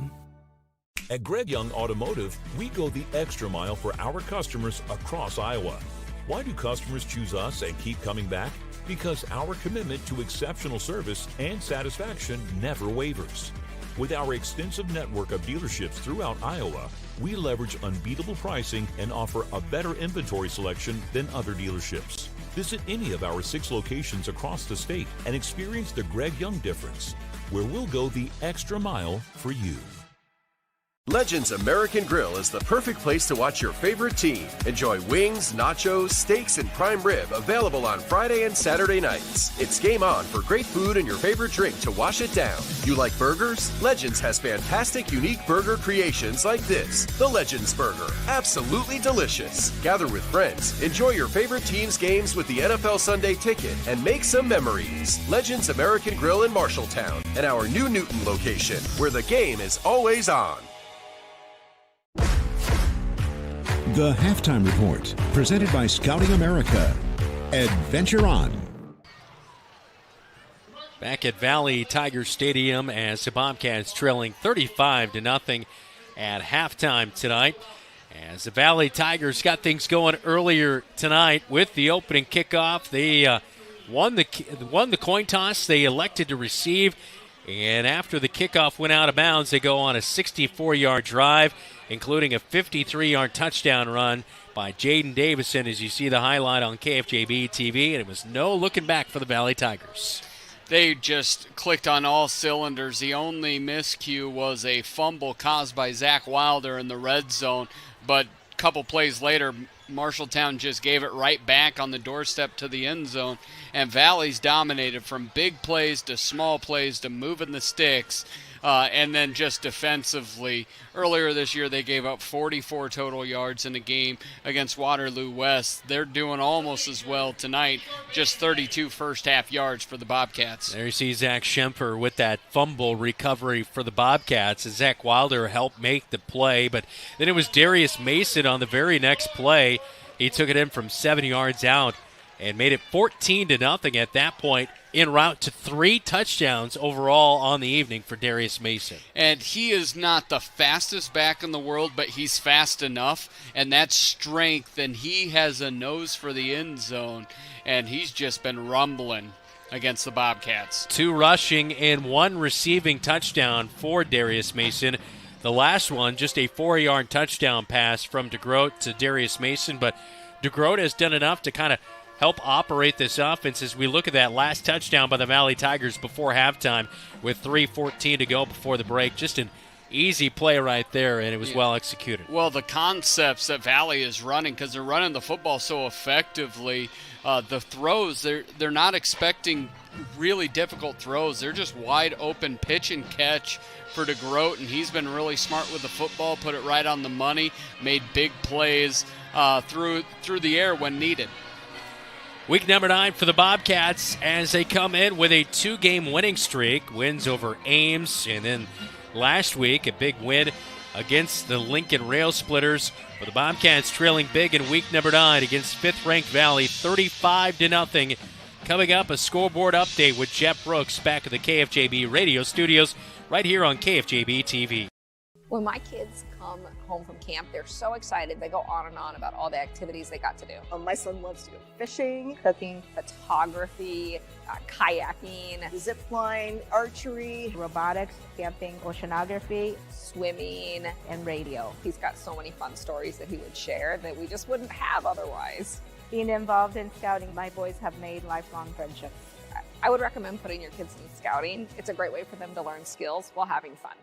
At Greg Young Automotive, we go the extra mile for our customers across Iowa. Why do customers choose us and keep coming back? Because our commitment to exceptional service and satisfaction never wavers. With our extensive network of dealerships throughout Iowa, we leverage unbeatable pricing and offer a better inventory selection than other dealerships. Visit any of our 6 locations across the state and experience the Greg Young difference, where we'll go the extra mile for you. Legends American Grill is the perfect place to watch your favorite team. Enjoy wings, nachos, steaks, and prime rib available on Friday and Saturday nights. It's game on for great food and your favorite drink to wash it down. You like burgers? Legends has fantastic, unique burger creations like this. The Legends Burger. Absolutely delicious. Gather with friends, enjoy your favorite team's games with the NFL Sunday Ticket, and make some memories. Legends American Grill in Marshalltown and our new Newton location, where the game is always on. The Halftime Report, presented by Scouting America. Adventure on. Back at Valley Tiger Stadium as the Bobcats trailing 35-0 at halftime tonight. As the Valley Tigers got things going earlier tonight with the opening kickoff. They won the coin toss. They elected to receive. And after the kickoff went out of bounds, they go on a 64-yard drive, including a 53-yard touchdown run by Jaden Davison, as you see the highlight on KFJB-TV, and it was no looking back for the Valley Tigers. They just clicked on all cylinders. The only miscue was a fumble caused by Zach Wilder in the red zone, but a couple plays later, Marshalltown just gave it right back on the doorstep to the end zone, and Valley's dominated from big plays to small plays to moving the sticks, and then just defensively. Earlier this year, they gave up 44 total yards in a game against Waterloo West. They're doing almost as well tonight, just 32 first-half yards for the Bobcats. There you see Zach Schemper with that fumble recovery for the Bobcats, as Zach Wilder helped make the play, but then it was Darius Mason on the very next play. He took it in from 7 yards out and made it 14-0 at that point, en route to 3 touchdowns overall on the evening for Darius Mason. And he is not the fastest back in the world, but he's fast enough, and that's strength, and he has a nose for the end zone, and he's just been rumbling against the Bobcats. 2 rushing and 1 receiving touchdown for Darius Mason. The last one, just a 4-yard touchdown pass from DeGroat to Darius Mason, but DeGroat has done enough to kind of help operate this offense as we look at that last touchdown by the Valley Tigers before halftime with 3:14 to go before the break. Just an easy play right there, and it was well executed. Well, the concepts that Valley is running, because they're running the football so effectively, the throws, they're not expecting really difficult throws. They're just wide open pitch and catch for DeGroat, and he's been really smart with the football, put it right on the money, made big plays through the air when needed. Week number 9 for the Bobcats as they come in with a 2-game winning streak. Wins over Ames, and then last week a big win against the Lincoln Rail Splitters. But the Bobcats trailing big in week number 9 against 5th-ranked Valley, 35-0. Coming up, a scoreboard update with Jeff Brooks back at the KFJB radio studios right here on KFJB-TV. When my kids come home from camp, they're so excited. They go on and on about all the activities they got to do. My son loves to go fishing, Cooking, photography, kayaking, zip line, archery, robotics, camping, oceanography, swimming, and radio. He's got so many fun stories that he would share that we just wouldn't have otherwise. Being involved in scouting, my boys have made lifelong friendships. I would recommend putting your kids in scouting. It's a great way for them to learn skills while having fun.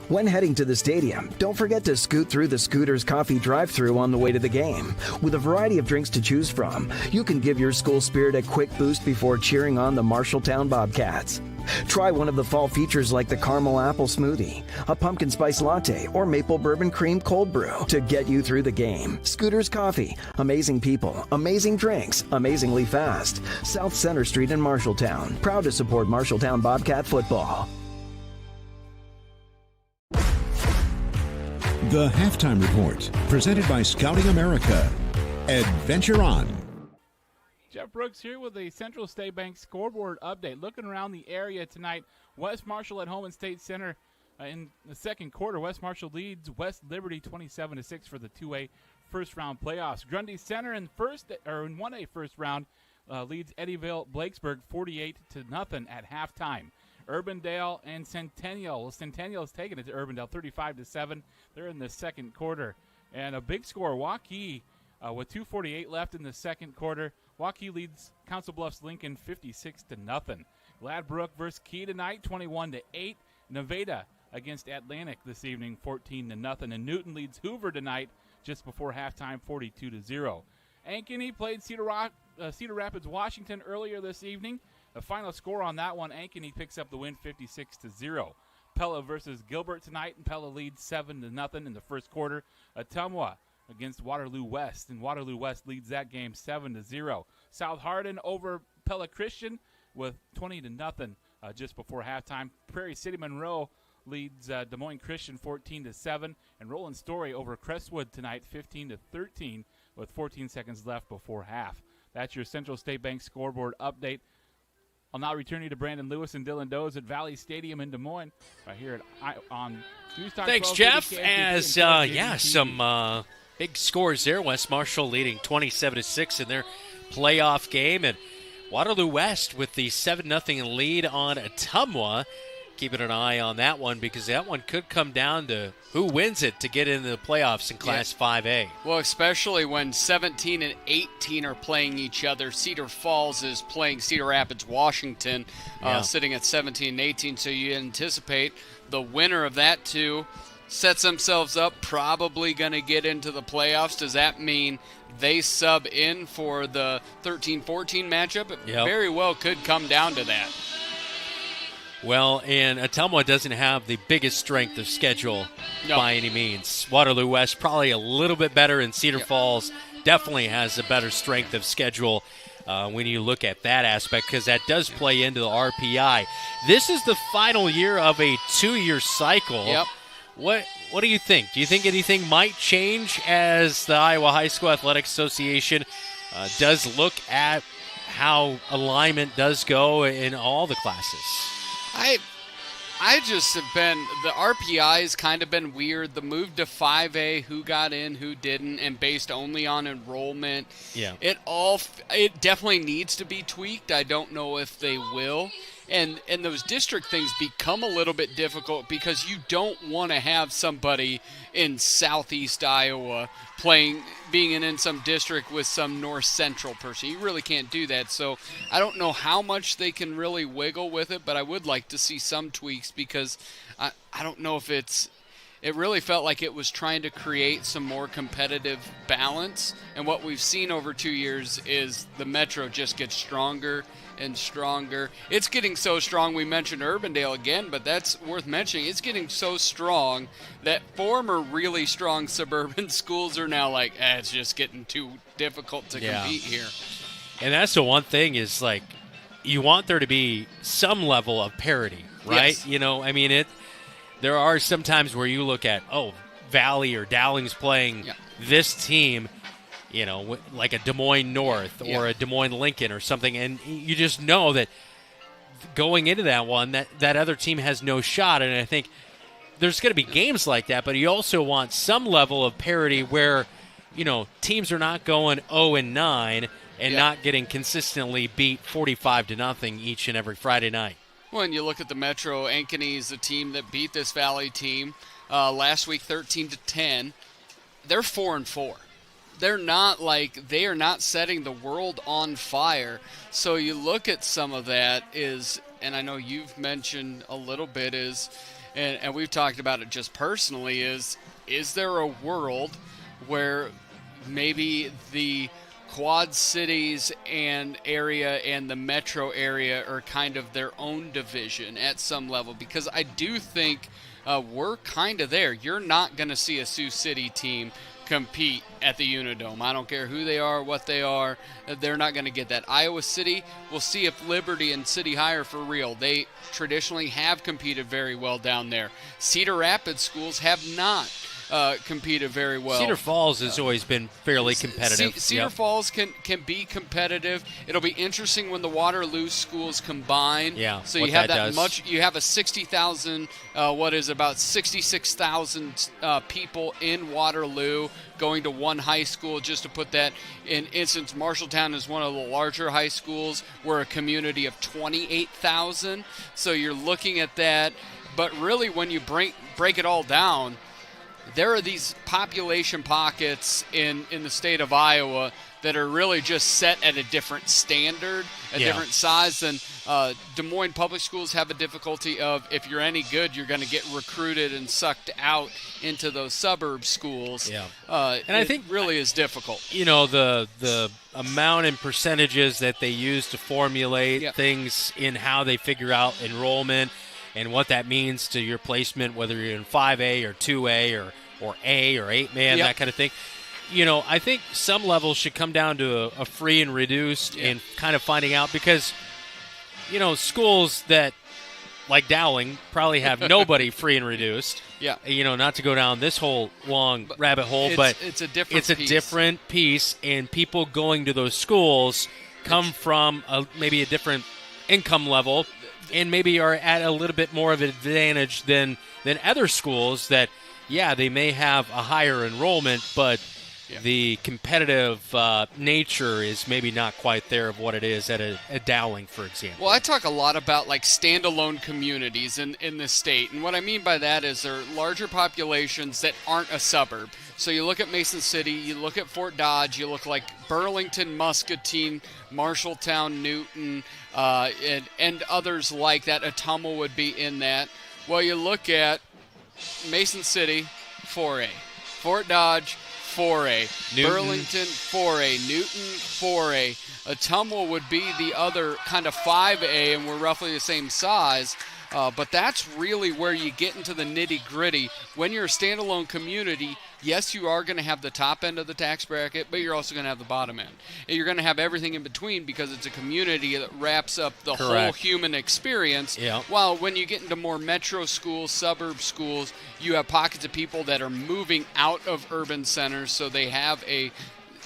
When heading to the stadium, don't forget to scoot through the Scooters Coffee drive-thru on the way to the game. With a variety of drinks to choose from, you can give your school spirit a quick boost before cheering on the Marshalltown Bobcats. Try one of the fall features like the caramel apple smoothie, a pumpkin spice latte, or maple bourbon cream cold brew to get you through the game. Scooters Coffee. Amazing people, amazing drinks, amazingly fast. South Center Street in Marshalltown. Proud to support Marshalltown Bobcat football. The Halftime Report, presented by Scouting America. Adventure on. Jeff Brooks here with a Central State Bank scoreboard update. Looking around the area tonight, West Marshall at home in State Center in the second quarter. West Marshall leads West Liberty 27-6 for the 2A first-round playoffs. Grundy Center in 1A first round leads Eddyville Blakesburg 48-0 at halftime. Urbandale and Centennial. Well, Centennial is taking it to Urbandale 35-7. They're in the second quarter. And a big score, Waukee, with 2:48 left in the second quarter. Waukee leads Council Bluffs Lincoln 56-0. Gladbrook versus Key tonight, 21-8. Nevada against Atlantic this evening, 14-0. And Newton leads Hoover tonight just before halftime, 42-0. Ankeny played Cedar Rapids, Washington earlier this evening. The final score on that one, Ankeny picks up the win 56-0. Pella versus Gilbert tonight, and Pella leads 7-0 in the first quarter. Ottumwa against Waterloo West, and Waterloo West leads that game 7-0. South Hardin over Pella Christian with 20-0 just before halftime. Prairie City Monroe leads Des Moines Christian 14-7, and Roland Story over Crestwood tonight 15-13 with 14 seconds left before half. That's your Central State Bank scoreboard update. I'll now return you to Brandon Lewis and Dylan Does at Valley Stadium in Des Moines, right here on News Talk. Thanks, Jeff. As some big scores there. West Marshall leading 27-6 in their playoff game, and Waterloo West with the 7-0 lead on Ottumwa. Keeping an eye on that one because that one could come down to who wins it to get into the playoffs in Class 5A. Well, especially when 17 and 18 are playing each other. Cedar Falls is playing Cedar Rapids, Washington, sitting at 17 and 18. So you anticipate the winner of that two sets themselves up, probably going to get into the playoffs. Does that mean they sub in for the 13-14 matchup? It very well could come down to that. Well, and Ottumwa doesn't have the biggest strength of schedule by any means. Waterloo West probably a little bit better, and Cedar Falls definitely has a better strength of schedule when you look at that aspect, because that does play into the RPI. This is the final year of a 2-year cycle. Yep. What do you think? Do you think anything might change as the Iowa High School Athletic Association does look at how alignment does go in all the classes? I just have been, the RPI has kind of been weird. The move to 5A, who got in, who didn't, and based only on enrollment. Yeah. It definitely needs to be tweaked. I don't know if they will. And those district things become a little bit difficult because you don't want to have somebody in southeast Iowa being in some district with some north central person. You really can't do that. So I don't know how much they can really wiggle with it, but I would like to see some tweaks because I don't know if it really felt like it was trying to create some more competitive balance. And what we've seen over 2 years is the Metro just gets stronger and stronger. It's getting so strong, we mentioned Urbandale again, but that's worth mentioning. It's getting so strong that former really strong suburban schools are now like, it's just getting too difficult to compete here. And that's the one thing is, like, you want there to be some level of parity, right? Yes. You know, I mean, there are some times where you look at, Valley or Dowling's playing this team, you know, like a Des Moines North or a Des Moines Lincoln or something, and you just know that going into that one, that other team has no shot. And I think there's going to be games like that, but you also want some level of parity where, teams are not going 0-9 and not getting consistently beat 45-0 each and every Friday night. When you look at the Metro, Ankeny is the team that beat this Valley team last week 13-10. They're 4-4. They are not setting the world on fire. So you look at some of that and I know you've mentioned a little bit and we've talked about it just personally, is there a world where maybe the Quad Cities and area and the metro area are kind of their own division at some level? Because I do think we're kind of there. You're not going to see a Sioux City team compete at the Unidome. I don't care who they are, what they are. They're not going to get that. Iowa City, we'll see if Liberty and City High are for real. They traditionally have competed very well down there. Cedar Rapids schools have not competed very well. Cedar Falls has always been fairly competitive. Cedar Falls can be competitive. It'll be interesting when the Waterloo schools combine. Yeah, so you have that much. You have a 60,000. About 66,000 people in Waterloo going to one high school. Just to put that in instance, Marshalltown is one of the larger high schools. We're a community of 28,000. So you're looking at that. But really, when you break it all down, there are these population pockets in the state of Iowa that are really just set at a different standard, a different size than Des Moines Public Schools have a difficulty of, if you're any good, you're going to get recruited and sucked out into those suburb schools. Yeah. And I think really is difficult. The amount and percentages that they use to formulate things in how they figure out enrollment and what that means to your placement, whether you're in 5A or 2A or A or 8-man, that kind of thing. I think some levels should come down to a free and reduced and kind of finding out, because, schools that, like Dowling, probably have nobody free and reduced. Yeah. Not to go down this whole long rabbit hole, but it's a different piece, and people going to those schools come from maybe a different income level and maybe are at a little bit more of an advantage than other schools that, they may have a higher enrollment, but the competitive nature is maybe not quite there of what it is at a Dowling, for example. Well, I talk a lot about standalone communities in the state, and what I mean by that is there are larger populations that aren't a suburb. So you look at Mason City, you look at Fort Dodge, you look like Burlington, Muscatine, Marshalltown, Newton, and others like that. Ottumwa would be in that. Well, you look at Mason City, 4A. Fort Dodge, 4A. Newton. Burlington, 4A. Newton, 4A. Ottumwa would be the other kind of 5A, and we're roughly the same size. But that's really where you get into the nitty-gritty. When you're a standalone community, yes, you are going to have the top end of the tax bracket, but you're also going to have the bottom end. And you're going to have everything in between, because it's a community that wraps up the whole human experience. Yeah. While when you get into more metro schools, suburb schools, you have pockets of people that are moving out of urban centers, so they have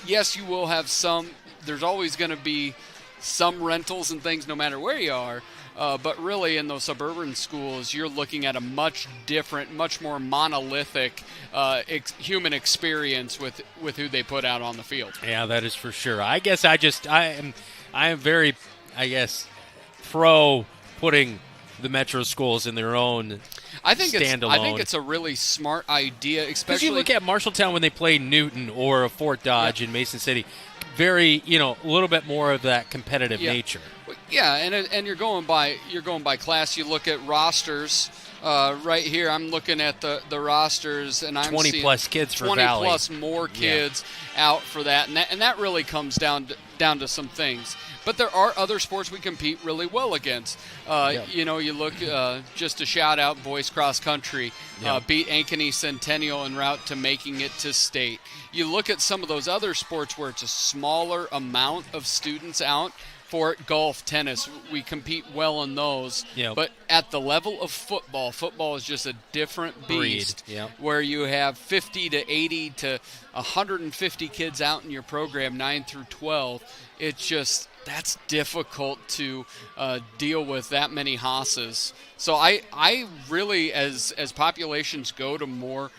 yes, you will have some. There's always going to be some rentals and things no matter where you are. But really, in those suburban schools, you're looking at a much different, much more monolithic human experience with who they put out on the field. Yeah, that is for sure. I guess I am very, pro putting the metro schools in their own standalone. I think it's a really smart idea, especially because you look at Marshalltown when they play Newton or Fort Dodge in Mason City. Very, a little bit more of that competitive nature. Yeah, and you're going by class. You look at rosters right here. I'm looking at the rosters, and I'm 20 seeing plus kids for 20 Valley. plus more kids out for that, and that really comes down to some things. But there are other sports we compete really well against. You look just a shout out, boys cross country beat Ankeny Centennial en route to making it to state. You look at some of those other sports where it's a smaller amount of students out. For it, golf, tennis, we compete well in those. Yep. But at the level of football is just a different beast. Where you have 50 to 80 to 150 kids out in your program, 9 through 12. It's just that's difficult to deal with that many Haas's. So I really, as populations go to more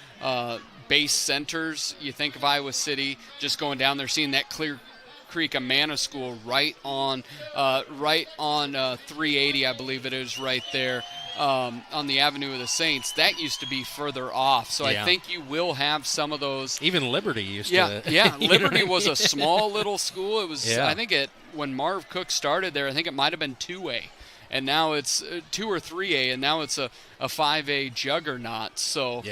base centers, you think of Iowa City, just going down there, seeing that Clear Creek Amana School right on 380, I believe it is, right there on the Avenue of the Saints. That used to be further off, so I think you will have some of those. Even Liberty used to. Yeah, Liberty was a mean? small little school. It was, I think when Marv Cook started there, I think it might have been 2A, and now it's 2 or 3A, and now it's a 5A juggernaut. So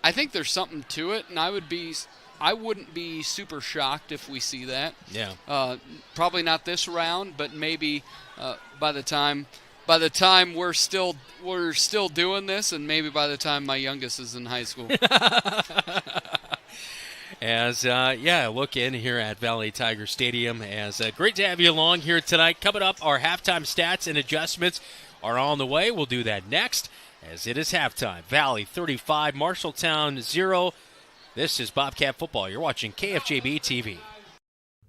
I think there's something to it, and I wouldn't be super shocked if we see that. Yeah. Probably not this round, but maybe by the time we're still doing this, and maybe by the time my youngest is in high school. As look in here at Valley Tiger Stadium. As great to have you along here tonight. Coming up, our halftime stats and adjustments are on the way. We'll do that next, as it is halftime. Valley 35, Marshalltown 0. This is Bobcat Football. You're watching KFJB-TV.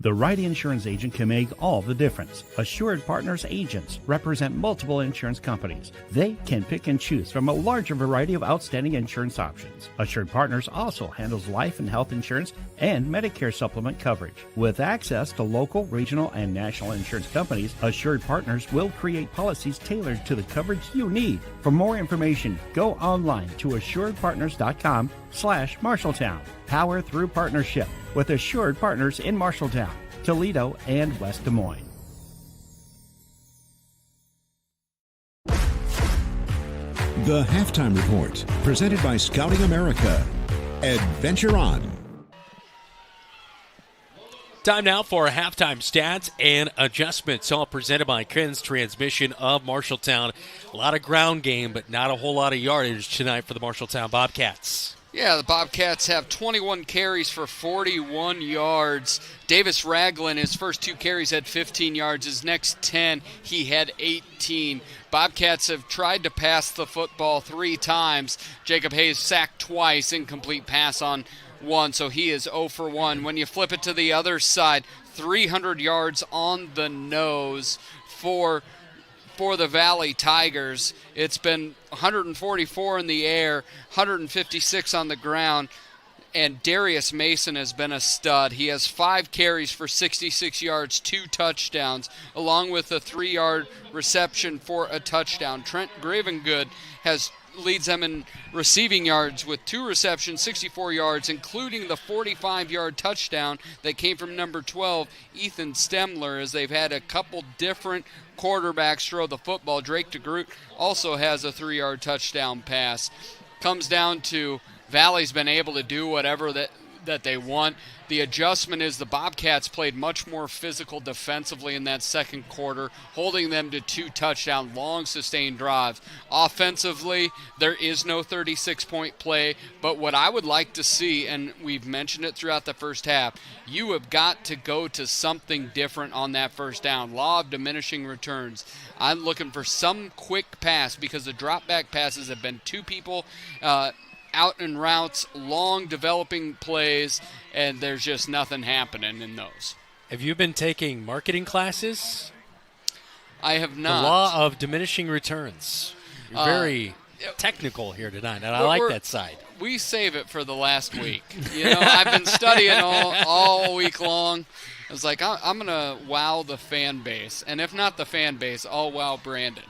The right insurance agent can make all the difference. Assured Partners agents represent multiple insurance companies. They can pick and choose from a larger variety of outstanding insurance options. Assured Partners also handles life and health insurance and Medicare supplement coverage. With access to local, regional, and national insurance companies, Assured Partners will create policies tailored to the coverage you need. For more information, go online to assuredpartners.com/Marshalltown. Power through partnership with Assured Partners in Marshalltown, Toledo, and West Des Moines. The Halftime Report, presented by Scouting America. Adventure on. Time now for halftime stats and adjustments, all presented by Ken's Transmission of Marshalltown. A lot of ground game, but not a whole lot of yardage tonight for the Marshalltown Bobcats. Yeah, the Bobcats have 21 carries for 41 yards. Davis Ragland, his first 2 carries had 15 yards. His next 10, he had 18. Bobcats have tried to pass the football 3 times. Jacob Hayes sacked twice, incomplete pass on 1, so he is 0 for 1. When you flip it to the other side, 300 yards on the nose for the Valley Tigers. It's been 144 in the air, 156 on the ground, and Darius Mason has been a stud. He has 5 carries for 66 yards, 2 touchdowns, along with a 3-yard reception for a touchdown. Trent Gravengood leads them in receiving yards with 2 receptions, 64 yards, including the 45-yard touchdown that came from number 12, Ethan Stemler, as they've had a couple different quarterbacks throw the football. Drake DeGroot also has a 3-yard touchdown pass. Comes down to Valley's been able to do whatever that they want. The adjustment is the Bobcats played much more physical defensively in that second quarter, holding them to 2 touchdown, long sustained drives. Offensively, there is no 36-point play, but what I would like to see, and we've mentioned it throughout the first half, you have got to go to something different on that first down. Law of diminishing returns. I'm looking for some quick pass, because the drop-back passes have been 2 people out in routes, long developing plays, and there's just nothing happening in those. Have you been taking marketing classes? I have not. The law of diminishing returns. You're very technical here tonight, and I like that side. We save it for the last week. I've been studying all week long. I was like, I'm going to wow the fan base, and if not the fan base, I'll wow Brandon.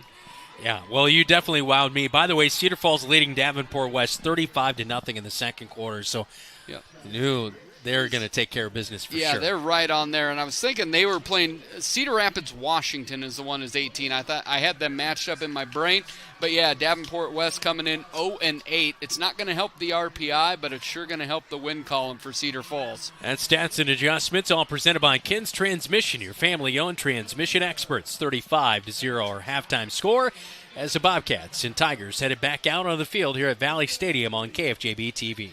Yeah, well, you definitely wowed me. By the way, Cedar Falls leading Davenport West 35-0 in the second quarter, so they're going to take care of business for sure. Yeah, they're right on there, and I was thinking they were playing Cedar Rapids, Washington is the one who's 18. I thought I had them matched up in my brain, but yeah, Davenport West coming in 0-8. It's not going to help the RPI, but it's sure going to help the win column for Cedar Falls. And stats and adjustments, all presented by Ken's Transmission, your family-owned transmission experts. 35-0 our halftime score, as the Bobcats and Tigers headed back out on the field here at Valley Stadium on KFJB-TV.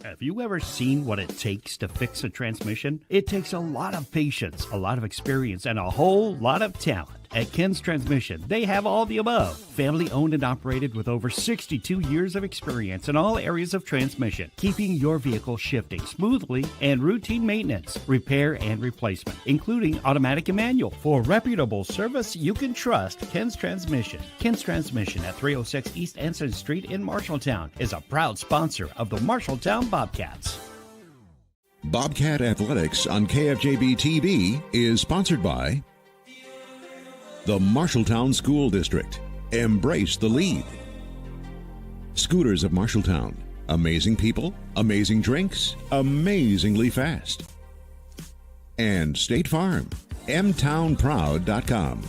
Have you ever seen what it takes to fix a transmission? It takes a lot of patience, a lot of experience, and a whole lot of talent. At Ken's Transmission, they have all the above. Family owned and operated with over 62 years of experience in all areas of transmission, keeping your vehicle shifting smoothly and routine maintenance, repair and replacement, including automatic and manual. For reputable service you can trust, Ken's Transmission. Ken's Transmission at 306 East Anson Street in Marshalltown is a proud sponsor of the Marshalltown Bobcats. Bobcat Athletics on KFJB-TV is sponsored by the Marshalltown School District. Embrace the lead. Scooters of Marshalltown. Amazing people, amazing drinks, amazingly fast. And State Farm. mtownproud.com.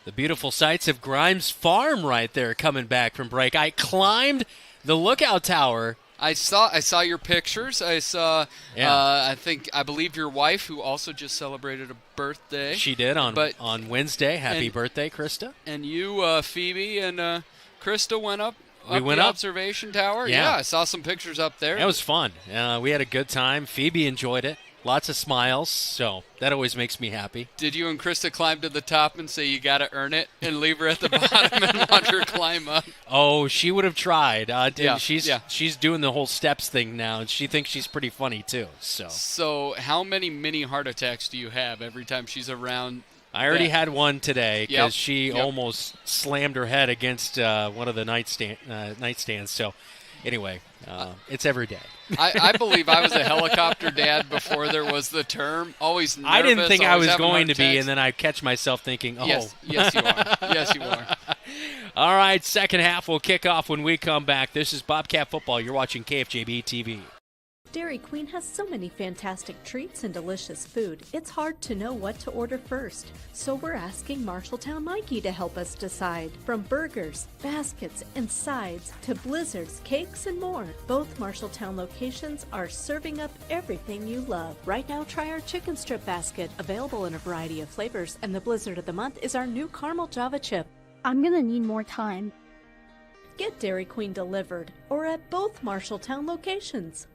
The beautiful sights of Grimes Farm right there coming back from break. I climbed the lookout tower. I saw your pictures. I saw, I believe your wife, who also just celebrated a birthday. She did on Wednesday. Happy birthday, Krista. And you, Phoebe, and Krista went up the observation tower. Yeah, I saw some pictures up there. It was fun. We had a good time. Phoebe enjoyed it. Lots of smiles, so that always makes me happy. Did you and Krista climb to the top and say you got to earn it and leave her at the bottom and watch her climb up? Oh, she would have tried. She's doing the whole steps thing now, and she thinks she's pretty funny too. So how many mini heart attacks do you have every time she's around? I already had one today because she almost slammed her head against one of the nightstands. So anyway, it's every day. I believe I was a helicopter dad before there was the term. Always nervous. I didn't think I was going to be, and then I catch myself thinking, oh. Yes, you are. Yes, you are. All right, second half will kick off when we come back. This is Bobcat Football. You're watching KFJB-TV. Dairy Queen has so many fantastic treats and delicious food, it's hard to know what to order first. So we're asking Marshalltown Mikey to help us decide. From burgers, baskets, and sides to blizzards, cakes, and more. Both Marshalltown locations are serving up everything you love. Right now, try our chicken strip basket, available in a variety of flavors, and the blizzard of the month is our new caramel Java chip. I'm gonna need more time. Get Dairy Queen delivered, or at both Marshalltown locations.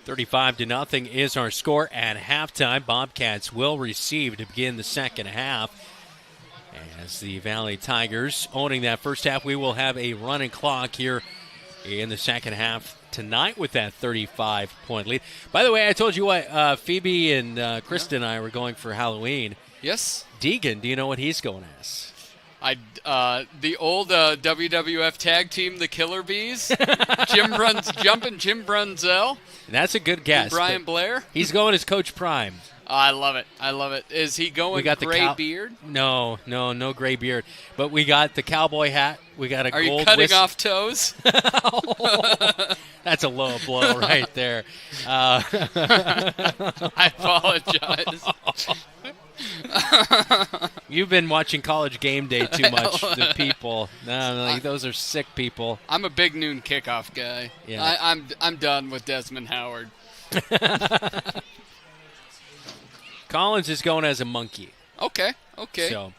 $35-0 is our score at halftime. Bobcats will receive to begin the second half. As the Valley Tigers owning that first half, we will have a running clock here in the second half tonight with that 35-point lead. By the way, I told you what Phoebe and Krista and I were going for Halloween. Yes. Deegan, do you know what he's going as? The old WWF tag team, the Killer Bees. Jim Brunzell. That's a good guess. And Brian Blair. He's going as Coach Prime. I love it. Is he going gray beard? No gray beard. But we got the cowboy hat. We got a Are gold you cutting off toes? That's a low blow right there. I apologize. You've been watching College Game Day too much. The people, no, those are sick people. I'm a big noon kickoff guy. Yeah. I'm done with Desmond Howard. Collins is going as a monkey. Okay. So,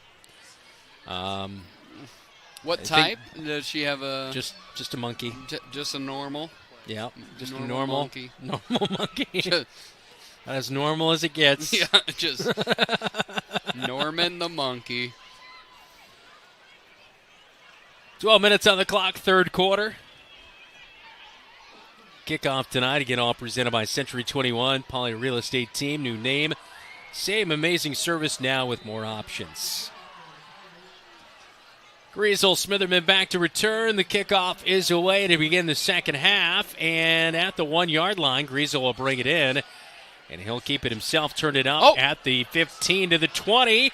what type does she have? Just a monkey. Just a normal. Yeah, just a normal monkey. Normal monkey. As normal as it gets. Yeah, just Norman the monkey. 12 minutes on the clock, third quarter. Kickoff tonight, again, all presented by Century 21, Poly Real Estate Team. New name, same amazing service, now with more options. Griesel Smitherman back to return. The kickoff is away to begin the second half. And at the 1-yard line, Griesel will bring it in. And he'll keep it himself, turn it up at the 15 to the 20.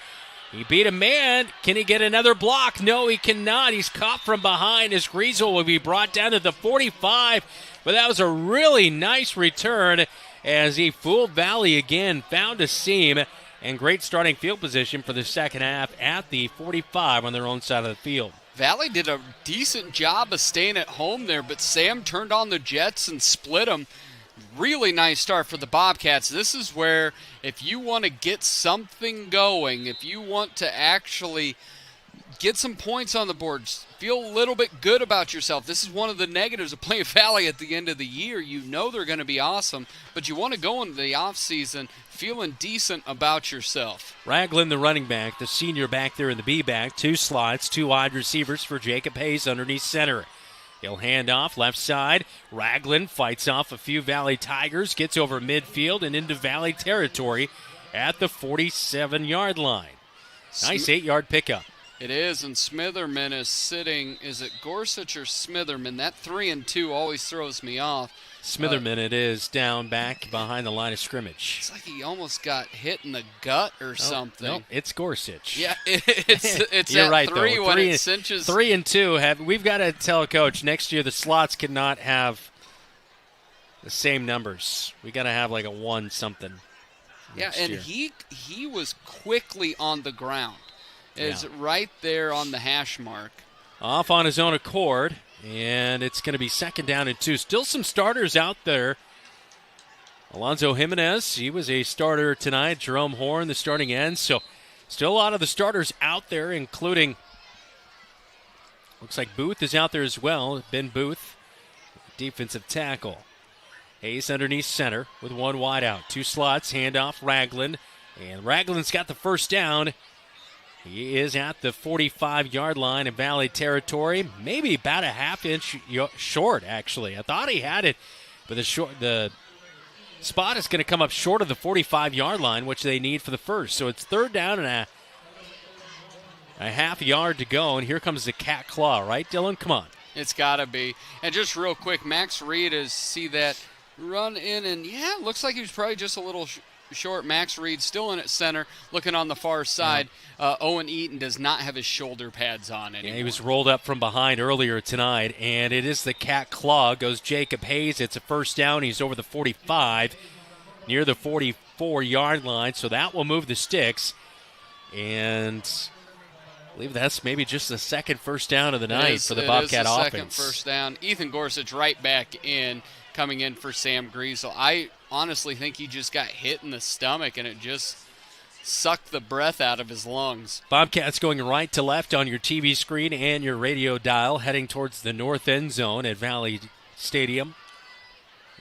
He beat a man. Can he get another block? No, he cannot. He's caught from behind as Griesel will be brought down to the 45. But that was a really nice return as he fooled Valley again, found a seam, and great starting field position for the second half at the 45 on their own side of the field. Valley did a decent job of staying at home there, but Sam turned on the Jets and split them. Really nice start for the Bobcats. This is where if you want to get something going, if you want to actually get some points on the board. Feel a little bit good about yourself. This is one of the negatives of playing Valley at the end of the year. You know they're going to be awesome, but you want to go into the offseason feeling decent about yourself. Ragland, the running back, the senior back there in the B-back. 2 slots, 2 wide receivers for Jacob Hayes underneath center. He'll hand off left side. Ragland fights off a few Valley Tigers, gets over midfield and into Valley territory at the 47-yard line. Nice 8-yard pickup. It is, and Smitherman is sitting. Is it Gorsuch or Smitherman? That 3 and 2 always throws me off. Smitherman, it is, down back behind the line of scrimmage. It's like he almost got hit in the gut or something. No, it's Gorsuch. Yeah, it's You're at right, 3 though. when it cinches. 3 and 2. We've got to tell Coach next year the slots cannot have the same numbers. We got to have like a 1 something. Yeah, and year. he was quickly on the ground. Is right there on the hash mark. Off on his own accord, and it's going to be 2nd down and 2. Still some starters out there. Alonzo Jimenez, he was a starter tonight. Jerome Horn, the starting end. So still a lot of the starters out there, including, looks like Booth is out there as well. Ben Booth, defensive tackle. Hayes underneath center with 1 wide out. 2 slots, handoff, Ragland. And Ragland's got the first down. He is at the 45-yard line in Valley territory, maybe about a half-inch short, actually. I thought he had it, but the spot is going to come up short of the 45-yard line, which they need for the first. So it's 3rd down and a half yard to go, and here comes the cat claw, right, Dylan? Come on. It's got to be. And just real quick, Max Reed is see that run in, and yeah, looks like he was probably just a little short. Max Reed still in at center, looking on the far side. Owen Eaton does not have his shoulder pads on anymore. Yeah, he was rolled up from behind earlier tonight, and it is the cat claw. Goes Jacob Hayes. It's a 1st down. He's over the 45, near the 44-yard line, so that will move the sticks. And I believe that's maybe just the 2nd first down of the night for the Bobcat offense. It is the 2nd first down. Ethan Gorsuch right back in, coming in for Sam Griesel. I honestly think he just got hit in the stomach, and it just sucked the breath out of his lungs. Bobcats going right to left on your TV screen and your radio dial, heading towards the north end zone at Valley Stadium.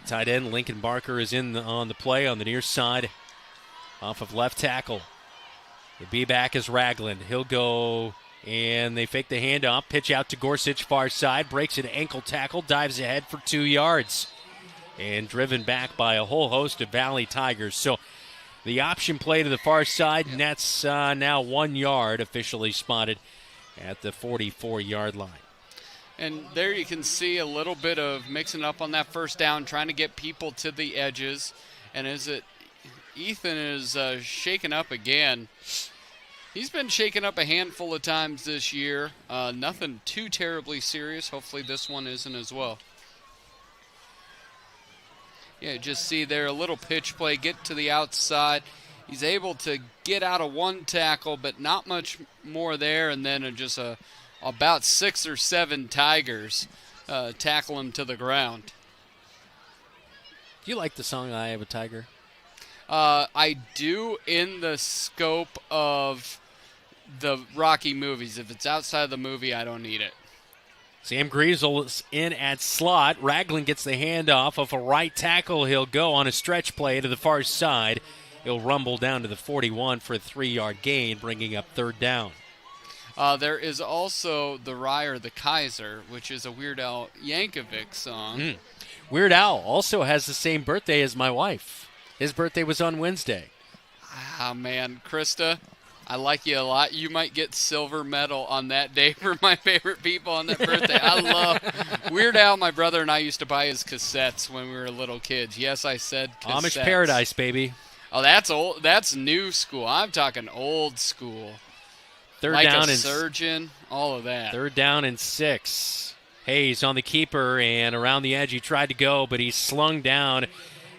Tight end Lincoln Barker is in on the play on the near side off of left tackle. The B-back is Ragland. He'll go, and they fake the handoff. Pitch out to Gorsuch, far side. Breaks an ankle tackle. Dives ahead for 2 yards. And driven back by a whole host of Valley Tigers. So the option play to the far side, and that's now 1 yard officially spotted at the 44-yard line. And there you can see a little bit of mixing up on that first down, trying to get people to the edges. And Ethan is shaken up again. He's been shaken up a handful of times this year. Nothing too terribly serious. Hopefully this one isn't as well. Yeah, just see there a little pitch play, get to the outside. He's able to get out of 1 tackle, but not much more there. And then just about 6 or 7 Tigers tackle him to the ground. Do you like the song "I Have a Tiger"? I do, in the scope of the Rocky movies. If it's outside the movie, I don't need it. Sam Griesel is in at slot. Ragland gets the handoff of a right tackle. He'll go on a stretch play to the far side. He'll rumble down to the 41 for a 3-yard gain, bringing up 3rd down. There is also The Rye the Kaiser, which is a Weird Al Yankovic song. Weird Al also has the same birthday as my wife. His birthday was on Wednesday. Ah, man, Krista, I like you a lot. You might get silver medal on that day for my favorite people on that birthday. I love Weird Al. My brother and I used to buy his cassettes when we were little kids. Yes, I said cassettes. Amish Paradise, baby. Oh, that's old. That's new school. I'm talking old school. 3rd like down a surgeon, all of that. 3rd down and 6. Hayes on the keeper, and around the edge he tried to go, but he's slung down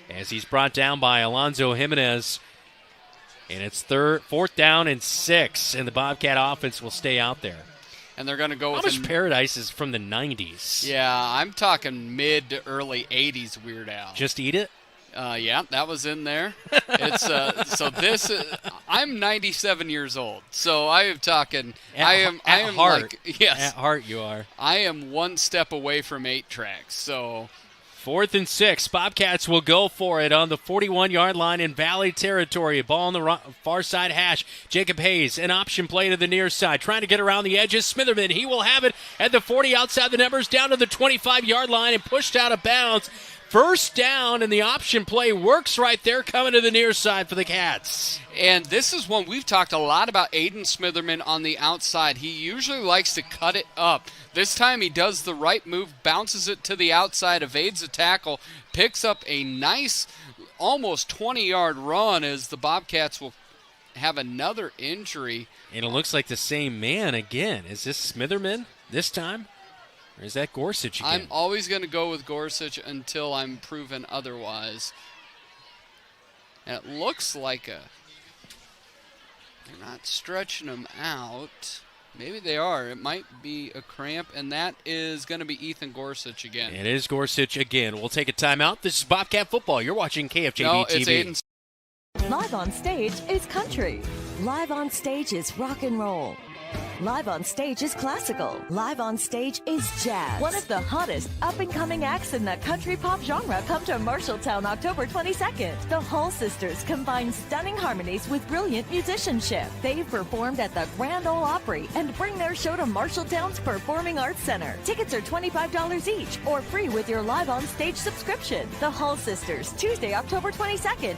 as he's brought down by Alonzo Jimenez. And it's 4th down and 6, and the Bobcat offense will stay out there. And they're going to go with Amish Paradise is from the 90s. Yeah, I'm talking mid to early 80s Weird Al. Just Eat It? Yeah, that was in there. It's I'm 97 years old, so I am talking. I am heart. Like, yes, at heart you are. I am one step away from 8 tracks. So 4th and 6. Bobcats will go for it on the 41-yard line in Valley territory. Ball on the far side hash. Jacob Hayes, an option play to the near side, trying to get around the edges. Smitherman, he will have it at the 40 outside the numbers, down to the 25-yard line and pushed out of bounds. First down, and the option play works right there, coming to the near side for the Cats. And this is one we've talked a lot about. Aiden Smitherman on the outside. He usually likes to cut it up. This time he does the right move, bounces it to the outside, evades a tackle, picks up a nice almost 20-yard run as the Bobcats will have another injury. And it looks like the same man again. Is this Smitherman this time? Or is that Gorsuch again? I'm always going to go with Gorsuch until I'm proven otherwise. And it looks like they're not stretching him out. Maybe they are. It might be a cramp, and that is going to be Ethan Gorsuch again. It is Gorsuch again. We'll take a timeout. This is Bobcat Football. You're watching KFJB-TV. No, it's Aiden. Live on stage is country. Live on stage is rock and roll. Live on stage is classical. Live on stage is jazz. One of the hottest up-and-coming acts in the country pop genre come to Marshalltown October 22nd. The Hall Sisters combine stunning harmonies with brilliant musicianship. They've performed at the Grand Ole Opry and bring their show to Marshalltown's Performing Arts Center. Tickets are $25 each or free with your Live on Stage subscription. The Hall Sisters, Tuesday, October 22nd.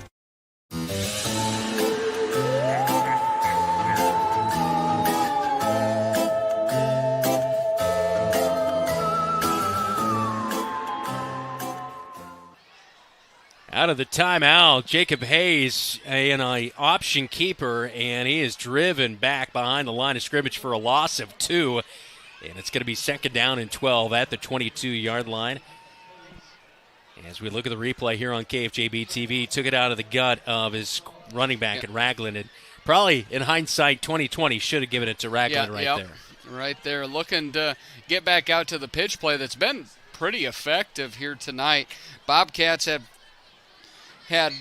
Out of the timeout, Jacob Hayes, an option keeper, and he is driven back behind the line of scrimmage for a loss of 2. And it's going to be 2nd down and 12 at the 22-yard line. As we look at the replay here on KFJB-TV, took it out of the gut of his running back at Ragland. And probably, in hindsight, 2020 should have given it to Ragland there. Right there, looking to get back out to the pitch play that's been pretty effective here tonight. Bobcats have had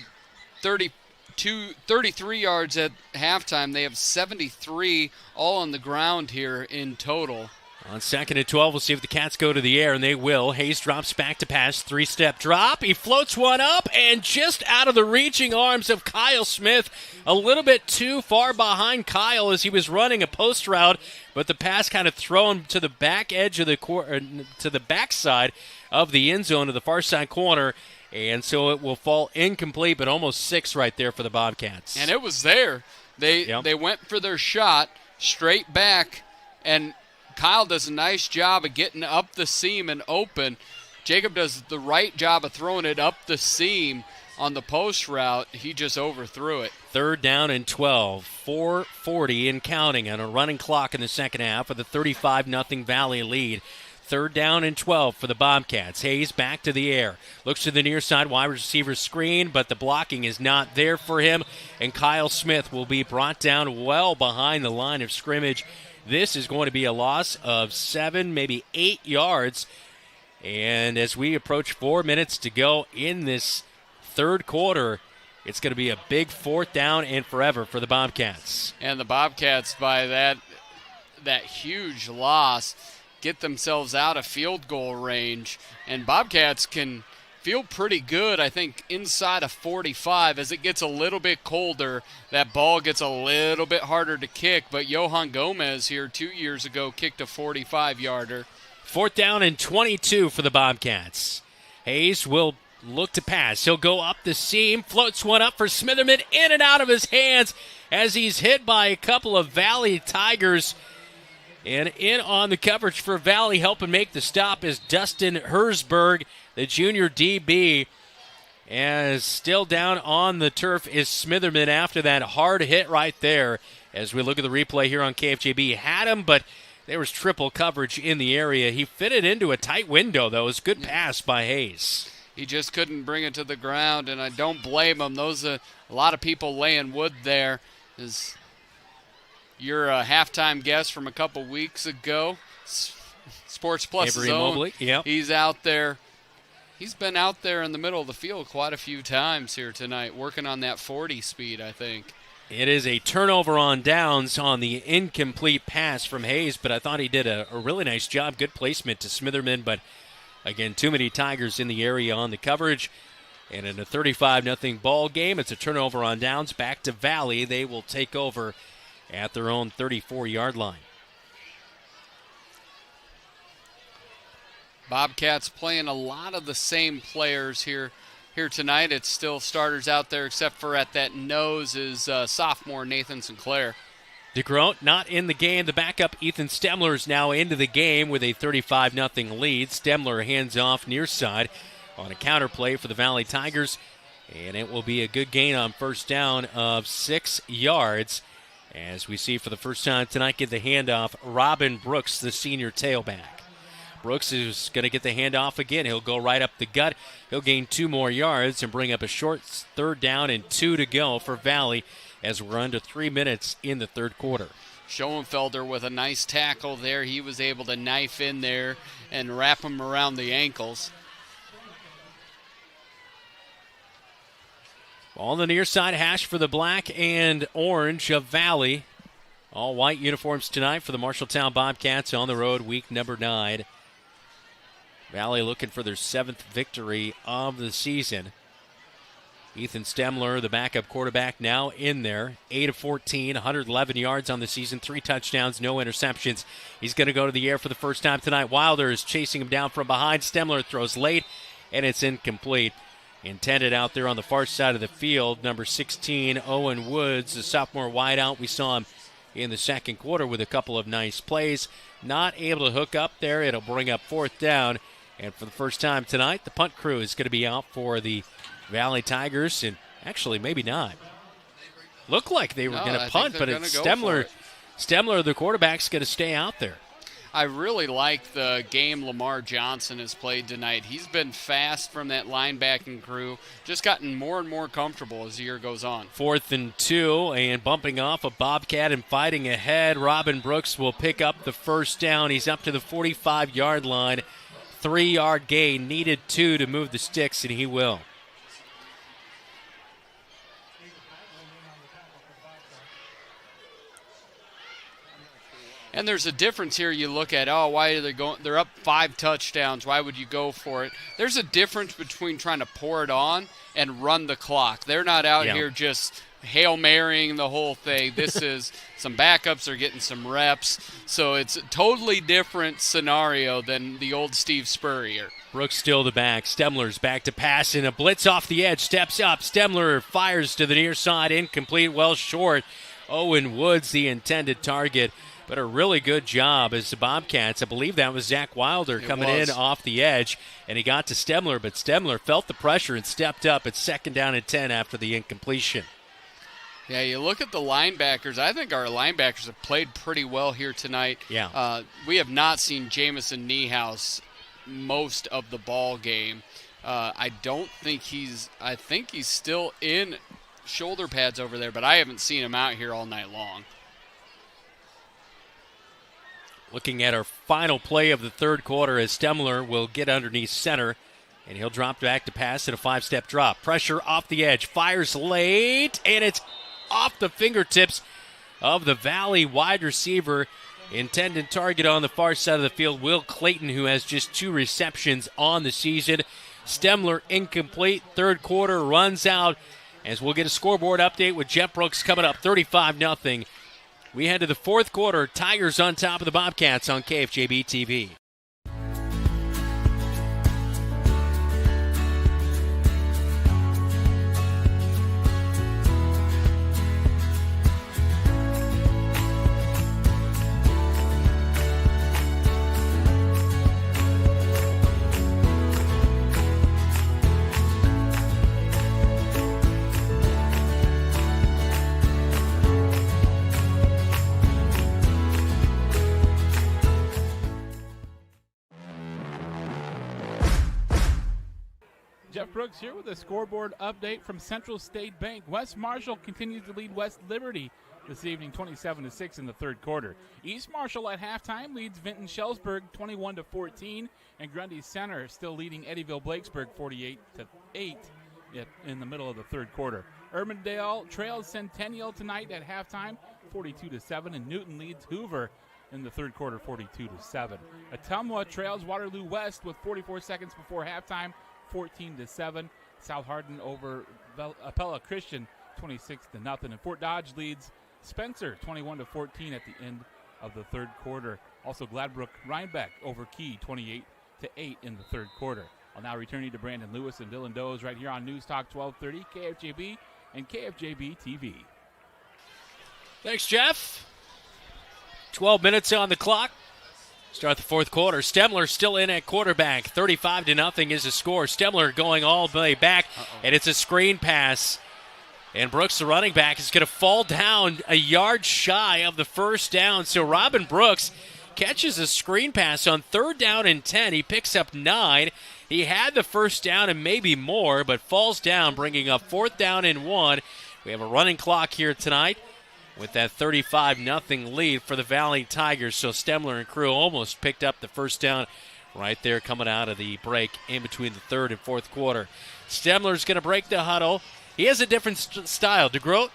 33 yards at halftime. They have 73 all on the ground here in total. On 2nd and 12, we'll see if the Cats go to the air, and they will. Hayes drops back to pass, 3-step drop. He floats one up, and just out of the reaching arms of Kyle Smith. A little bit too far behind Kyle as he was running a post route, but the pass kind of thrown to the back edge of to the backside of the end zone to the far side corner. And so it will fall incomplete, but almost 6 right there for the Bobcats. And it was there. They went for their shot straight back, and Kyle does a nice job of getting up the seam and open. Jacob does the right job of throwing it up the seam on the post route. He just overthrew it. 3rd down and 12, 4:40 and counting on a running clock in the second half with a 35-0 Valley lead. 3rd down and 12 for the Bobcats. Hayes back to the air. Looks to the near side, wide receiver screen, but the blocking is not there for him. And Kyle Smith will be brought down well behind the line of scrimmage. This is going to be a loss of 7, maybe 8 yards. And as we approach 4 minutes to go in this third quarter, it's going to be a big 4th down and forever for the Bobcats. And the Bobcats, by that huge loss, get themselves out of field goal range. And Bobcats can feel pretty good, I think, inside of 45. As it gets a little bit colder, that ball gets a little bit harder to kick. But Johan Gomez here 2 years ago kicked a 45-yarder. 4th down and 22 for the Bobcats. Hayes will look to pass. He'll go up the seam, floats one up for Smitherman, in and out of his hands as he's hit by a couple of Valley Tigers. And in on the coverage for Valley, helping make the stop is Dustin Hersberg, the junior DB. And still down on the turf is Smitherman after that hard hit right there. As we look at the replay here on KFJB, had him, but there was triple coverage in the area. He fitted into a tight window, though. It was a good pass by Hayes. He just couldn't bring it to the ground, and I don't blame him. Those a lot of people laying wood there. Is your halftime guest from a couple weeks ago, Sports Plus' Avery own. Mobley, yep. He's out there He's been out there in the middle of the field quite a few times here tonight, working on that 40 speed, I think. It is a turnover on downs on the incomplete pass from Hayes, but I thought he did a really nice job. Good placement to Smitherman, but again, too many Tigers in the area on the coverage. And in a 35-0 ball game, it's a turnover on downs. Back to Valley. They will take over at their own 34-yard line. Bobcats playing a lot of the same players here tonight. It's still starters out there, except for at that nose is sophomore Nathan Sinclair. DeGroat not in the game. The backup Ethan Stemler is now into the game with a 35-0 lead. Stemler hands off near side on a counter play for the Valley Tigers, and it will be a good gain on first down of 6 yards. As we see for the first time tonight, get the handoff, Robin Brooks, the senior tailback. Brooks is going to get the handoff again. He'll go right up the gut. He'll gain 2 more yards and bring up a short 3rd down and 2 to go for Valley as we're under 3 minutes in the third quarter. Schoenfelder with a nice tackle there. He was able to knife in there and wrap him around the ankles. On the near side hash for the black and orange of Valley. All white uniforms tonight for the Marshalltown Bobcats on the road, week number 9. Valley looking for their 7th victory of the season. Ethan Stemler, the backup quarterback, now in there. 8 of 14, 111 yards on the season, 3 touchdowns, no interceptions. He's going to go to the air for the first time tonight. Wilder is chasing him down from behind. Stemler throws late, and it's incomplete. Intended out there on the far side of the field, number 16, Owen Woods, the sophomore wideout. We saw him in the second quarter with a couple of nice plays. Not able to hook up there. It'll bring up 4th down. And for the first time tonight, the punt crew is going to be out for the Valley Tigers. And actually, maybe not. Looked like they were going to punt, but it's Stemler, the quarterback's going to stay out there. I really like the game Lamar Johnson has played tonight. He's been fast from that linebacking crew, just gotten more and more comfortable as the year goes on. 4th and 2, and bumping off a Bobcat and fighting ahead. Robin Brooks will pick up the first down. He's up to the 45-yard line. 3-yard gain, needed 2 to move the sticks, and he will. And there's a difference here. You look at, why are they going? They're up 5 touchdowns. Why would you go for it? There's a difference between trying to pour it on and run the clock. They're not out here just Hail Marying the whole thing. This is some backups are getting some reps. So it's a totally different scenario than the old Steve Spurrier. Brooks still the back. Stemler's back to pass, and a blitz off the edge. Steps up. Stemler fires to the near side. Incomplete, well short. Owen Woods, the intended target. But a really good job as the Bobcats. I believe that was Zach Wilder coming in off the edge, and he got to Stemler, but Stemler felt the pressure and stepped up. It's 2nd down and 10 after the incompletion. Yeah, you look at the linebackers. I think our linebackers have played pretty well here tonight. Yeah. We have not seen Jamison Niehaus most of the ball game. I think he's still in shoulder pads over there, but I haven't seen him out here all night long. Looking at our final play of the third quarter as Stemler will get underneath center, and he'll drop back to pass at a 5-step drop. Pressure off the edge, fires late, and it's off the fingertips of the Valley wide receiver. Intended target on the far side of the field, Will Clayton, who has just 2 receptions on the season. Stemler incomplete. Third quarter runs out as we'll get a scoreboard update with Jeff Brooks coming up 35-0. We head to the fourth quarter. Tigers on top of the Bobcats on KFJB-TV. Jeff Brooks here with a scoreboard update from Central State Bank. West Marshall continues to lead West Liberty this evening, 27-6 in the third quarter. East Marshall at halftime leads Vinton Shellsburg 21-14, and Grundy Center still leading Eddyville Blakesburg 48-8 in the middle of the third quarter. Urbandale trails Centennial tonight at halftime 42-7, and Newton leads Hoover in the third quarter 42-7. Ottumwa trails Waterloo West with 44 seconds before halftime 14-7. South Hardin over Appella Christian 26-0, and Fort Dodge leads Spencer 21-14 at the end of the third quarter. Also Gladbrook Rhinebeck over Key 28-8 in the third quarter. I'll now return you to Brandon Lewis and Dylan Does right here on News Talk 1230 KFJB and KFJB-TV. Thanks, Jeff. 12 minutes on the clock. Start the fourth quarter. Stemler still in at quarterback. 35-0 is the score. Stemler going all the way back, and it's a screen pass. And Brooks, the running back, is going to fall down a yard shy of the first down. So Robin Brooks catches a screen pass on 3rd down and 10. He picks up 9. He had the first down and maybe more, but falls down, bringing up 4th down and 1. We have a running clock here tonight with that 35-0 lead for the Valley Tigers. So Stemler and crew almost picked up the first down right there coming out of the break in between the third and fourth quarter. Stemler's going to break the huddle. He has a different style. DeGroat,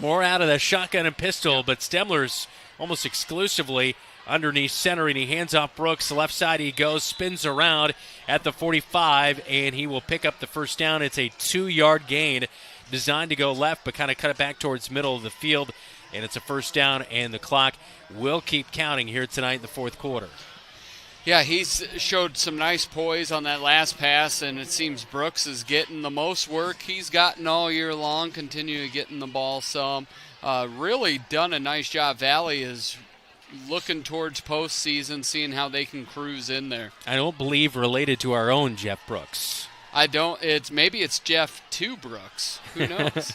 more out of the shotgun and pistol, but Stemler's almost exclusively underneath center, and he hands off Brooks. Left side he goes, spins around at the 45, and he will pick up the first down. It's a 2-yard gain designed to go left, but kind of cut it back towards middle of the field, and it's a first down, and the clock will keep counting here tonight in the fourth quarter. Yeah, he's showed some nice poise on that last pass, and it seems Brooks is getting the most work he's gotten all year long, continuing getting the ball some. Really done a nice job. Valley is looking towards postseason, seeing how they can cruise in there. I don't believe related to our own Jeff Brooks. I don't. Maybe it's Jeff to Brooks. Who knows?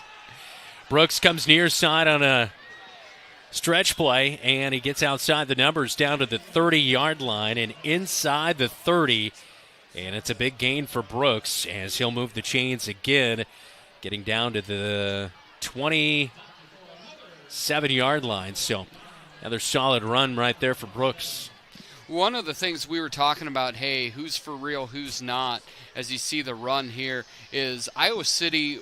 Brooks comes near side on a stretch play, and he gets outside the numbers down to the 30-yard line and inside the 30. And it's a big gain for Brooks as he'll move the chains again, getting down to the 27-yard line. So another solid run right there for Brooks. One of the things we were talking about, hey, who's for real, who's not, as you see the run here, is Iowa City,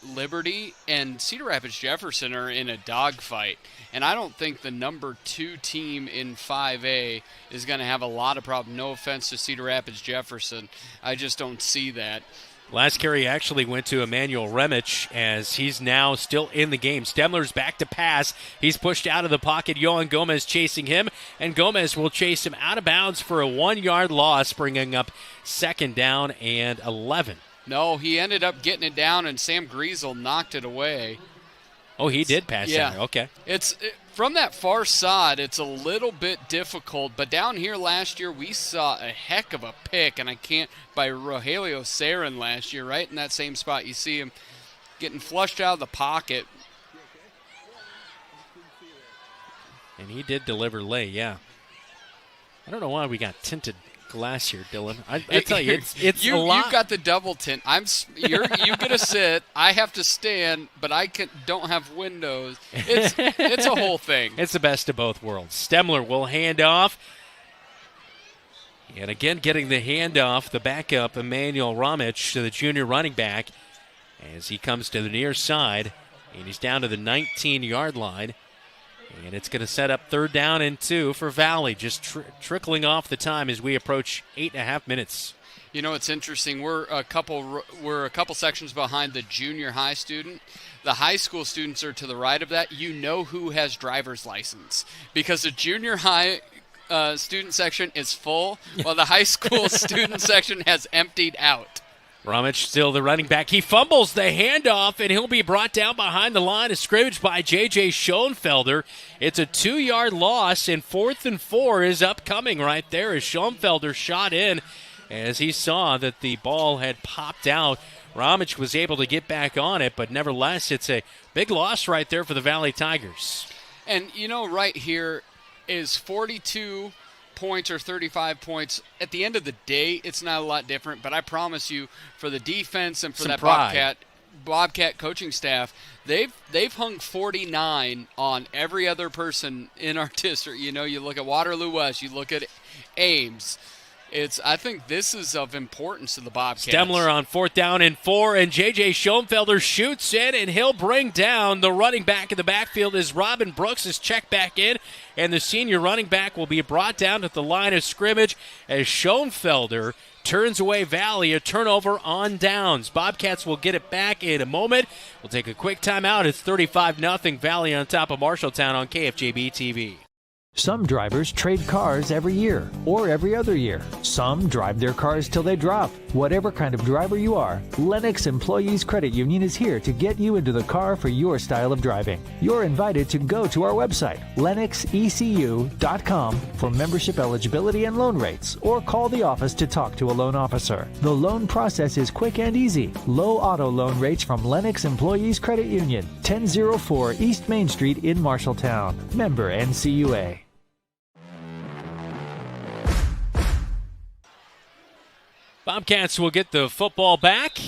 Liberty, and Cedar Rapids Jefferson are in a dogfight. And I don't think the number 2 team in 5A is going to have a lot of problem. No offense to Cedar Rapids Jefferson. I just don't see that. Last carry actually went to Emmanuel Remich as he's now still in the game. Stemler's back to pass. He's pushed out of the pocket. Yohan Gomez chasing him, and Gomez will chase him out of bounds for a 1-yard loss, bringing up 2nd down and 11. No, he ended up getting it down, and Sam Griesel knocked it away. Oh, he did pass yeah. down. Okay. From that far side, it's a little bit difficult, but down here last year we saw a heck of a pick, and by Rogelio Sarin last year, right in that same spot. You see him getting flushed out of the pocket. And he did deliver late, yeah. I don't know why we got tinted glass here, Dylan. I tell you, it's a lot. You've got the double tint. You get to sit. I have to stand, but I don't have windows. It's a whole thing. It's the best of both worlds. Stemler will hand off. And again, getting the handoff, the backup, Emmanuel Ramich, to the junior running back as he comes to the near side. And he's down to the 19-yard line. And it's going to set up 3rd down and 2 for Valley, just trickling off the time as we approach 8.5 minutes. You know, it's interesting. We're a couple sections behind the junior high student. The high school students are to the right of that. You know who has driver's license because the junior high student section is full, while the high school student section has emptied out. Ramich still the running back. He fumbles the handoff, and he'll be brought down behind the line of scrimmage by J.J. Schoenfelder. It's a 2-yard loss, and 4th and 4 is upcoming right there as Schoenfelder shot in as he saw that the ball had popped out. Ramich was able to get back on it, but nevertheless, it's a big loss right there for the Valley Tigers. And, you know, right here is 42 points or 35 points. At the end of the day, it's not a lot different, but I promise you, for the defense and for that Bobcat, Bobcat coaching staff, they've hung 49 on every other person in our district. You know, you look at Waterloo West, you look at Ames. I think this is of importance to the Bobcats. Stemler on 4th down and 4, and J.J. Schoenfelder shoots in, and he'll bring down the running back in the backfield as Robin Brooks is checked back in, and the senior running back will be brought down at the line of scrimmage as Schoenfelder turns away Valley, a turnover on downs. Bobcats will get it back in a moment. We'll take a quick timeout. It's 35-0 Valley on top of Marshalltown on KFJB-TV. Some drivers trade cars every year or every other year. Some drive their cars till they drop. Whatever kind of driver you are, Lennox Employees Credit Union is here to get you into the car for your style of driving. You're invited to go to our website, lennoxecu.com, for membership eligibility and loan rates, or call the office to talk to a loan officer. The loan process is quick and easy. Low auto loan rates from Lennox Employees Credit Union, 1004 East Main Street in Marshalltown. Member NCUA. Bobcats will get the football back,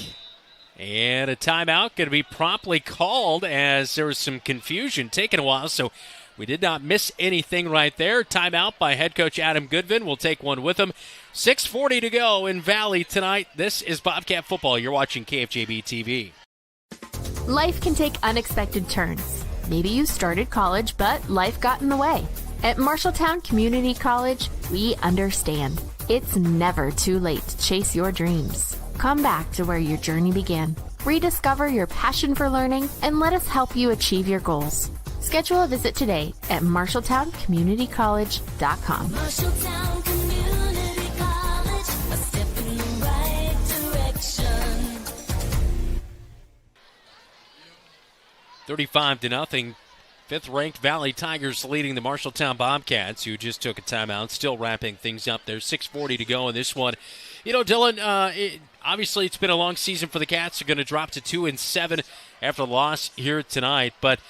and a timeout going to be promptly called as there was some confusion taking a while, so we did not miss anything right there. Timeout by head coach Adam Goodvin. We'll take one with him. 6:40 to go in Valley tonight. This is Bobcat football. You're watching KFJB-TV. Life can take unexpected turns. Maybe you started college, but life got in the way. At Marshalltown Community College, we understand. It's never too late to chase your dreams. Come back to where your journey began. Rediscover your passion for learning and let us help you achieve your goals. Schedule a visit today at MarshalltownCommunityCollege.com. Marshalltown Community College, a step in the right direction. 35-0. 5th-ranked Valley Tigers leading the Marshalltown Bobcats, who just took a timeout, still wrapping things up. There's 6:40 to go in this one. You know, Dylan, obviously it's been a long season for the Cats. They're going to drop to 2-7 after the loss here tonight. But,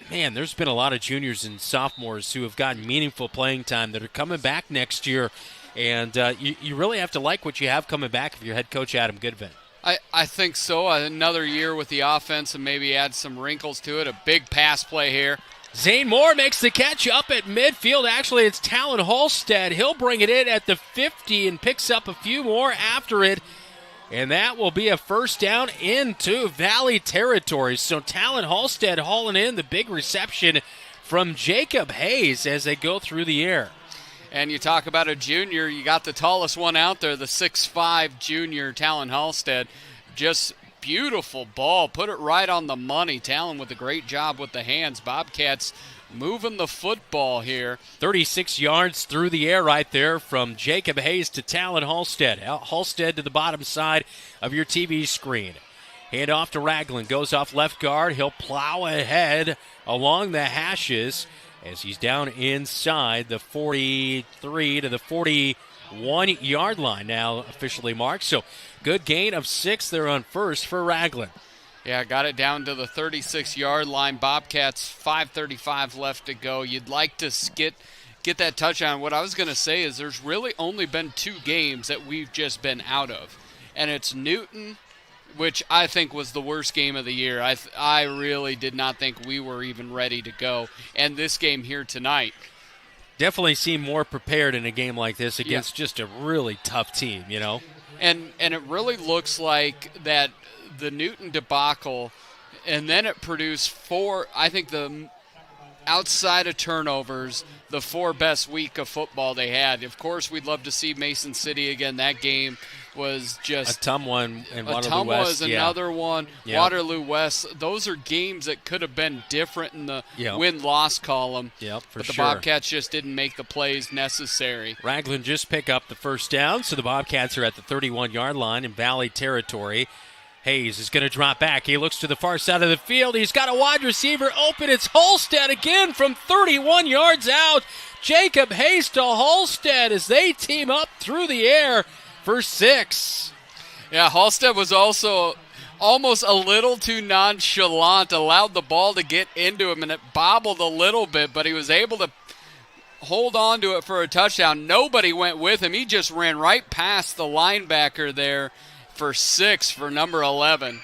man, there's been a lot of juniors and sophomores who have gotten meaningful playing time that are coming back next year. And you really have to like what you have coming back if you're head coach Adam Goodvin. I think so. Another year with the offense and maybe add some wrinkles to it. A big pass play here. Zane Moore makes the catch up at midfield. Actually, it's Talon Halstead. He'll bring it in at the 50 and picks up a few more after it. And that will be a first down into Valley territory. So Talon Halstead hauling in the big reception from Jacob Hayes as they go through the air. And you talk about a junior, you got the tallest one out there, the 6'5 junior, Talon Halstead. Just beautiful ball. Put it right on the money. Talon with a great job with the hands. Bobcats moving the football here. 36 yards through the air right there from Jacob Hayes to Talon Halstead. Halstead to the bottom side of your TV screen. Hand off to Ragland. Goes off left guard. He'll plow ahead along the hashes as he's down inside the 43 to the 41-yard line now officially marked. So good gain of 6 there on first for Ragland. Yeah, got it down to the 36-yard line. Bobcats, 5:35 left to go. You'd like to get that touchdown. What I was going to say is there's really only been 2 games that we've just been out of, and it's Newton, which I think was the worst game of the year. I really did not think we were even ready to go. And this game here tonight. Definitely seem more prepared in a game like this against just a really tough team, you know. And it really looks like that the Newton debacle, and then it produced 4, I think the outside of turnovers, the 4 best week of football they had. Of course, we'd love to see Mason City again. That game was just Ottumwa and Waterloo West. Was another one. Yeah. Waterloo West. Those are games that could have been different in the win-loss column. Yep, but the Bobcats just didn't make the plays necessary. Ragland just pick up the first down, so the Bobcats are at the 31-yard line in Valley territory. Hayes is going to drop back. He looks to the far side of the field. He's got a wide receiver open. It's Halstead again from 31 yards out. Jacob Hayes to Halstead as they team up through the air for 6. Yeah, Halstead was also almost a little too nonchalant, allowed the ball to get into him, and it bobbled a little bit, but he was able to hold on to it for a touchdown. Nobody went with him. He just ran right past the linebacker there for 6 for number 11.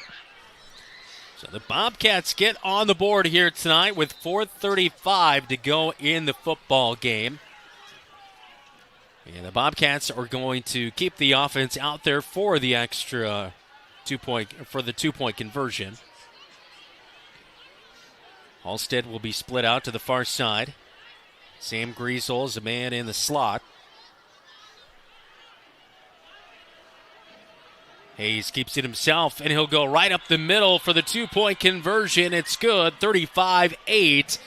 So the Bobcats get on the board here tonight with 4:35 to go in the football game. And the Bobcats are going to keep the offense out there for the extra two-point conversion. Halstead will be split out to the far side. Sam Griesel is a man in the slot. Hayes keeps it himself, and he'll go right up the middle for the two-point conversion. It's good, 35-8.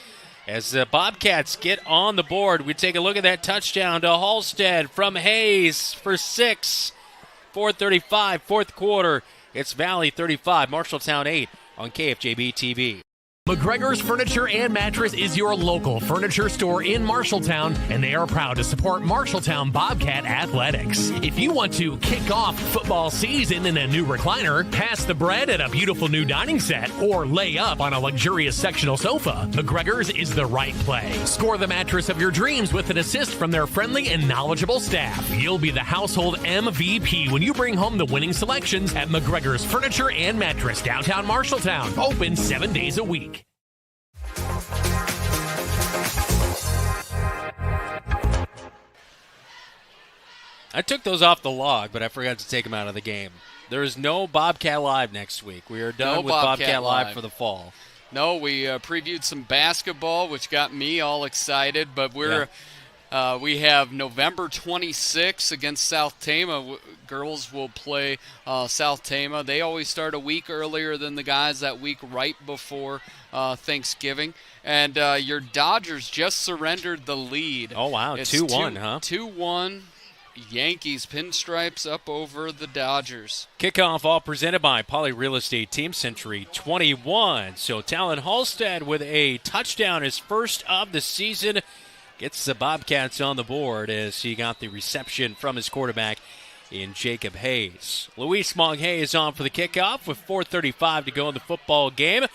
As the Bobcats get on the board, we take a look at that touchdown to Halstead from Hayes for 6. 4:35, fourth quarter. It's Valley 35, Marshalltown 8 on KFJB-TV. McGregor's Furniture and Mattress is your local furniture store in Marshalltown, and they are proud to support Marshalltown Bobcat Athletics. If you want to kick off football season in a new recliner, pass the bread at a beautiful new dining set, or lay up on a luxurious sectional sofa, McGregor's is the right play. Score the mattress of your dreams with an assist from their friendly and knowledgeable staff. You'll be the household MVP when you bring home the winning selections at McGregor's Furniture and Mattress, downtown Marshalltown. Open 7 days a week. I took those off the log, but I forgot to take them out of the game. There is no Bobcat Live next week. We are done with Bobcat Live for the fall. No, we previewed some basketball, which got me all excited, but we have November 26th against South Tama. Girls will play South Tama. They always start a week earlier than the guys, that week right before Thanksgiving. And your Dodgers just surrendered the lead. Oh, wow, 2-1, huh? 2-1. Yankees pinstripes up over the Dodgers. Kickoff all presented by Poly Real Estate Team Century 21. So Talon Halstead with a touchdown, his first of the season, gets the Bobcats on the board as he got the reception from his quarterback in Jacob Hayes. Luis Monghay is on for the kickoff with 4:35 to go in the football game.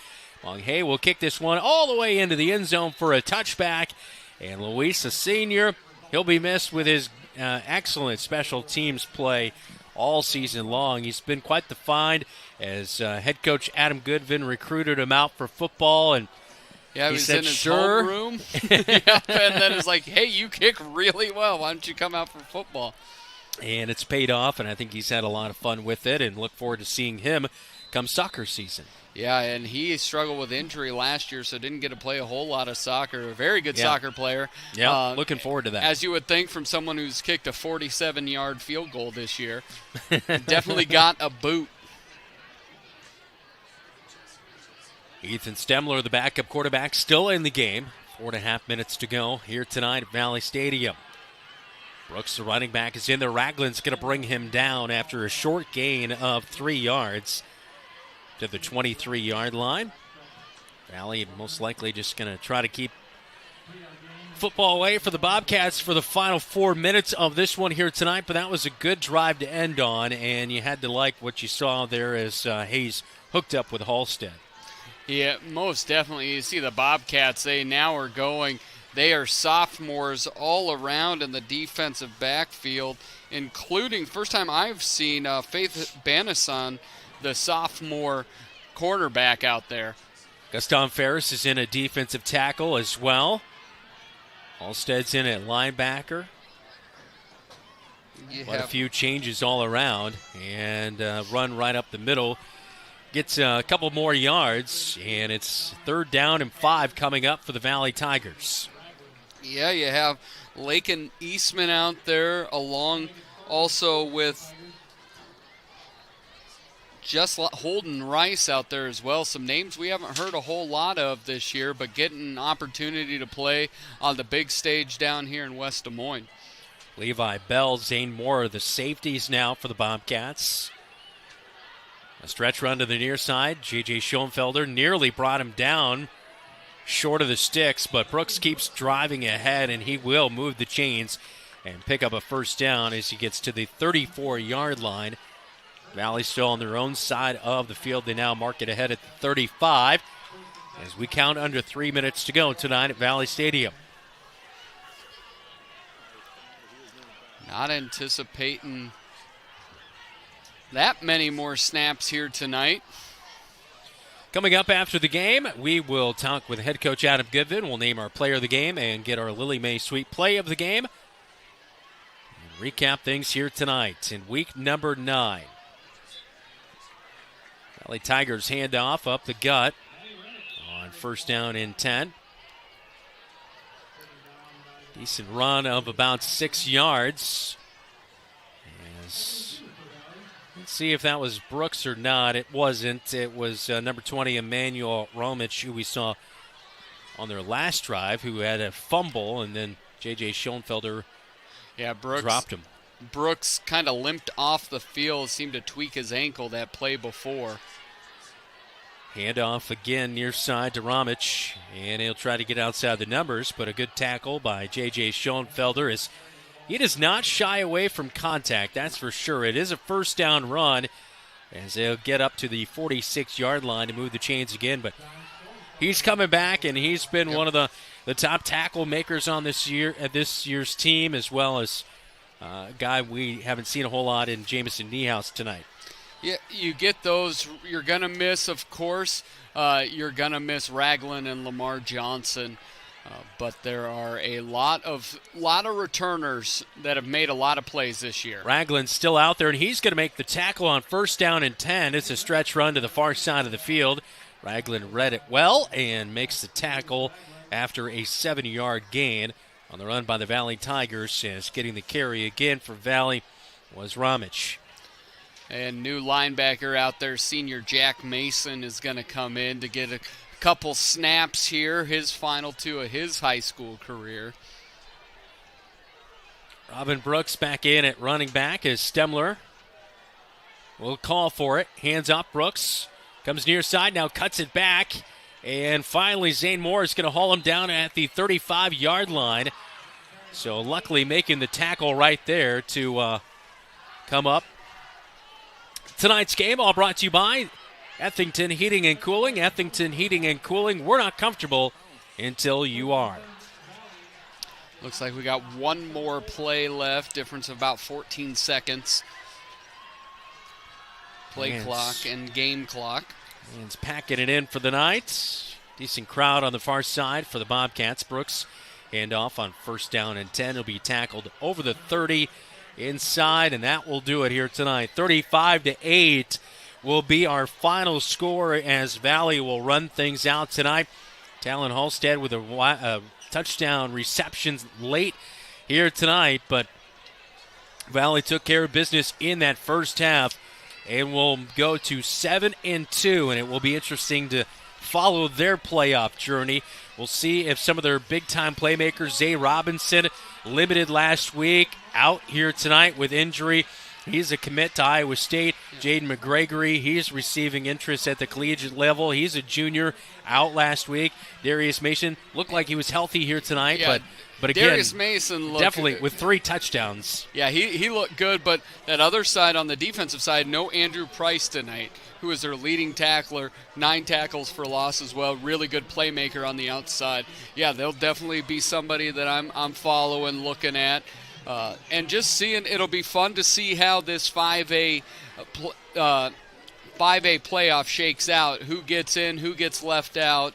Monghay will kick this one all the way into the end zone for a touchback. And Luis, a senior, he'll be missed with his excellent special teams play all season long. He's been quite the find as head coach Adam Goodvin recruited him out for football, and he was said, in his sure. homeroom. And then it's like, hey, you kick really well. Why don't you come out for football? And it's paid off, and I think he's had a lot of fun with it, and look forward to seeing him come soccer season. Yeah, and he struggled with injury last year, so didn't get to play a whole lot of soccer. A very good soccer player. Yeah, looking forward to that. As you would think from someone who's kicked a 47-yard field goal this year. Definitely got a boot. Ethan Stemler, the backup quarterback, still in the game. 4.5 minutes to go here tonight at Valley Stadium. Brooks, the running back, is in there. Ragland's going to bring him down after a short gain of 3 yards to the 23-yard line. Valley most likely just going to try to keep football away for the Bobcats for the final 4 minutes of this one here tonight, but that was a good drive to end on, and you had to like what you saw there as Hayes hooked up with Halstead. Yeah, most definitely. You see the Bobcats, they now are going. They are sophomores all around in the defensive backfield, including, first time I've seen Faith Banison, the sophomore cornerback out there. Gaston Ferris is in a defensive tackle as well. Halstead's in at linebacker. Quite a few changes all around, and run right up the middle. Gets a couple more yards, and it's 3rd down and 5 coming up for the Valley Tigers. Yeah, you have Laken Eastman out there, along also with just Holden Rice out there as well. Some names we haven't heard a whole lot of this year, but getting an opportunity to play on the big stage down here in West Des Moines. Levi Bell, Zane Moore, the safeties now for the Bobcats. A stretch run to the near side. J.J. Schoenfelder nearly brought him down short of the sticks, but Brooks keeps driving ahead, and he will move the chains and pick up a first down as he gets to the 34-yard line. Valley still on their own side of the field. They now mark it ahead at 35 as we count under 3 minutes to go tonight at Valley Stadium. Not anticipating that many more snaps here tonight. Coming up after the game, we will talk with head coach Adam Goodvin. We'll name our player of the game and get our Lily Mae Sweet play of the game. And recap things here tonight in week number 9. Valley Tigers handoff up the gut on first down and 10. Decent run of about 6 yards. Let's see if that was Brooks or not. It wasn't. It was number 20, Emmanuel Romich, who we saw on their last drive, who had a fumble, and then J.J. Schoenfelder dropped him. Brooks kind of limped off the field, seemed to tweak his ankle that play before. Handoff again near side to Romich, and he'll try to get outside the numbers, but a good tackle by J.J. Schoenfelder is he does not shy away from contact, that's for sure. It is a first down run as they'll get up to the 46-yard line to move the chains again. But he's coming back, and he's been one of the top tackle makers on this year's team, as well as a guy we haven't seen a whole lot in Jamison Niehaus tonight. Yeah, you get those. You're going to miss, of course. You're going to miss Ragland and Lamar Johnson. But there are a lot of returners that have made a lot of plays this year. Ragland's still out there, and he's going to make the tackle on first down and 10. It's a stretch run to the far side of the field. Ragland read it well and makes the tackle after a 7-yard gain on the run by the Valley Tigers. As getting the carry again for Valley was Romich. And new linebacker out there, senior Jack Mason, is going to come in to get a couple snaps here, his final 2 of his high school career. Robin Brooks back in at running back as Stemler will call for it. Hands off Brooks. Comes near side, now cuts it back. And finally Zane Moore is going to haul him down at the 35-yard line. So luckily making the tackle right there to come up. Tonight's game all brought to you by Ethington Heating and Cooling. Ethington Heating and Cooling. We're not comfortable until you are. Looks like we got one more play left. Difference of about 14 seconds. Play clock and game clock. And it's packing it in for the night. Decent crowd on the far side for the Bobcats. Brooks handoff on first down and 10. He'll be tackled over the 30 inside, and that will do it here tonight. 35-8 will be our final score as Valley will run things out tonight. Talon Halstead with a touchdown reception late here tonight, but Valley took care of business in that first half and will go to 7-2, and it will be interesting to follow their playoff journey. We'll see if some of their big-time playmakers, Zay Robinson, limited last week, out here tonight with injury. He's a commit to Iowa State. Jaden McGregory, he's receiving interest at the collegiate level. He's a junior, out last week. Darius Mason looked like he was healthy here tonight, but again, Darius Mason looked definitely with 3 touchdowns. Yeah, he looked good, but that other side, on the defensive side, no Andrew Price tonight, who is their leading tackler, 9 tackles for loss as well. Really good playmaker on the outside. Yeah, they'll definitely be somebody that I'm following, looking at. And just seeing, it'll be fun to see how this 5A playoff shakes out. Who gets in, who gets left out.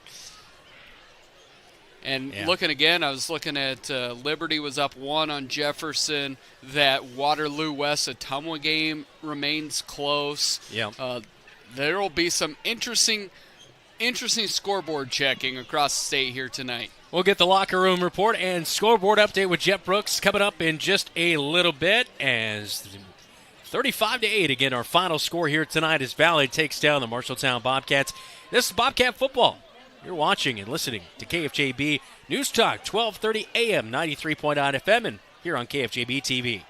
And looking again, I was looking at Liberty was up 1 on Jefferson. That Waterloo West Ottumwa game remains close. Yeah. There will be some interesting scoreboard checking across the state here tonight. We'll get the locker room report and scoreboard update with Jet Brooks coming up in just a little bit. As 35-8, again, our final score here tonight as Valley takes down the Marshalltown Bobcats. This is Bobcat Football. You're watching and listening to KFJB News Talk, 1230 AM, 93.9 FM, and here on KFJB-TV.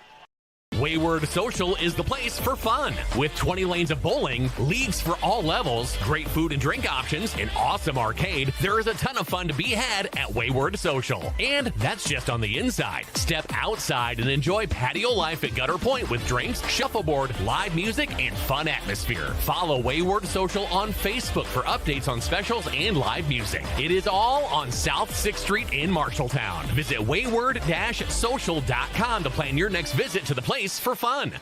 Wayward Social is the place for fun. With 20 lanes of bowling, leagues for all levels, great food and drink options, an awesome arcade, there is a ton of fun to be had at Wayward Social. And that's just on the inside. Step outside and enjoy patio life at Gutter Point with drinks, shuffleboard, live music, and fun atmosphere. Follow Wayward Social on Facebook for updates on specials and live music. It is all on South 6th Street in Marshalltown. Visit wayward-social.com to plan your next visit to the place for fun.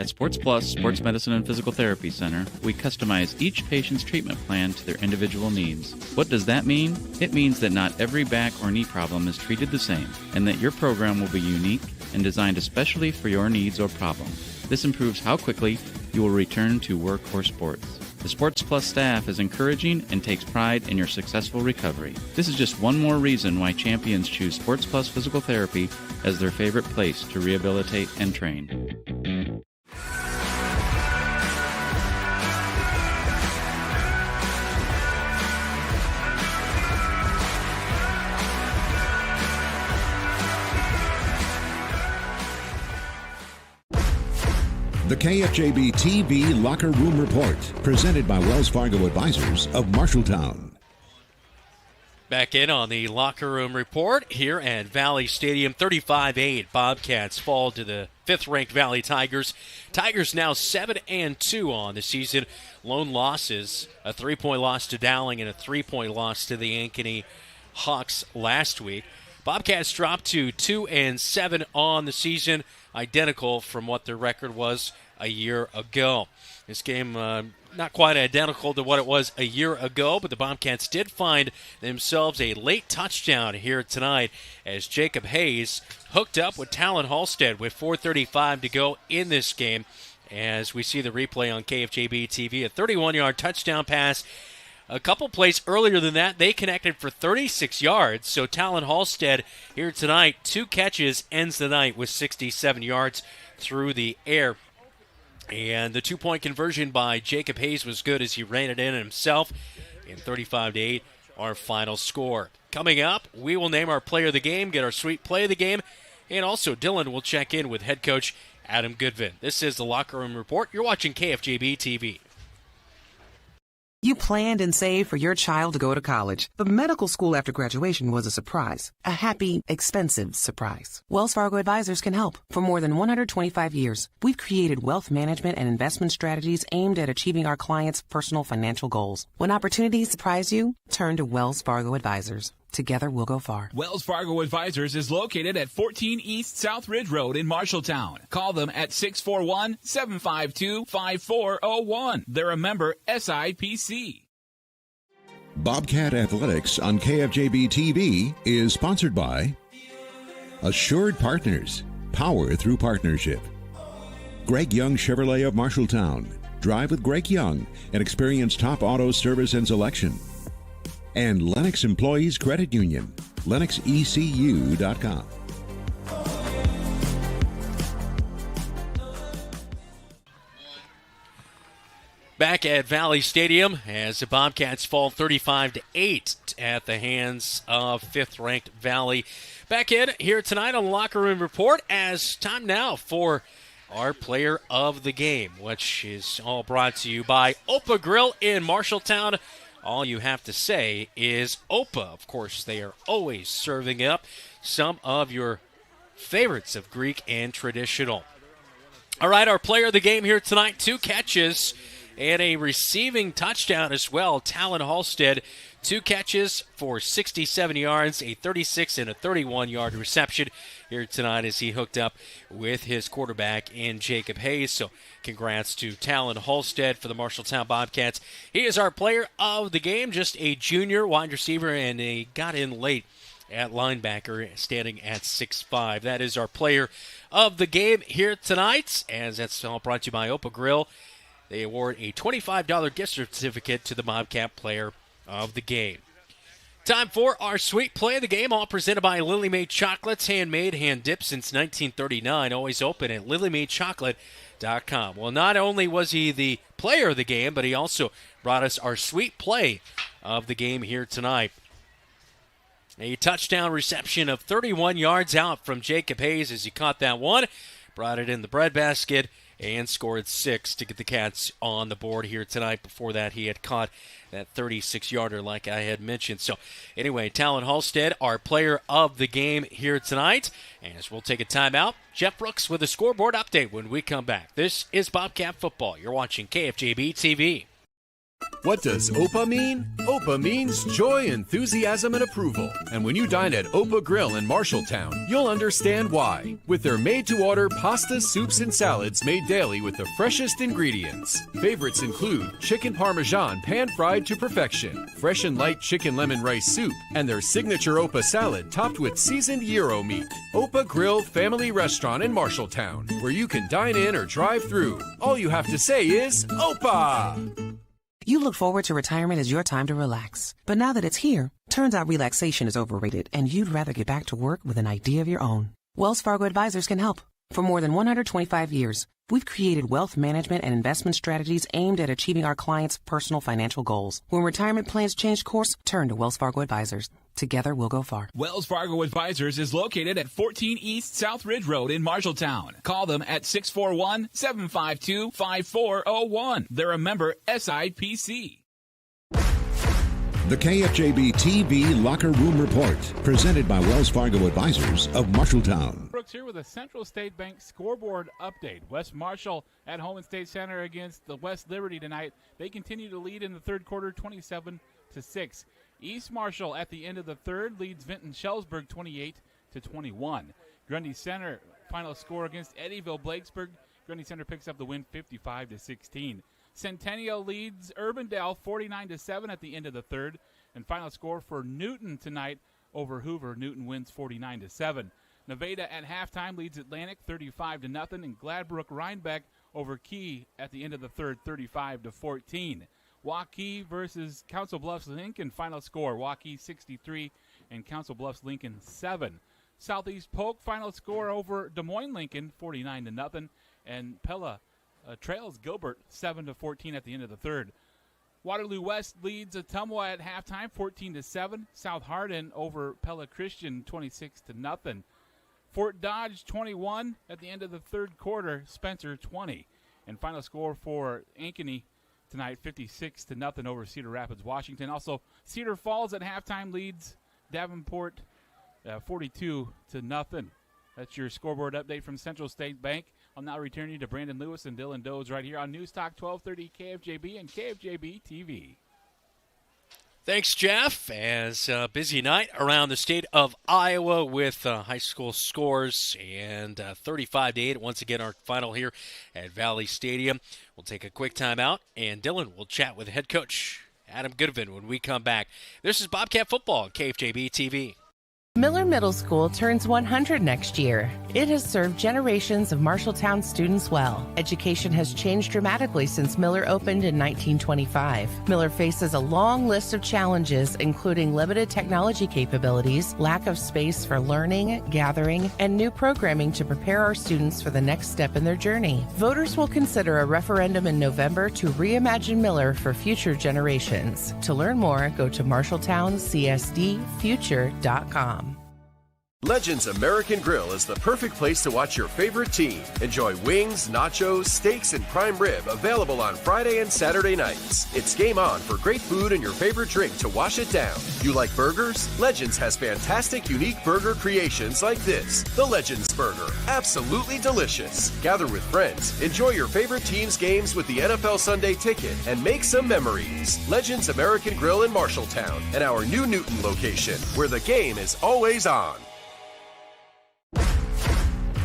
At Sports Plus Sports Medicine and Physical Therapy Center, we customize each patient's treatment plan to their individual needs. What does that mean? It means that not every back or knee problem is treated the same, and that your program will be unique and designed especially for your needs or problem. This improves how quickly you will return to work or sports. The Sports Plus staff is encouraging and takes pride in your successful recovery. This is just one more reason why champions choose Sports Plus Physical Therapy as their favorite place to rehabilitate and train. The KFJB-TV Locker Room Report, presented by Wells Fargo Advisors of Marshalltown. Back in on the Locker Room Report here at Valley Stadium. 35-8 Bobcats fall to the 5th-ranked Valley Tigers. Tigers now 7-2 on the season. Lone losses, a 3-point loss to Dowling and a 3-point loss to the Ankeny Hawks last week. Bobcats dropped to 2-7 on the season, identical from what their record was a year ago. This game not quite identical to what it was a year ago, but the Bobcats did find themselves a late touchdown here tonight as Jacob Hayes hooked up with Talon Halstead with 4:35 to go in this game. As we see the replay on KFJB-TV, a 31-yard touchdown pass. A couple plays earlier than that, they connected for 36 yards. So Talon Halstead here tonight, 2 catches, ends the night with 67 yards through the air. And the 2-point conversion by Jacob Hayes was good as he ran it in himself. In 35-8, our final score. Coming up, we will name our player of the game, get our sweet play of the game, and also Dylan will check in with head coach Adam Goodvin. This is the Locker Room Report. You're watching KFJB-TV. You planned and saved for your child to go to college, but medical school after graduation was a surprise. A happy, expensive surprise. Wells Fargo Advisors can help. For more than 125 years, we've created wealth management and investment strategies aimed at achieving our clients' personal financial goals. When opportunities surprise you, turn to Wells Fargo Advisors. Together we'll go far. Wells Fargo Advisors is located at 14 East South Ridge Road in Marshalltown. Call them at 641-752-5401. They're a member SIPC. Bobcat Athletics on KFJB-TV is sponsored by Assured Partners, Power Through Partnership. Greg Young Chevrolet of Marshalltown. Drive with Greg Young and experience top auto service and selection. And Lennox Employees Credit Union, LennoxECU.com. Back at Valley Stadium as the Bobcats fall 35-8 at the hands of 5th-ranked Valley. Back in here tonight on the Locker Room Report as time now for our player of the game, which is all brought to you by Opa Grill in Marshalltown. All you have to say is Opa. Of course, they are always serving up some of your favorites of Greek and traditional. All right, our player of the game here tonight, 2 catches and a receiving touchdown as well. Talon Halstead, 2 catches for 67 yards, a 36 and a 31-yard reception here tonight as he hooked up with his quarterback in Jacob Hayes. So congrats to Talon Halstead for the Marshalltown Bobcats. He is our player of the game, just a junior wide receiver, and he got in late at linebacker, standing at 6'5". That is our player of the game here tonight, as that's all brought to you by Opa Grill. They award a $25 gift certificate to the Bobcat player of the game. Time for our sweet play of the game, all presented by Lily Mae Chocolates, handmade, hand-dipped since 1939, always open at lilymaechocolate.com. Well, not only was he the player of the game, but he also brought us our sweet play of the game here tonight. A touchdown reception of 31 yards out from Jacob Hayes as he caught that one, brought it in the breadbasket, and scored 6 to get the Cats on the board here tonight. Before that, he had caught that 36-yarder like I had mentioned. So anyway, Talon Halstead, our player of the game here tonight. As we'll take a timeout, Jeff Brooks with a scoreboard update when we come back. This is Bobcat Football. You're watching KFJB-TV. What does OPA mean? OPA means joy, enthusiasm, and approval. And when you dine at OPA Grill in Marshalltown, you'll understand why. With their made-to-order pastas, soups, and salads made daily with the freshest ingredients. Favorites include chicken parmesan pan-fried to perfection, fresh and light chicken lemon rice soup, and their signature OPA salad topped with seasoned gyro meat. OPA Grill Family Restaurant in Marshalltown, where you can dine in or drive through. All you have to say is OPA! You look forward to retirement as your time to relax. But now that it's here, turns out relaxation is overrated and you'd rather get back to work with an idea of your own. Wells Fargo Advisors can help. For more than 125 years, we've created wealth management and investment strategies aimed at achieving our clients' personal financial goals. When retirement plans change course, turn to Wells Fargo Advisors. Together, we'll go far. Wells Fargo Advisors is located at 14 East South Ridge Road in Marshalltown. Call them at 641-752-5401. They're a member SIPC. The KFJB-TV Locker Room Report, presented by Wells Fargo Advisors of Marshalltown. Brooks here with a Central State Bank scoreboard update. West Marshall at home in State Center against the West Liberty tonight. They continue to lead in the third quarter, 27-6. East Marshall at the end of the third leads Vinton Shellsburg 28-21. Grundy Center final score against Eddyville Blakesburg. Grundy Center picks up the win 55-16. Centennial leads Urbandale 49-7 at the end of the third. And final score for Newton tonight over Hoover. Newton wins 49-7. Nevada at halftime leads Atlantic 35-0. And Gladbrook Rhinebeck over Key at the end of the third 35-14. Waukee versus Council Bluffs Lincoln final score. Waukee 63 and Council Bluffs Lincoln 7. Southeast Polk final score over Des Moines Lincoln 49-0. And Pella trails Gilbert 7-14 at the end of the third. Waterloo West leads Ottumwa at halftime 14-7. South Hardin over Pella Christian 26-0. Fort Dodge 21 at the end of the third quarter. Spencer 20. And final score for Ankeny tonight 56-0 over Cedar Rapids, Washington. Also, Cedar Falls at halftime leads Davenport 42-0. That's your scoreboard update from Central State Bank. I'll now return you to Brandon Lewis and Dylan Dodes right here on News Talk 1230 KFJB and KFJB-TV. Thanks, Jeff. As a busy night around the state of Iowa with high school scores and 35-8. Once again, our final here at Valley Stadium. We'll take a quick timeout, and Dylan will chat with head coach Adam Goodvin when we come back. This is Bobcat Football on KFJB-TV. Miller Middle School turns 100 next year. It has served generations of Marshalltown students well. Education has changed dramatically since Miller opened in 1925. Miller faces a long list of challenges, including limited technology capabilities, lack of space for learning, gathering, and new programming to prepare our students for the next step in their journey. Voters will consider a referendum in November to reimagine Miller for future generations. To learn more, go to marshalltowncsdfuture.com. Legends American Grill is the perfect place to watch your favorite team. Enjoy wings, nachos, steaks, and prime rib available on Friday and Saturday nights. It's game on for great food and your favorite drink to wash it down. You like burgers? Legends has fantastic, unique burger creations like this. The Legends Burger. Absolutely delicious. Gather with friends, enjoy your favorite team's games with the NFL Sunday Ticket, and make some memories. Legends American Grill in Marshalltown and our new Newton location, where the game is always on.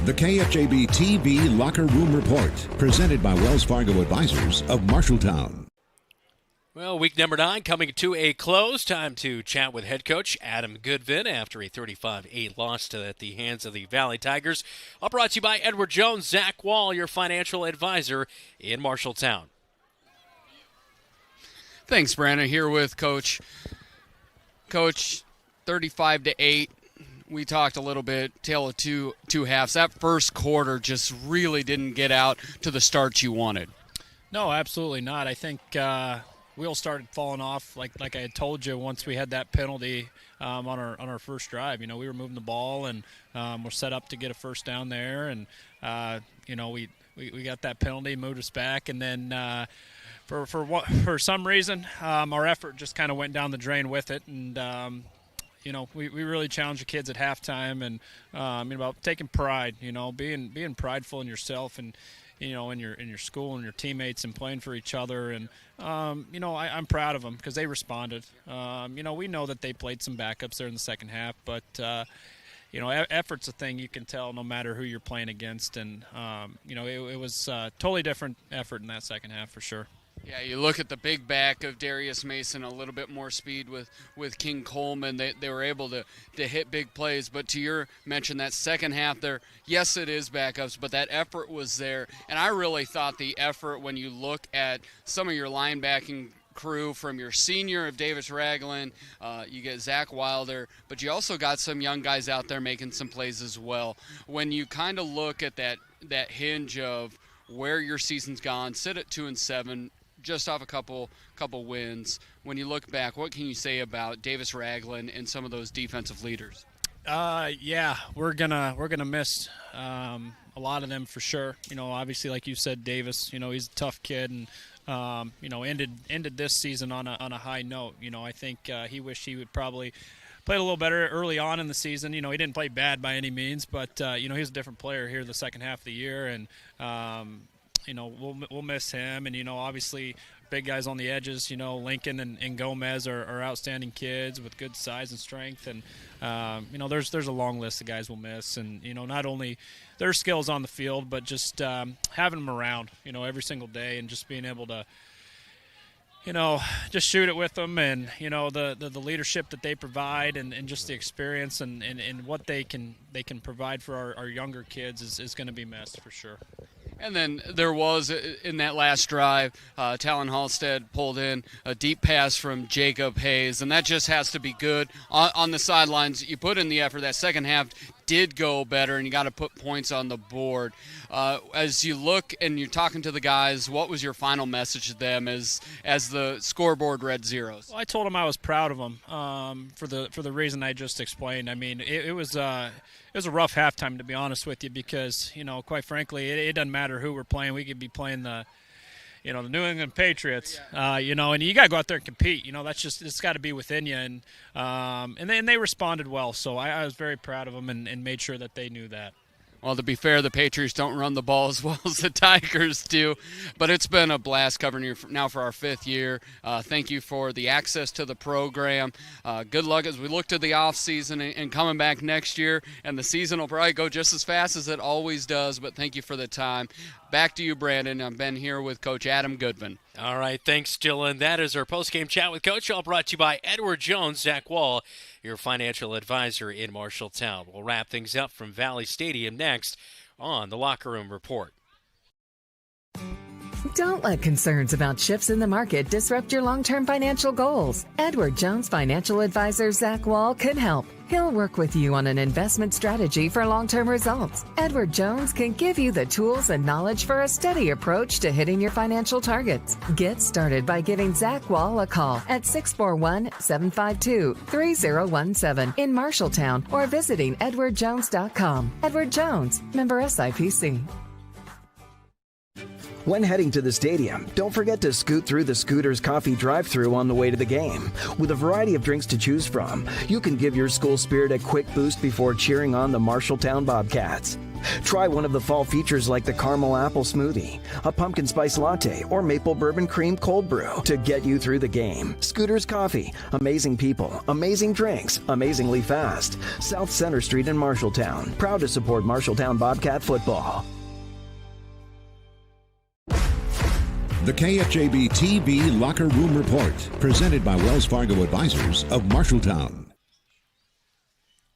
The KFJB-TV Locker Room Report, presented by Wells Fargo Advisors of Marshalltown. Well, week number 9 coming to a close. Time to chat with head coach Adam Goodvin after a 35-8 loss at the hands of the Valley Tigers. All brought to you by Edward Jones, Zach Wall, your financial advisor in Marshalltown. Thanks, Brandon. Here with Coach. Coach, 35-8. We talked a little bit, tale of two halves. That first quarter just really didn't get out to the start you wanted. No, absolutely not. I think wheels started falling off, like I had told you, once we had that penalty on our first drive. You know, we were moving the ball, and we're set up to get a first down there, and you know, we got that penalty, moved us back, and then for some reason our effort just kind of went down the drain with it, and you know, we really challenge the kids at halftime, and about taking pride, you know, being prideful in yourself and in your school and your teammates and playing for each other. And I'm proud of them because they responded. We know that they played some backups there in the second half, but effort's a thing you can tell no matter who you're playing against. And it was a totally different effort in that second half for sure. Yeah, you look at the big back of Darius Mason, a little bit more speed with King Coleman. They were able to hit big plays. But to your mention, that second half there, yes, it is backups, but that effort was there. And I really thought the effort, when you look at some of your linebacking crew, from your senior of Davis Ragland, you get Zach Wilder, but you also got some young guys out there making some plays as well. When you kind of look at that hinge of where your season's gone, sit at 2-7, just off a couple wins. When you look back, what can you say about Davis Ragland and some of those defensive leaders? Yeah, we're gonna miss a lot of them for sure. Obviously, like you said, Davis. He's a tough kid, and ended this season on a high note. I think he wished he would probably played a little better early on in the season. He didn't play bad by any means, but he was a different player here the second half of the year, and we'll miss him. And obviously big guys on the edges. Lincoln and Gomez are outstanding kids with good size and strength, and there's a long list of guys we'll miss. And not only their skills on the field, but just having them around every single day, and just being able to just shoot it with them, and the leadership that they provide, and just the experience and what they can provide for our younger kids is going to be missed for sure. And then there was, in that last drive, Talon Halstead pulled in a deep pass from Jacob Hayes, and that just has to be good. On the sidelines, you put in the effort. That second half did go better, and you got to put points on the board. As you look and you're talking to the guys, what was your final message to them as the scoreboard read zeros? Well, I told them I was proud of them for the reason I just explained. I mean, it was a rough halftime, to be honest with you, because quite frankly, it doesn't matter who we're playing. We could be playing the New England Patriots, and you got to go out there and compete. That's just, it's got to be within you, and they responded well. So I was very proud of them and made sure that they knew that. Well, to be fair, the Patriots don't run the ball as well as the Tigers do, but it's been a blast covering you now for our 5th year. Thank you for the access to the program. Good luck as we look to the offseason and coming back next year, and the season will probably go just as fast as it always does, but thank you for the time. Back to you, Brandon. I've been here with Coach Adam Goodvin. All right, thanks, Dylan. That is our post-game chat with Coach, all brought to you by Edward Jones, Zach Wall, your financial advisor in Marshalltown. We'll wrap things up from Valley Stadium next on the Locker Room Report. Don't let concerns about shifts in the market disrupt your long-term financial goals. Edward Jones financial advisor Zach Wall can help. He'll work with you on an investment strategy for long-term results. Edward Jones can give you the tools and knowledge for a steady approach to hitting your financial targets. Get started by giving Zach Wall a call at 641-752-3017 in Marshalltown, or visiting edwardjones.com. Edward Jones, member SIPC. When heading to the stadium, don't forget to scoot through the Scooters Coffee drive-thru on the way to the game. With a variety of drinks to choose from, you can give your school spirit a quick boost before cheering on the Marshalltown Bobcats. Try one of the fall features like the caramel apple smoothie, a pumpkin spice latte, or maple bourbon cream cold brew to get you through the game. Scooters Coffee, amazing people, amazing drinks, amazingly fast. South Center Street in Marshalltown. Proud to support Marshalltown Bobcat football. The KFJB-TV Locker Room Report, presented by Wells Fargo Advisors of Marshalltown.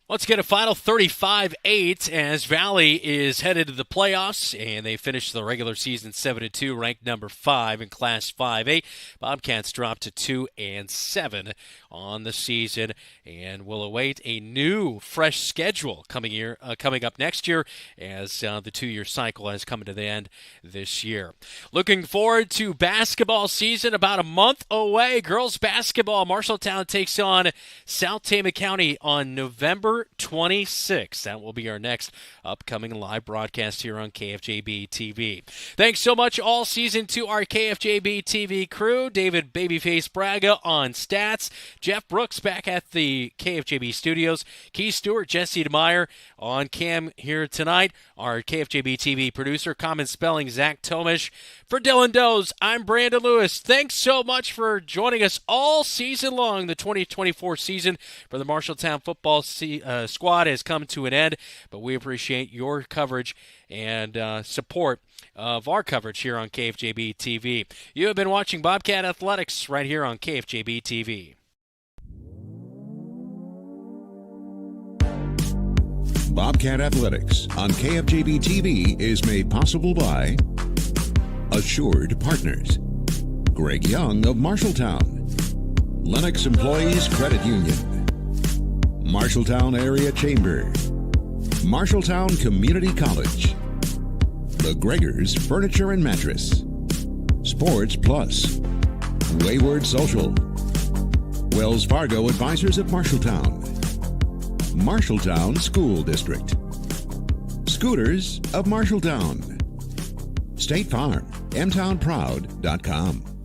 Let's get a final 35-8 as Valley is headed to the playoffs, and they finished the regular season 7-2, ranked number 5 in Class 5A. Bobcats dropped to 2-7 on the season, and will await a new, fresh schedule coming up next year, as the 2-year cycle has come to the end this year. Looking forward to basketball season, about a month away. Girls basketball, Marshalltown takes on South Tama County on November September 26th. That will be our next upcoming live broadcast here on KFJB-TV. Thanks so much all season to our KFJB-TV crew. David Babyface Braga on stats. Jeff Brooks back at the KFJB studios. Keith Stewart, Jesse DeMeyer on cam here tonight. Our KFJB-TV producer, Common Spelling, Zach Tomish. For Dylan Does, I'm Brandon Lewis. Thanks so much for joining us all season long. The 2024 season for the Marshalltown football squad has come to an end, but we appreciate your coverage and support of our coverage here on KFJB-TV. You have been watching Bobcat Athletics right here on KFJB-TV. Bobcat Athletics on KFJB-TV is made possible by Assured Partners, Greg Young of Marshalltown, Lennox Employees Credit Union, Marshalltown Area Chamber, Marshalltown Community College, The Gregors Furniture and Mattress, Sports Plus, Wayward Social, Wells Fargo Advisors of Marshalltown, Marshalltown School District, Scooters of Marshalltown, State Farm, mtownproud.com.